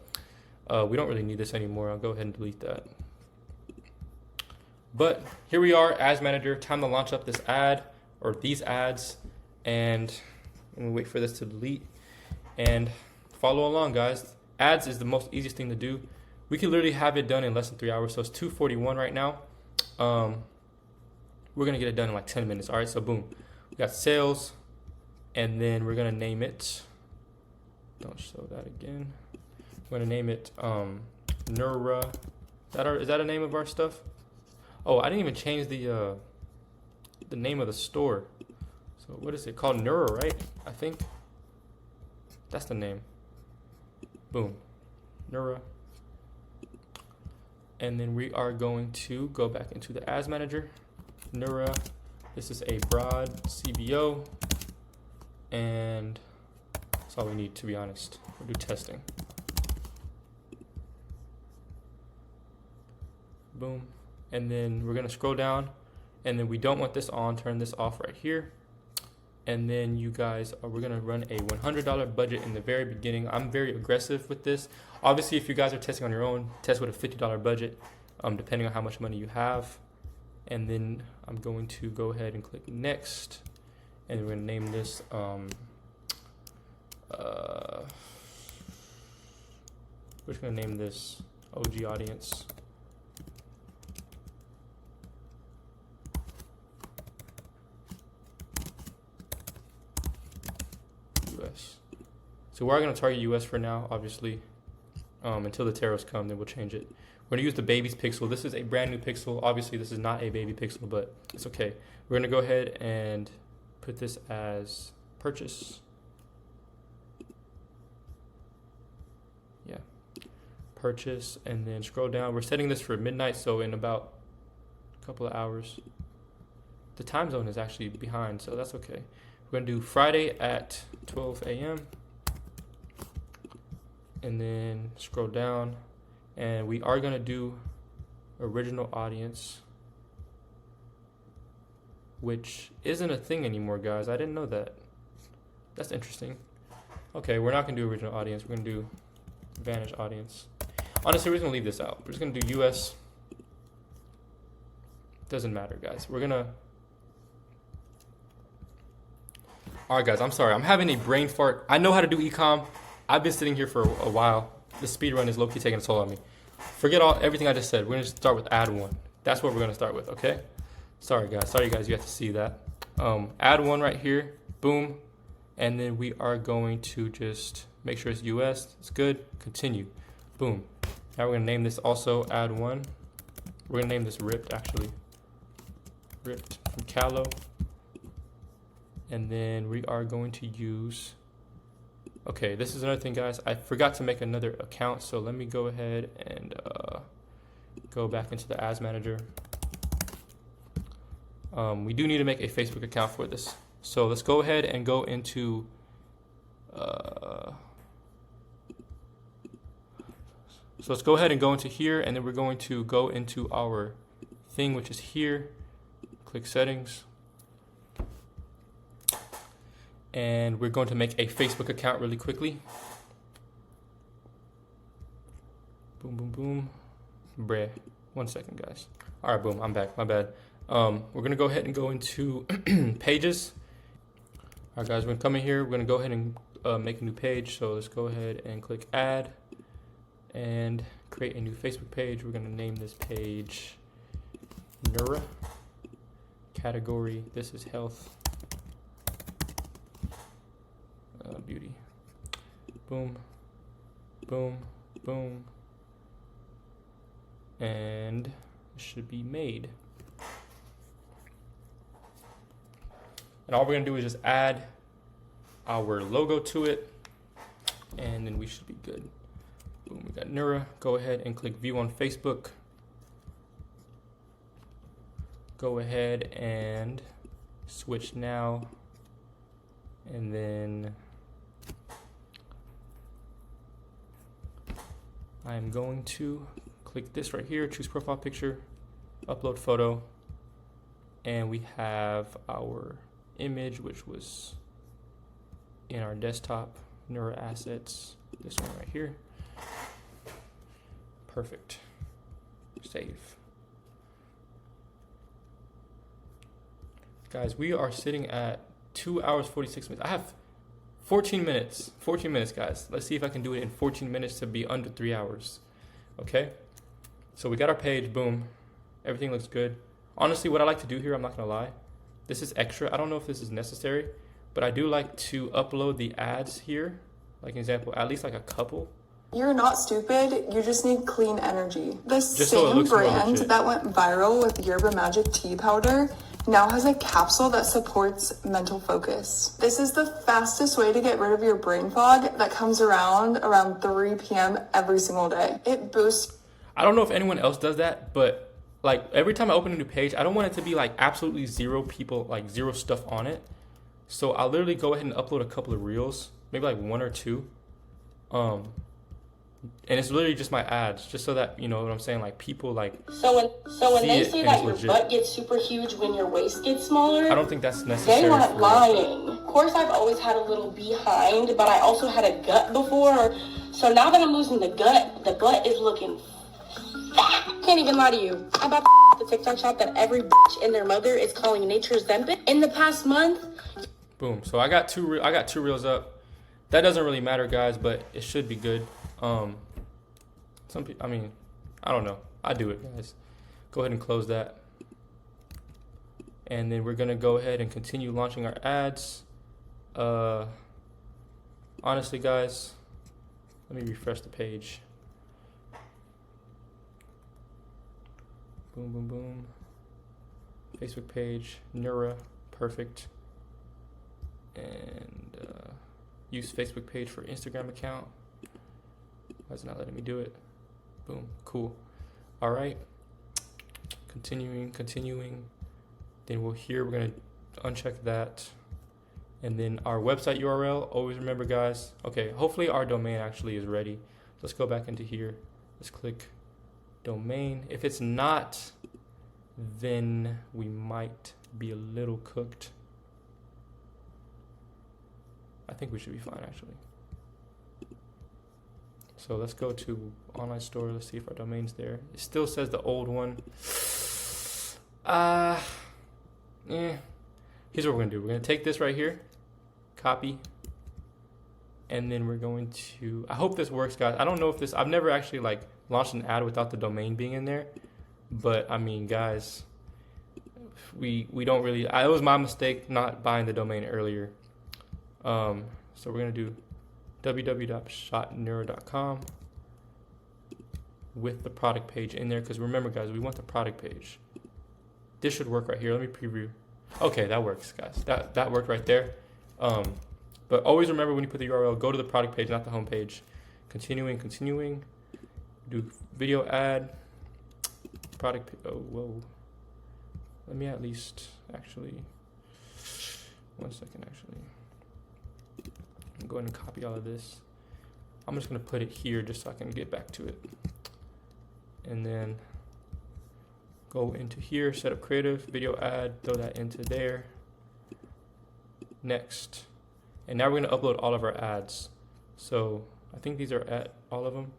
we don't really need this anymore. I'll go ahead and delete that. But here we are, Ads Manager. Time to launch up this ad or these ads. And I'm gonna wait for this to delete and follow along, guys. Ads is the most easiest thing to do. We can literally have it done in less than 3 hours. So it's 2:41 right now. We're gonna get it done in like 10 minutes. All right, so boom. We got sales, and then we're gonna name it. Don't show that again. We're gonna name it Nura. Is that a name of our stuff? Oh, I didn't even change the name of the store. So what is it called? Nura, right? I think that's the name. Boom, Nura. And then we are going to go back into the Ads Manager. Nura. This is a broad CBO, and that's all we need, to be honest. We'll do testing. Boom. And then we're gonna scroll down, and then we don't want this on, turn this off right here. And then you guys, we're gonna run a $100 budget in the very beginning. I'm very aggressive with this. Obviously, if you guys are testing on your own, test with a $50 budget, depending on how much money you have. And then I'm going to go ahead and click next, and we're gonna name this we're just gonna name this OG audience. US. So we're gonna target US for now, obviously. Until the taros come, then we'll change it. We're gonna use the baby's pixel. This is a brand new pixel. Obviously, this is not a baby pixel, but it's okay. We're gonna go ahead and put this as purchase. Yeah, purchase, and then scroll down. We're setting this for midnight, so in about a couple of hours. The time zone is actually behind, so that's okay. We're gonna do Friday at 12 a.m. and then scroll down, and we are gonna do original audience, which isn't a thing anymore, guys. I didn't know that. That's interesting. Okay, we're not gonna do original audience. We're gonna do Vantage audience. Honestly, we're just gonna leave this out. We're just gonna do US. Doesn't matter, guys. We're gonna. All right, guys. I'm sorry. I'm having a brain fart. I know how to do ecom. I've been sitting here for a while. The speed run is low-key taking a toll on me. Forget everything I just said. We're gonna start with ad one. That's what we're gonna start with. Okay. Sorry, guys. Sorry, guys. You have to see that. Ad one right here. Boom. And then we are going to just make sure it's US. It's good. Continue. Boom. Now we're gonna name this also ad one. We're gonna name this ripped, actually. Ripped from Callow. And then we are going to use Okay, this is another thing, guys. I forgot to make another account, so let me go ahead and go back into the ads manager. We do need to make a Facebook account for this. So let's go ahead and go into here, and then we're going to go into our thing, which is here. Click settings. And we're going to make a Facebook account really quickly. Boom, boom, boom. Bruh. 1 second, guys. All right, boom. I'm back. My bad. We're going to go ahead and go into pages. All right, guys. We're going to come in here. We're going to go ahead and make a new page. So let's go ahead and click add and create a new Facebook page. We're going to name this page Nura. Category, this is health. Beauty. Boom, boom, boom. And it should be made. And all we're gonna do is just add our logo to it, and then we should be good. Boom, we got Nura. Go ahead and click view on Facebook. Go ahead and switch now, and then I'm going to click this right here, choose profile picture, upload photo, and we have our image, which was in our desktop, Nura assets, this one right here. Perfect. Save. Guys, we are sitting at 2 hours 46 minutes. I have 14 minutes, guys. Let's see if I can do it in 14 minutes to be under 3 hours. Okay, so we got our page, boom. Everything looks good. Honestly, what I like to do here, I'm not gonna lie, this is extra. I don't know if this is necessary, but I do like to upload the ads here. Like an example, at least like a couple. You're not stupid, you just need clean energy. The Just so it same looks more brand legit. that went viral with Yerba Magic tea powder now has a capsule that supports mental focus. This is the fastest way to get rid of your brain fog that comes around 3 p.m. every single day. It boosts. I don't know if anyone else does that, but like every time I open a new page, I don't want it to be like absolutely zero people, like zero stuff on it. So I'll literally go ahead and upload a couple of reels, maybe like 1 or 2. And it's literally just my ads, just so that, you know what I'm saying, like people like. So when they say that your legit. butt gets super huge when your waist gets smaller, I don't think that's necessary. they weren't for lying. Of course, I've always had a little behind, but I also had a gut before. So now that I'm losing the gut, the butt is looking fat. Can't even lie to you. I bought the TikTok shop that every bitch and their mother is calling Nature Zempic in the past month. Boom. So I got two reels up. That doesn't really matter, guys, but it should be good. Some people, I mean, I don't know. I do it, guys. Go ahead and close that. And then we're gonna go ahead and continue launching our ads. Honestly, guys, let me refresh the page. Boom, boom, boom. Facebook page, Nura, perfect. And use Facebook page for Instagram account. Why is it not letting me do it? Boom, cool. All right, continuing. Then we're gonna uncheck that. And then our website URL, always remember, guys. Okay, hopefully our domain actually is ready. Let's go back into here. Let's click domain. If it's not, then we might be a little cooked. I think we should be fine, actually. So let's go to online store. Let's see if our domain's there. It still says the old one. Here's what we're gonna do. We're gonna take this right here, copy, and then we're going to, I hope this works, guys. I don't know if this, I've never actually like launched an ad without the domain being in there, but I mean, guys, we don't really, it was my mistake not buying the domain earlier. So we're gonna do www.shotnura.com with the product page in there, because remember, guys, we want the product page. This should work right here. Let me preview. Okay, that works, guys. That worked right there. But But always remember when you put the URL, go to the product page, not the home page. Continuing. Do video ad, product. Oh, whoa. Let me at least actually. 1 second, actually. I'm going to copy all of this. I'm just going to put it here just so I can get back to it. And then go into here, set up creative, video ad, throw that into there. Next. And now we're going to upload all of our ads. So I think these are at all of them.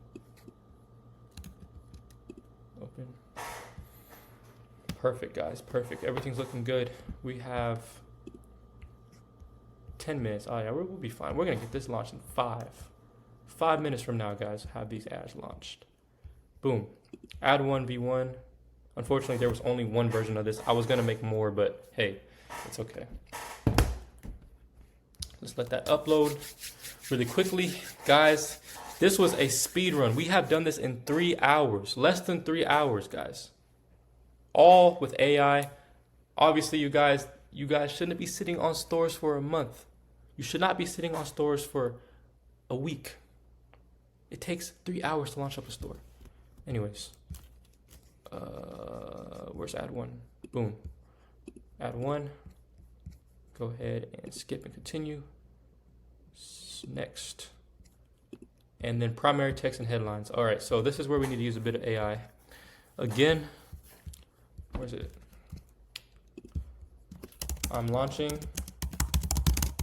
Open. Perfect, guys. Perfect. Everything's looking good. We have 10 minutes. Oh, yeah, we'll be fine. We're going to get this launched in 5 minutes from now, guys. Have these ads launched. Boom. Ad 1v1. Unfortunately, there was only one version of this. I was going to make more, but hey, it's okay. Let's let that upload really quickly. Guys, this was a speed run. We have done this in 3 hours. Less than 3 hours, guys. All with AI. Obviously, you guys shouldn't be sitting on stores for a month. You should not be sitting on stores for a week. It takes 3 hours to launch up a store. Anyways, where's ad 1? Boom. Ad 1. Go ahead and skip and continue. Next. And then primary text and headlines. All right, so this is where we need to use a bit of AI. Again, where's it? I'm launching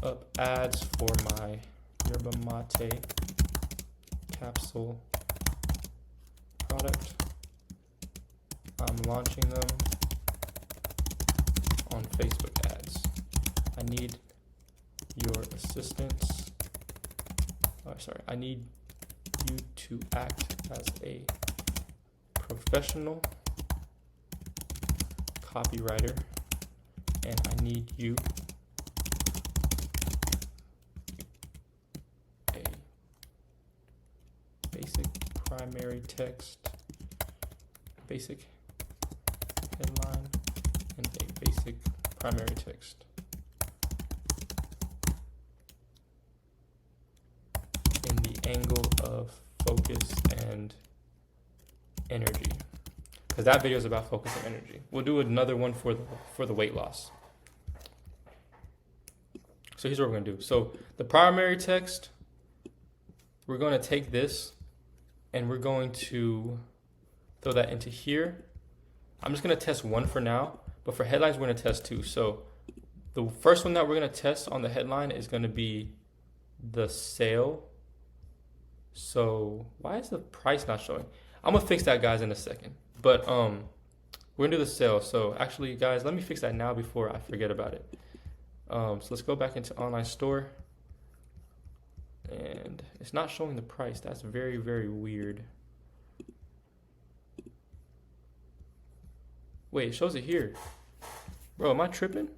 up ads for my yerba mate capsule product. I'm launching them on Facebook ads. I need your assistance. Oh, sorry. I need you to act as a professional copywriter, and I need you a basic primary text, basic headline, and a basic primary text. In the angle of focus and energy, because that video is about focus and energy. We'll do another one for the weight loss. So here's what we're gonna do. So the primary text, we're going to take this and we're going to throw that into here. I'm just gonna test one for now, but for headlines we're gonna test two. So the first one that we're gonna test on the headline is gonna be the sale. So why is the price not showing? I'm gonna fix that, guys, in a second. But we're gonna do the sale. So actually, guys, let me fix that now before I forget about it. So let's go back into online store, and it's not showing the price. That's very, very weird. Wait, it shows it here. Bro, am I tripping?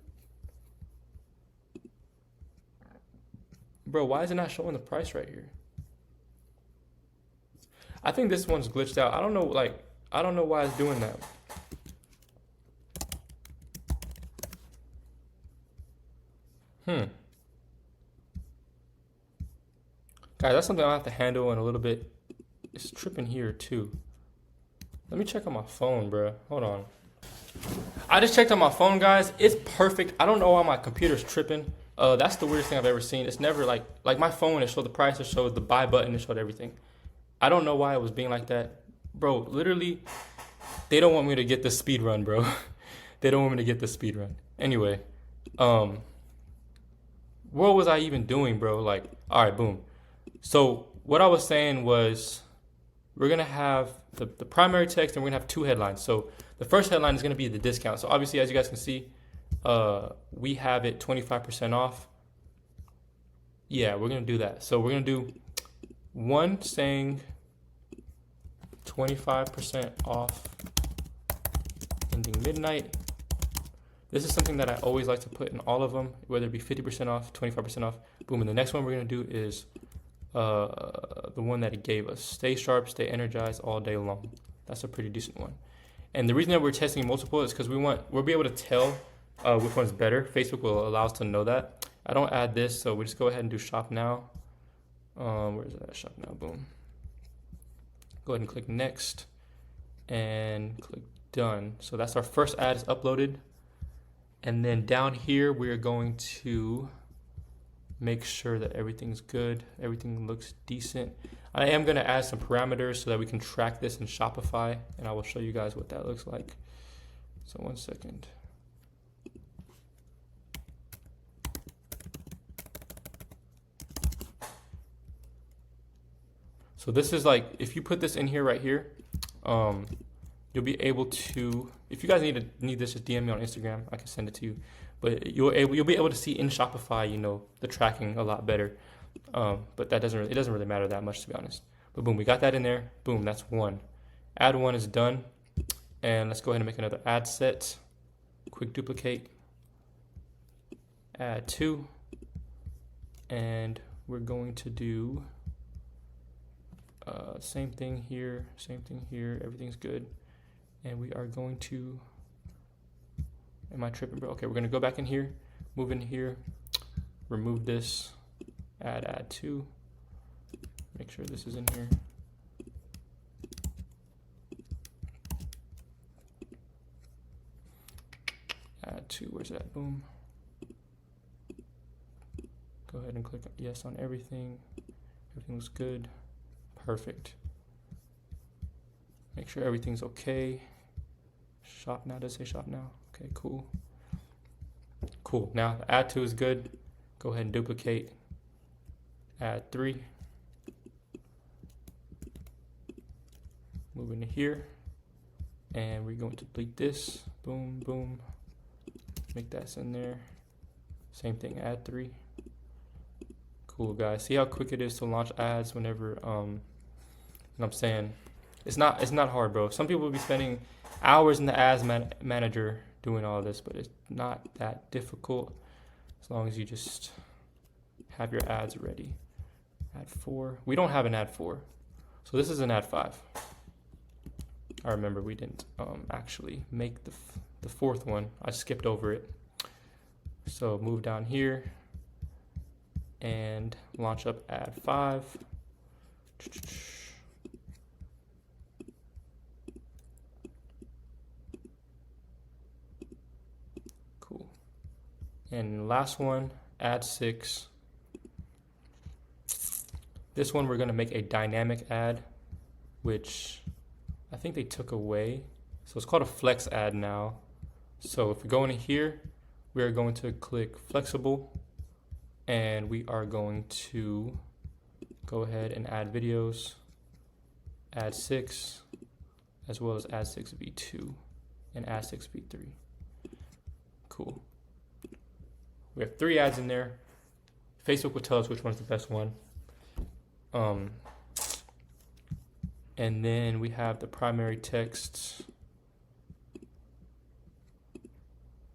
Bro, why is it not showing the price right here? I think this one's glitched out. I don't know, I don't know why it's doing that. Guys, that's something I'll have to handle in a little bit. It's tripping here too. Let me check on my phone, bro. Hold on. I just checked on my phone, guys. It's perfect. I don't know why my computer's tripping. That's the weirdest thing I've ever seen. It's never like my phone, it showed the price, it showed the buy button, it showed everything. I don't know why it was being like that. Bro, literally, they don't want me to get the speed run, bro. They don't want me to get the speed run. Anyway, what was I even doing, bro? Like, all right, boom. So what I was saying was we're going to have the primary text and we're going to have two headlines. So the first headline is going to be the discount. So obviously, as you guys can see, we have it 25% off. Yeah, we're going to do that. So we're going to do one saying 25% off ending midnight. This is something that I always like to put in all of them, whether it be 50% off, 25% off. Boom. And the next one we're going to do is the one that it gave us. Stay sharp, stay energized all day long. That's a pretty decent one. And the reason that we're testing multiple is because we'll be able to tell which one's better. Facebook will allow us to know that. I don't add this, so we just go ahead and do shop now. Where's that? Shop now, boom. Go ahead and click next and click done. So that's our first ad is uploaded. And then down here, we're going to make sure that everything's good. Everything looks decent. I am gonna add some parameters so that we can track this in Shopify, and I will show you guys what that looks like. So 1 second. So this is like, if you put this in here right here, you'll be able to, if you guys need this, just DM me on Instagram. I can send it to you. But you'll be able to see in Shopify, you know, the tracking a lot better. But it doesn't really matter that much, to be honest. But boom, we got that in there. Boom, that's one. Ad one is done. And let's go ahead and make another ad set. Quick duplicate. Add two. And we're going to do same thing here, everything's good. And we are going to, am I tripping, bro? Okay, we're gonna go back in here, move in here, remove this, add two, make sure this is in here. Add two, where's that? Boom. Go ahead and click yes on everything. Everything looks good. Perfect. Make sure everything's okay. Shop now, does it say shop now? Okay, cool. Cool, now the add two is good. Go ahead and duplicate. Add three. Move into here. And we're going to delete this. Boom, boom. Make that in there. Same thing, add three. Cool, guys. See how quick it is to launch ads whenever, what I'm saying, it's not hard, bro. Some people will be spending hours in the ads manager doing all this, but it's not that difficult as long as you just have your ads ready. Ad 4. We don't have an ad 4, so this is an ad 5. I remember we didn't actually make the fourth one. I skipped over it. So move down here and launch up ad 5. Cool. And last one, ad 6. This one we're gonna make a dynamic ad, which I think they took away. So it's called a flex ad now. So if we go into here, we are going to click flexible, and we are going to go ahead and add videos, add 6, as well as add 6 v2 and add 6 v3. Cool. We have 3 ads in there. Facebook will tell us which one's the best one. And then we have the primary text.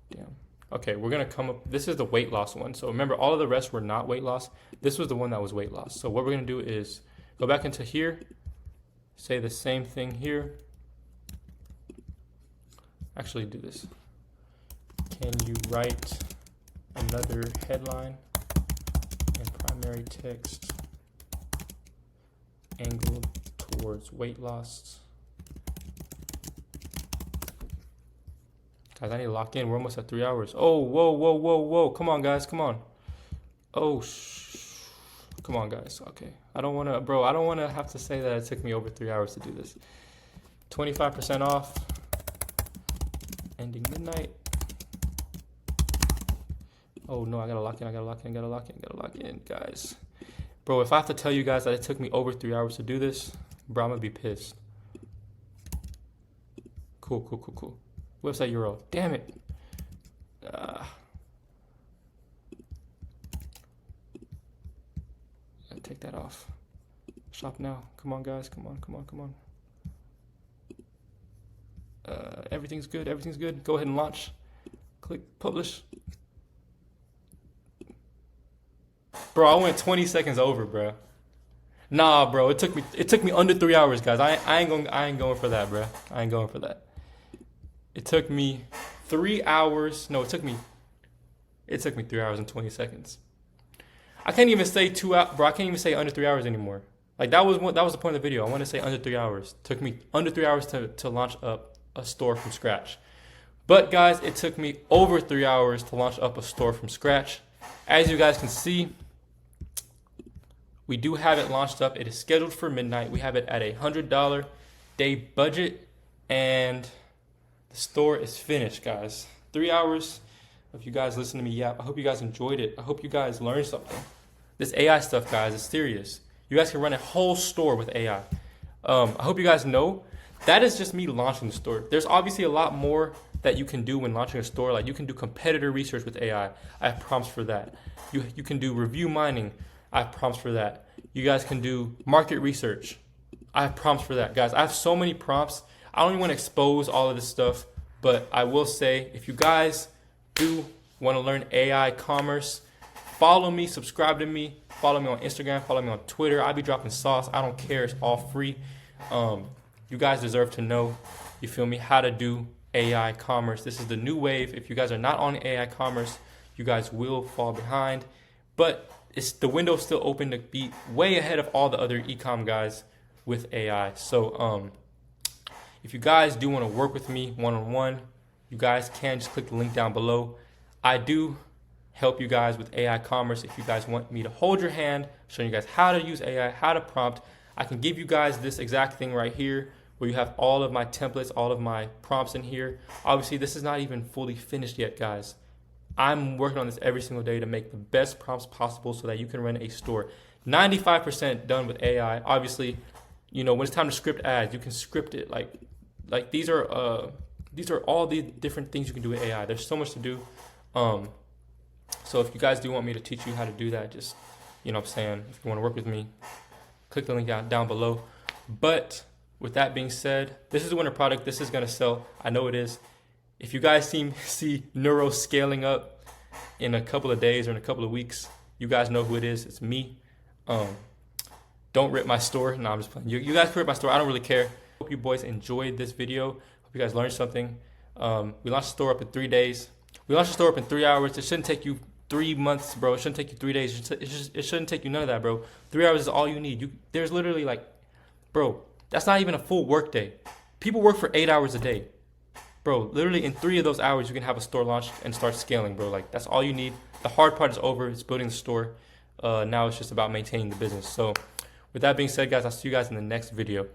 Damn. Okay, we're gonna come up, this is the weight loss one. So remember, all of the rest were not weight loss. This was the one that was weight loss. So what we're gonna do is go back into here, say the same thing here. Actually do this. Can you write another headline and primary text angled towards weight loss? Guys, I need to lock in. We're almost at 3 hours. Oh, whoa, whoa, whoa, whoa. Come on, guys. Come on. Oh, come on, guys. Okay. I don't want to have to say that it took me over 3 hours to do this. 25% off. Ending midnight. Oh, no. I got to lock in, guys. Bro, if I have to tell you guys that it took me over 3 hours to do this, bro, I'm going to be pissed. Cool. Website URL. Damn it. Take that off. Shop now. Come on, guys. Come on. Everything's good. Go ahead and launch. Click publish. Bro, I went 20 seconds over, bro. Nah, bro. It took me under 3 hours, guys. I ain't going for that, bro. I ain't going for that. It took me 3 hours. No, it took me It took me 3 hours and 20 seconds. I can't even say 2 hours, bro. I can't even say under 3 hours anymore. Like that was the point of the video. I want to say under 3 hours. Took me under 3 hours to launch up a store from scratch. But guys, it took me over 3 hours to launch up a store from scratch. As you guys can see, we do have it launched up. It is scheduled for midnight. We have it at $100 day budget, and the store is finished, guys. 3 hours of you guys listening to me yap. I hope you guys enjoyed it. I hope you guys learned something. This AI stuff, guys, is serious. You guys can run a whole store with AI. I hope you guys know that is just me launching the store. There's obviously a lot more that you can do when launching a store. Like you can do competitor research with AI. I have prompts for that. You can do review mining. I have prompts for that. You guys can do market research. I have prompts for that. Guys, I have so many prompts. I don't even want to expose all of this stuff, but I will say if you guys do want to learn AI commerce, follow me, subscribe to me, follow me on Instagram, follow me on Twitter. I'll be dropping sauce. I don't care. It's all free. You guys deserve to know, you feel me, how to do AI commerce. This is the new wave. If you guys are not on AI commerce, you guys will fall behind. But the window's still open to be way ahead of all the other ecom guys with AI. So if you guys do want to work with me one-on-one, you guys can just click the link down below. I do help you guys with AI commerce. If you guys want me to hold your hand, showing you guys how to use AI, how to prompt, I can give you guys this exact thing right here where you have all of my templates, all of my prompts in here. Obviously, this is not even fully finished yet, guys. I'm working on this every single day to make the best prompts possible so that you can run a store. 95% done with AI. Obviously, you know, when it's time to script ads, you can script it. Like these are all the different things you can do with AI. There's so much to do. So if you guys do want me to teach you how to do that, just, you know what I'm saying, if you want to work with me, click the link down below. But with that being said, this is a winter product. This is going to sell. I know it is. If you guys see Neuro scaling up in a couple of days or in a couple of weeks, you guys know who it is. It's me. Don't rip my store. No, I'm just playing. You guys can rip my store. I don't really care. Hope you boys enjoyed this video. Hope you guys learned something. We launched the store up in 3 days. We launched the store up in 3 hours. It shouldn't take you 3 months, bro. It shouldn't take you 3 days. It shouldn't take you none of that, bro. 3 hours is all you need. There's literally like, bro, that's not even a full work day. People work for 8 hours a day. Bro, literally in 3 of those hours, you can have a store launched and start scaling, bro. Like, that's all you need. The hard part is over. It's building the store. Now it's just about maintaining the business. So with that being said, guys, I'll see you guys in the next video.